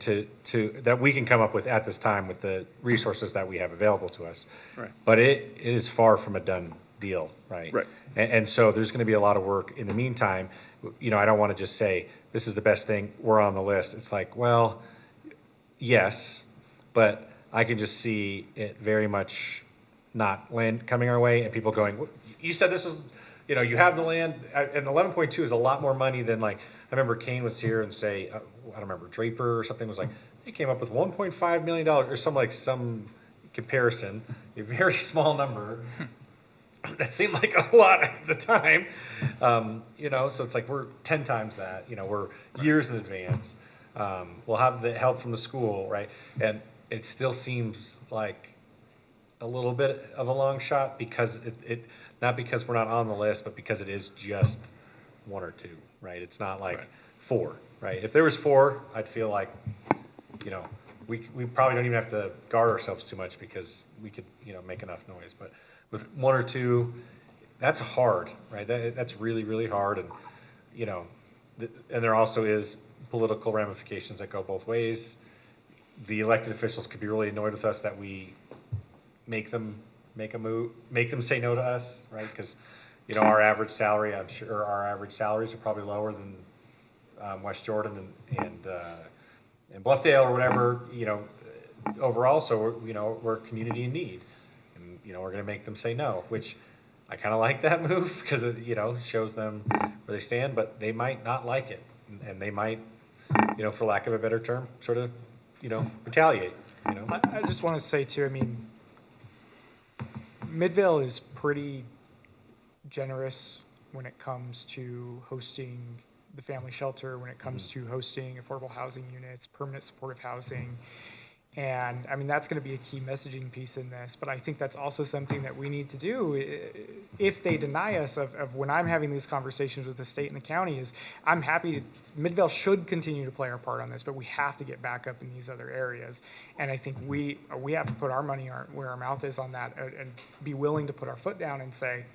that we can come up with at this time with the resources that we have available to us. Right. But it is far from a done deal, right? Right. And so there's going to be a lot of work in the meantime. I don't want to just say, this is the best thing, we're on the list. It's like, well, yes, but I can just see it very much not coming our way and people going, you said this was, you have the land, and 11.2 is a lot more money than I remember Kane was here and say, I don't remember, Draper or something was like, they came up with $1.5 million or some comparison, a very small number. That seemed like a lot at the time, so it's like we're 10 times that, we're years in advance. We'll have the help from the school, right? And it still seems like a little bit of a long shot because not because we're not on the list, but because it is just one or two, right? It's not like four, right? If there was four, I'd feel like, you know, we probably don't even have to guard ourselves too much because we could, you know, make enough noise. But with one or two, that's hard, right? That's really, really hard. And, you know, and there also is political ramifications that go both ways. The elected officials could be really annoyed with us that we make them make a move, make them say no to us, right? Because, you know, our average salary, I'm sure our average salaries are probably lower than West Jordan and Bluffdale or whatever, you know, overall. So, we're a community in need. And, you know, we're going to make them say no, which I kind of like that move because it, you know, shows them where they stand, but they might not like it. And they might, you know, for lack of a better term, sort of, you know, retaliate, you know. I just want to say too, I mean, Midvale is pretty generous when it comes to hosting the family shelter, when it comes to hosting affordable housing units, permanent supportive housing. And I mean, that's going to be a key messaging piece in this, but I think that's also something that we need to do if they deny us of when I'm having these conversations with the state and the county is I'm happy, Midvale should continue to play our part on this, but we have to get back up in these other areas. And I think we have to put our money where our mouth is on that and be willing to put our foot down and say,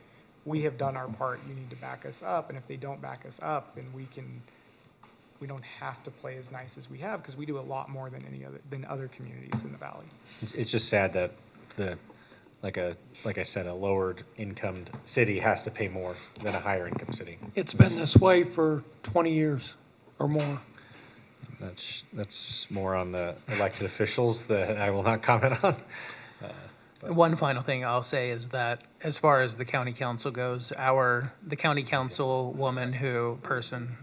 we have done our part, you need to back us up. And if they don't back us up, then we don't have to play as nice as we have because we do a lot more than other communities in the valley. It's just sad that like I said, a lowered income city has to pay more than a higher income city. It's been this way for 20 years or more. That's more on the elected officials that I will not comment on. One final thing I'll say is that as far as the county council goes, the county council person,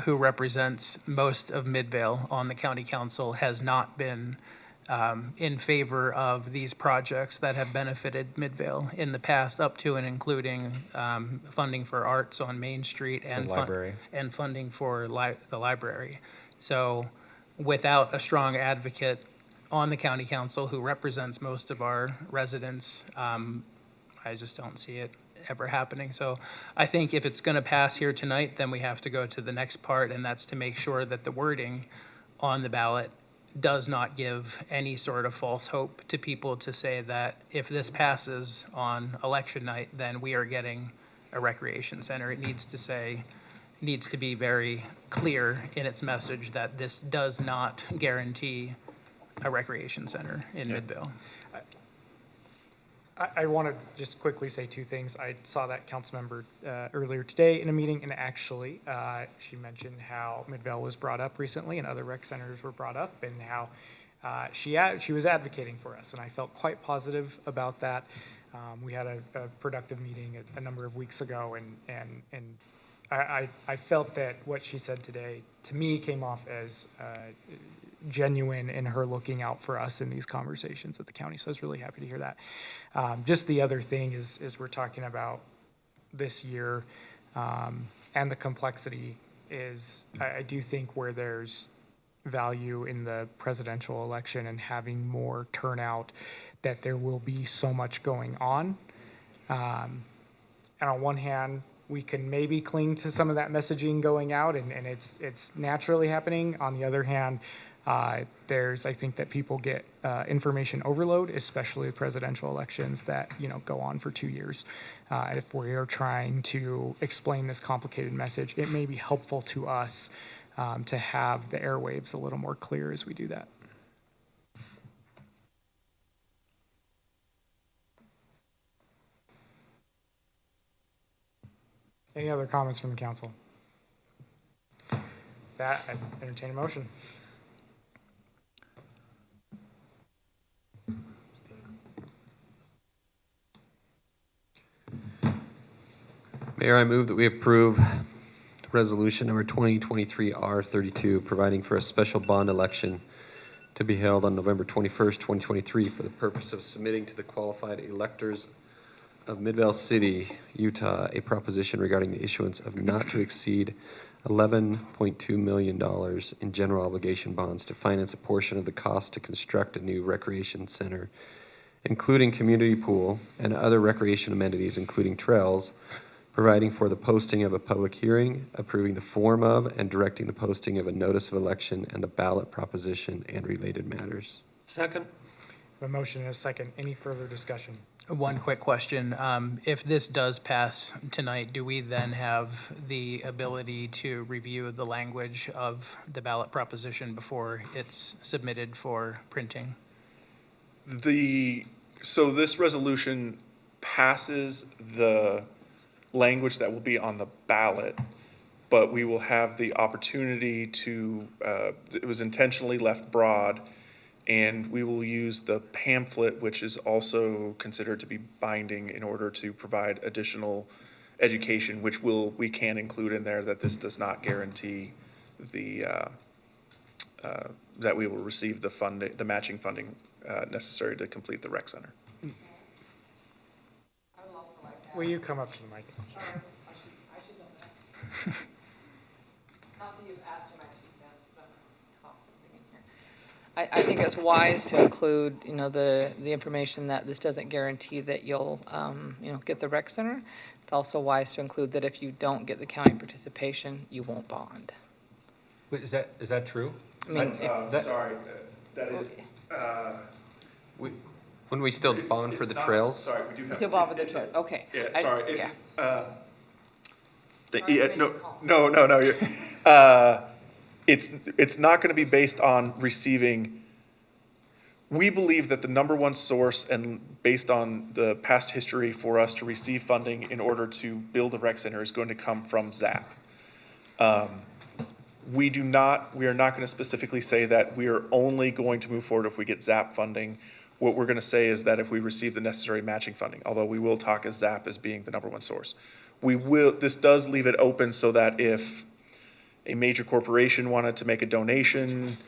who represents most of Midvale on the county council has not been in favor of these projects that have benefited Midvale in the past, up to and including funding for arts on Main Street and library and funding for the library. So without a strong advocate on the county council who represents most of our residents, I just don't see it ever happening. So I think if it's going to pass here tonight, then we have to go to the next part, and that's to make sure that the wording on the ballot does not give any sort of false hope to people to say that if this passes on election night, then we are getting a recreation center. It needs to be very clear in its message that this does not guarantee a recreation center in Midvale. I want to just quickly say two things. I saw that council member earlier today in a meeting, and actually, she mentioned how Midvale was brought up recently and other rec centers were brought up, and how she was advocating for us, and I felt quite positive about that. We had a productive meeting a number of weeks ago, and I felt that what she said today, to me, came off as genuine in her looking out for us in these conversations at the county. So I was really happy to hear that. Just the other thing is we're talking about this year and the complexity is I do think where there's value in the presidential election and having more turnout, that there will be so much going on. And on one hand, we can maybe cling to some of that messaging going out and it's naturally happening. On the other hand, I think that people get information overload, especially presidential elections that, go on for 2 years. If we are trying to explain this complicated message, it may be helpful to us to have the airwaves a little more clear as we do that. Any other comments from the council? That, I entertain a motion. Mayor, I move that we approve resolution number 2023 R32, providing for a special bond election to be held on November 21st, 2023 for the purpose of submitting to the qualified electors of Midvale City, Utah, a proposition regarding the issuance of not to exceed $11.2 million in general obligation bonds to finance a portion of the cost to construct a new recreation center, including community pool and other recreation amenities, including trails, providing for the posting of a public hearing, approving the form of and directing the posting of a notice of election and the ballot proposition and related matters. Second? A motion and a second. Any further discussion? One quick question. If this does pass tonight, do we then have the ability to review the language of the ballot proposition before it's submitted for printing? So this resolution passes the language that will be on the ballot, but we will have the opportunity to, it was intentionally left broad, and we will use the pamphlet, which is also considered to be binding, in order to provide additional education, which we can include in there, that this does not guarantee that we will receive the funding, the matching funding necessary to complete the rec center. Will you come up to the mic? I think it's wise to include, the information that this doesn't guarantee that you'll, get the rec center. It's also wise to include that if you don't get the county participation, you won't bond. Wait, is that true? I mean, Sorry, that is, When we still bond for the trails? Sorry, we do have. Still bond for the trails, okay. Yeah, sorry. Yeah. It's not going to be based on receiving. We believe that the number one source, and based on the past history for us to receive funding in order to build a rec center, is going to come from ZAP. We are not going to specifically say that we are only going to move forward if we get ZAP funding. What we're going to say is that if we receive the necessary matching funding, although we will talk as ZAP as being the number one source. This does leave it open so that if a major corporation wanted to make a donation,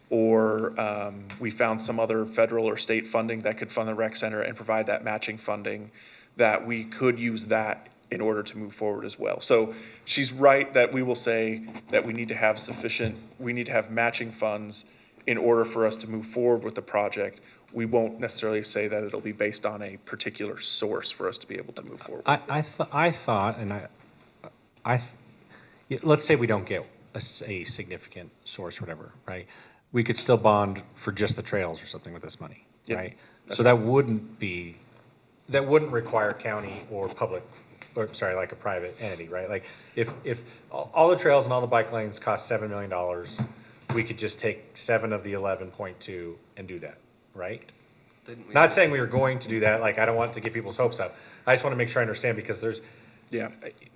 or we found some other federal or state funding that could fund the rec center and provide that matching funding, that we could use that in order to move forward as well. So she's right that we will say that we need to have matching funds in order for us to move forward with the project. We won't necessarily say that it'll be based on a particular source for us to be able to move forward. I thought, and let's say we don't get a significant source or whatever, right? We could still bond for just the trails or something with this money, Yep. right? So that wouldn't require county or public, like a private entity, right? Like if all the trails and all the bike lanes cost $7 million, we could just take 7 of the 11.2 and do that, right? Not saying we were going to do that, like, I don't want to get people's hopes up. I just want to make sure I understand, because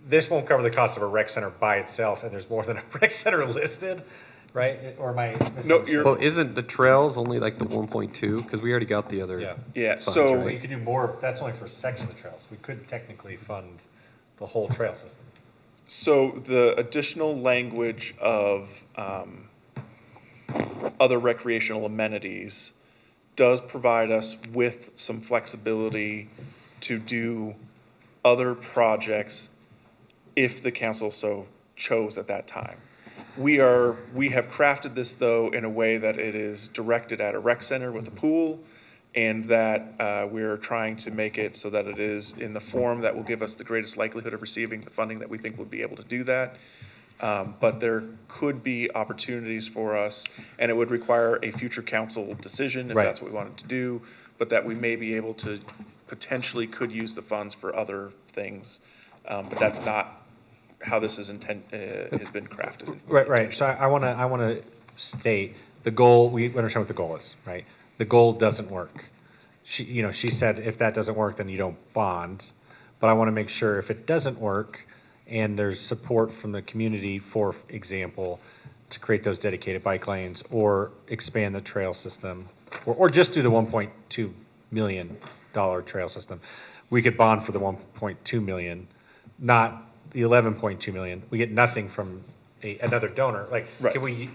this won't cover the cost of a rec center by itself, and there's more than a rec center listed, right? Or am I missing? Well, isn't the trails only like the 1.2? Because we already got the other. Yeah, funds, so- right? You could do more, that's only for a section of trails. We could technically fund the whole trail system. So the additional language of other recreational amenities does provide us with some flexibility to do other projects if the council so chose at that time. We have crafted this, though, in a way that it is directed at a rec center with a pool, and that we're trying to make it so that it is in the form that will give us the greatest likelihood of receiving the funding that we think would be able to do that. But there could be opportunities for us, and it would require a future council decision if Right. that's what we wanted to do, but that we may be able to, potentially could use the funds for other things. But that's not how this has been crafted. Right. So I want to state the goal. We understand what the goal is, right? The goal doesn't work. She said if that doesn't work, then you don't bond. But I want to make sure if it doesn't work, and there's support from the community, for example, to create those dedicated bike lanes or expand the trail system, or just do the $1.2 million trail system, we could bond for the 1.2 million, not the 11.2 million. We get nothing from another donor. Like, Right. can we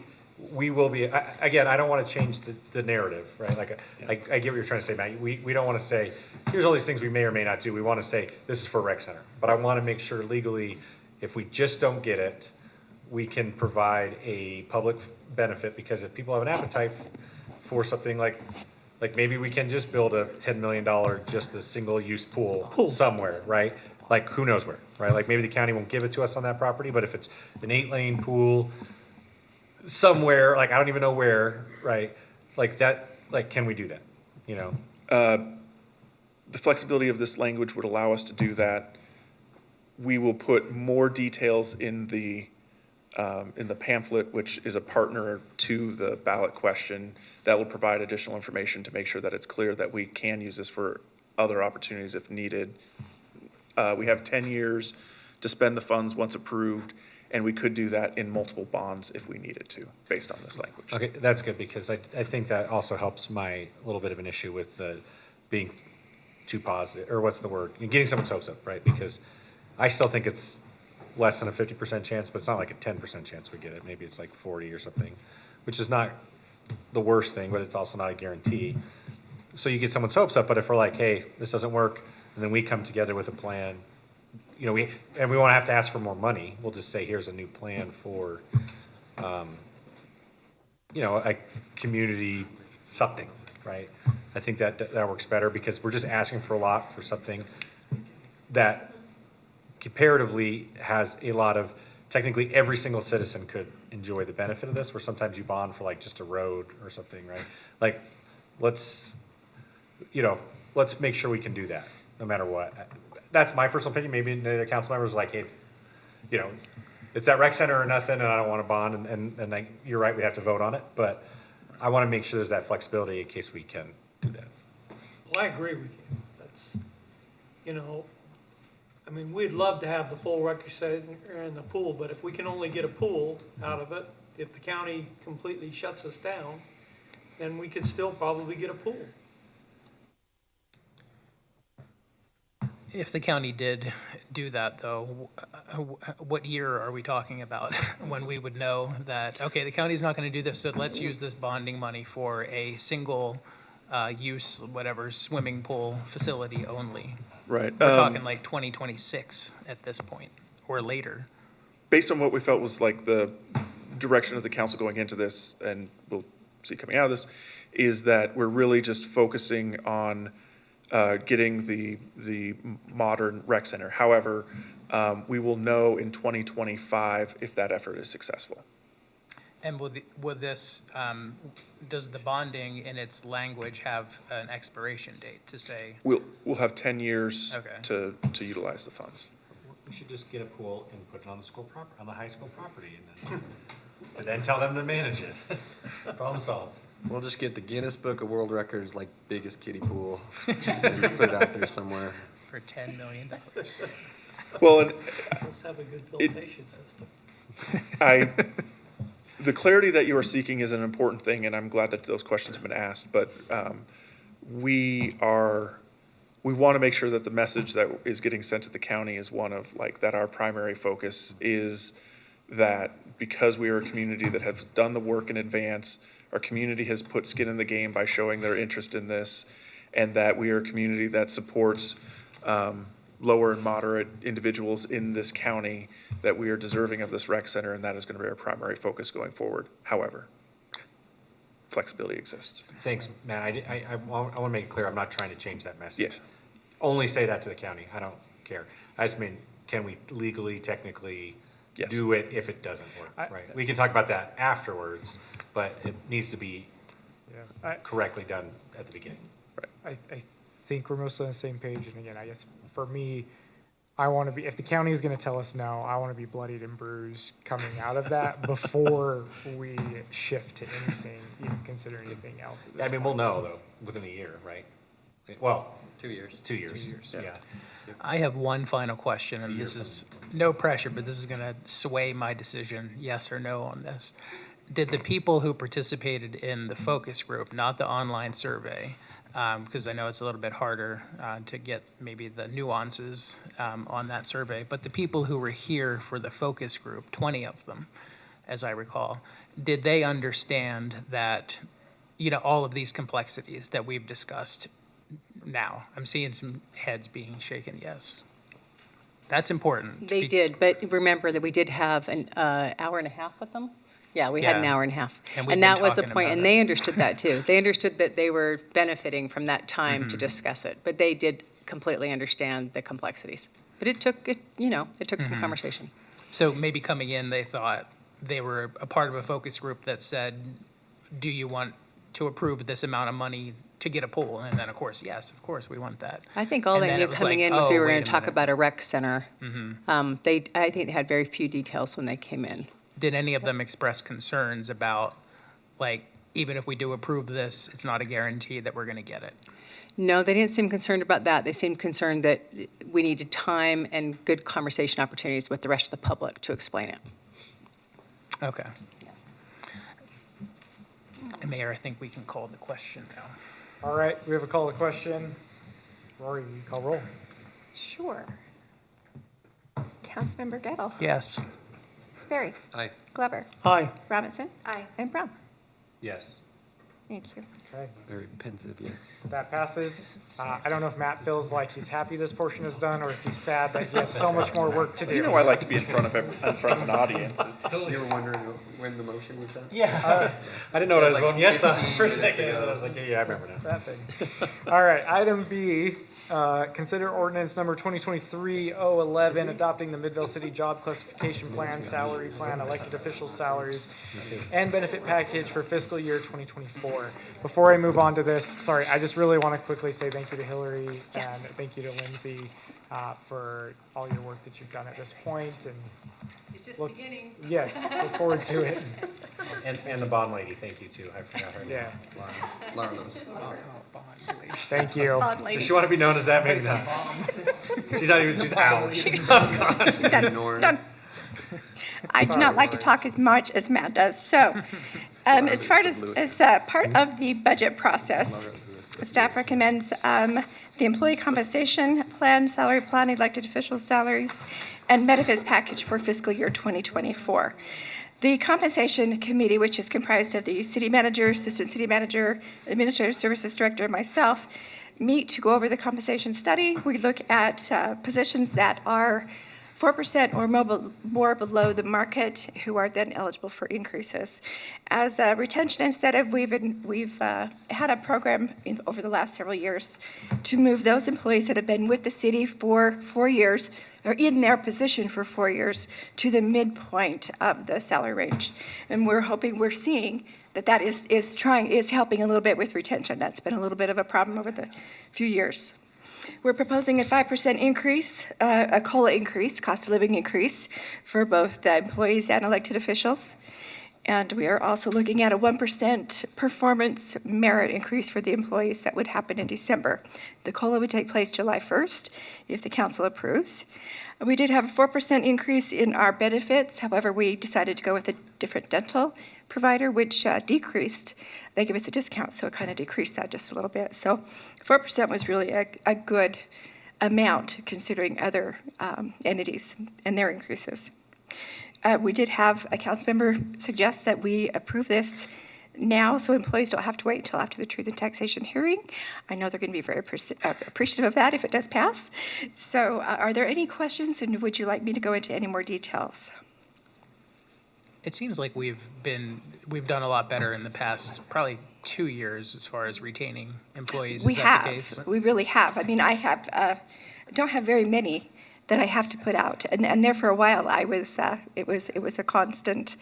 will be, again, I don't want to change the narrative, right? Like, I get what you're trying to say, Matt. We don't want to say, here's all these things we may or may not do. We want to say, this is for rec center. But I want to make sure legally, if we just don't get it, we can provide a public benefit, because if people have an appetite for something like maybe we can just build a $10 million, just a single-use pool somewhere, right? Like, who knows where, right? Like, maybe the county won't give it to us on that property, but if it's an 8-lane pool somewhere, like, I don't even know where, right? Like that, like, can we do that, you know? The flexibility of this language would allow us to do that. We will put more details in the pamphlet, which is a partner to the ballot question, that will provide additional information to make sure that it's clear that we can use this for other opportunities if needed. We have 10 years to spend the funds once approved, and we could do that in multiple bonds if we needed to, based on this language. Okay, that's good, because I think that also helps my little bit of an issue with being too positive, or what's the word? Getting someone's hopes up, right? Because I still think it's less than a 50% chance, but it's not like a 10% chance we get it. Maybe it's like 40 or something, which is not the worst thing, but it's also not a guarantee. So you get someone's hopes up, but if we're like, hey, this doesn't work, and then we come together with a plan, you know, we won't have to ask for more money. We'll just say, here's a new plan for, you know, a community something, right? I think that works better, because we're just asking for a lot for something that comparatively has a lot of, technically every single citizen could enjoy the benefit of this, where sometimes you bond for like just a road or something, right? Like, let's make sure we can do that, no matter what. That's my personal opinion. Maybe the other council members are like, hey, it's that rec center or nothing, and I don't want to bond, and you're right, we have to vote on it, but I want to make sure there's that flexibility in case we can do that. Well, I agree with you. That's, I mean, we'd love to have the full rec center and the pool, but if we can only get a pool out of it, if the county completely shuts us down, then we could still probably get a pool. If the county did do that, though, what year are we talking about when we would know that, okay, the county's not going to do this, so let's use this bonding money for a single use, whatever, swimming pool facility only? Right. We're talking like 2026 at this point, or later. Based on what we felt was like the direction of the council going into this, and we'll see coming out of this, is that we're really just focusing on getting the modern rec center. However, we will know in 2025 if that effort is successful. And will this, does the bonding in its language have an expiration date to say? We'll have 10 years Okay. to utilize the funds. We should just get a pool and put it on the school property, on the high school property, and then tell them to manage it. Problem solved. We'll just get the Guinness Book of World Records, like, biggest kiddie pool, and put it out there somewhere. For $10 million. Well, and Let's have a good filtration system. the clarity that you are seeking is an important thing, and I'm glad that those questions have been asked, but we want to make sure that the message that is getting sent to the county is one of, like, that our primary focus is that because we are a community that has done the work in advance, our community has put skin in the game by showing their interest in this, and that we are a community that supports lower and moderate individuals in this county, that we are deserving of this rec center, and that is going to be our primary focus going forward. However, flexibility exists. Thanks, Matt. I want to make it clear, I'm not trying to change that message. Yeah. Only say that to the county. I don't care. I just mean, can we legally, technically do it if it doesn't work, right? We can talk about that afterwards, but it needs to be correctly done at the beginning. I think we're mostly on the same page, and again, I guess for me, I want to be, if the county is going to tell us no, I want to be bloodied and bruised coming out of that before we shift to anything, even consider anything else. I mean, we'll know, though, within a year, right? Well, 2 years. 2 years. 2 years. Yeah. I have one final question, and this is no pressure, but this is going to sway my decision, yes or no on this. Did the people who participated in the focus group, not the online survey, because I know it's a little bit harder to get maybe the nuances on that survey, but the people who were here for the focus group, 20 of them, as I recall, did they understand that, all of these complexities that we've discussed now? I'm seeing some heads being shaken, yes. That's important. They did, but remember that we did have an hour and a half with them? Yeah, we had an Yeah. hour and a half. And we've And been that was the talking point, about and it. they understood that too. They understood that they were benefiting from that time Mm-hmm. to discuss it, but they did completely understand the complexities. But it took Mm-hmm. some conversation. So maybe coming in, they thought they were a part of a focus group that said, do you want to approve this amount of money to get a pool? And then, of course, yes, of course, we want that. I think all And they then knew it was coming like, in was we oh, were wait going a to talk minute. about a rec center. Mhm. I think they had very few details when they came in. Did any of them express concerns about, like, even if we do approve this, it's not a guarantee that we're going to get it? No, they didn't seem concerned about that. They seemed concerned that we needed time and good conversation opportunities with the rest of the public to explain it. Okay. Mayor, I think we can call the question now. All right, we have a call to question. Rory, you call roll. Sure. Councilmember Gettle. Yes. Sperry. Aye. Glover. Aye. Robinson. Aye. And Brown. Yes. Thank you. Okay, Very pensive, yes. that passes. I don't know if Matt feels like he's happy this portion is done, or if he's sad that he has so much more work to do. You know I like to be in front of an audience. It's- You were wondering when the motion was done? Yeah. I didn't know what I was Like voting yes on 15 for a minutes second. ago. I was like, yeah, I remember now. That thing. All right, item B, consider ordinance number 2023-011, adopting the Midvale City Job Classification Plan, Salary Plan, elected official salaries, and benefit package for fiscal year 2024. Before I move on to this, sorry, I just really want to quickly say thank you to Hillary and thank you to Lindsay for all your work that you've done at this point, and It's just Look- beginning. yes, look forward to it. And the bond lady, thank you too. I forgot her name. Yeah. Lauren knows. Thank you. Does she want to be known as that? Maybe not. She's not even, she's out. Done. I do not like to talk as much as Matt does. So, as far as part of the budget process, staff recommends the employee compensation plan, salary plan, elected official salaries, and benefits package for fiscal year 2024. The compensation committee, which is comprised of the city manager, assistant city manager, administrative services director, and myself, meet to go over the compensation study. We look at positions that are 4% or more below the market, who are then eligible for increases. As a retention incentive, we've had a program over the last several years to move those employees that have been with the city for 4 years, or in their position for 4 years, to the midpoint of the salary range. And we're seeing that is helping a little bit with retention. That's been a little bit of a problem over the few years. We're proposing a 5% increase, a COLA increase, cost of living increase, for both the employees and elected officials. And we are also looking at a 1% performance merit increase for the employees that would happen in December. The COLA would take place July 1st, if the council approves. We did have a 4% increase in our benefits. However, we decided to go with a different dental provider, which decreased. They give us a discount, so it kind of decreased that just a little bit. So 4% was really a good amount considering other entities and their increases. We did have a council member suggest that we approve this now, so employees don't have to wait until after the truth and taxation hearing. I know they're going to be very appreciative of that if it does pass. So are there any questions, and would you like me to go into any more details? It seems like we've done a lot better in the past, probably 2 years, as far as retaining employees. We Is that the have. case? We really have. I mean, I don't have very many that I have to put out, and there for a while I was. It was a constant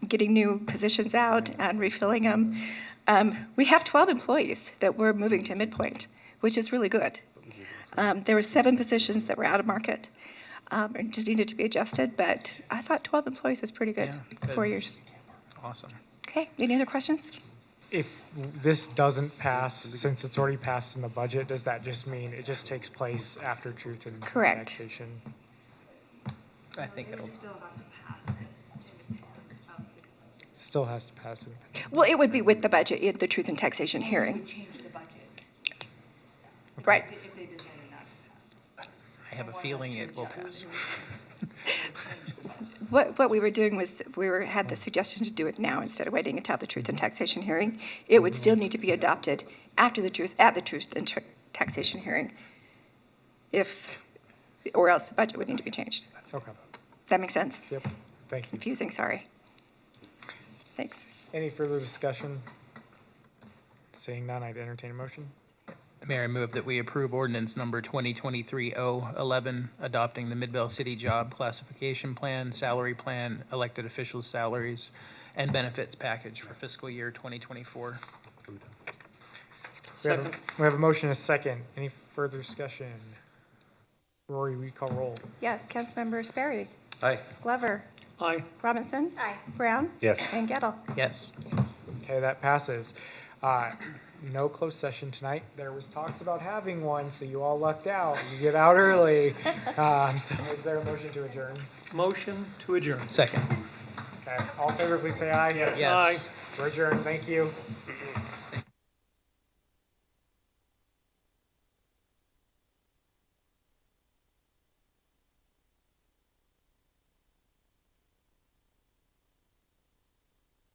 getting new positions out and refilling them. We have 12 employees that we're moving to midpoint, which is really good. There were 7 positions that were out of market. And just needed to be adjusted, but I thought 12 employees was pretty good, good. 4 years. Awesome. Okay, any other questions? If this doesn't pass, since it's already passed in the budget, does that just mean it just takes place after truth and Correct. taxation? I think it'll. Still has to pass it. Well, it would be with the budget in the truth and taxation hearing. Right. I have a feeling it will pass. What we were doing was, had the suggestion to do it now instead of waiting until the truth and taxation hearing. It would still need to be adopted at the truth and taxation hearing. If or else the budget would need to be changed. Okay, That makes sense? yep, thank you. Confusing, sorry. Thanks. Any further discussion? Seeing none, I'd entertain a motion. Mayor, I move that we approve ordinance number 2023-011, adopting the Midvale City Job Classification Plan, Salary Plan, elected officials' salaries, and benefits package for fiscal year 2024. Second. We have a motion and a second. Any further discussion? Rory, we call roll. Yes, Councilmember Sperry. Aye. Glover. Aye. Robinson. Aye. Brown. Yes. And Gettle. Yes. Okay, that passes. No closed session tonight. There was talks about having one, so you all lucked out. You get out early. So is there a motion to adjourn? Motion to adjourn. Second. Okay, all in favor, please say aye. Yes. We're adjourned. Thank you.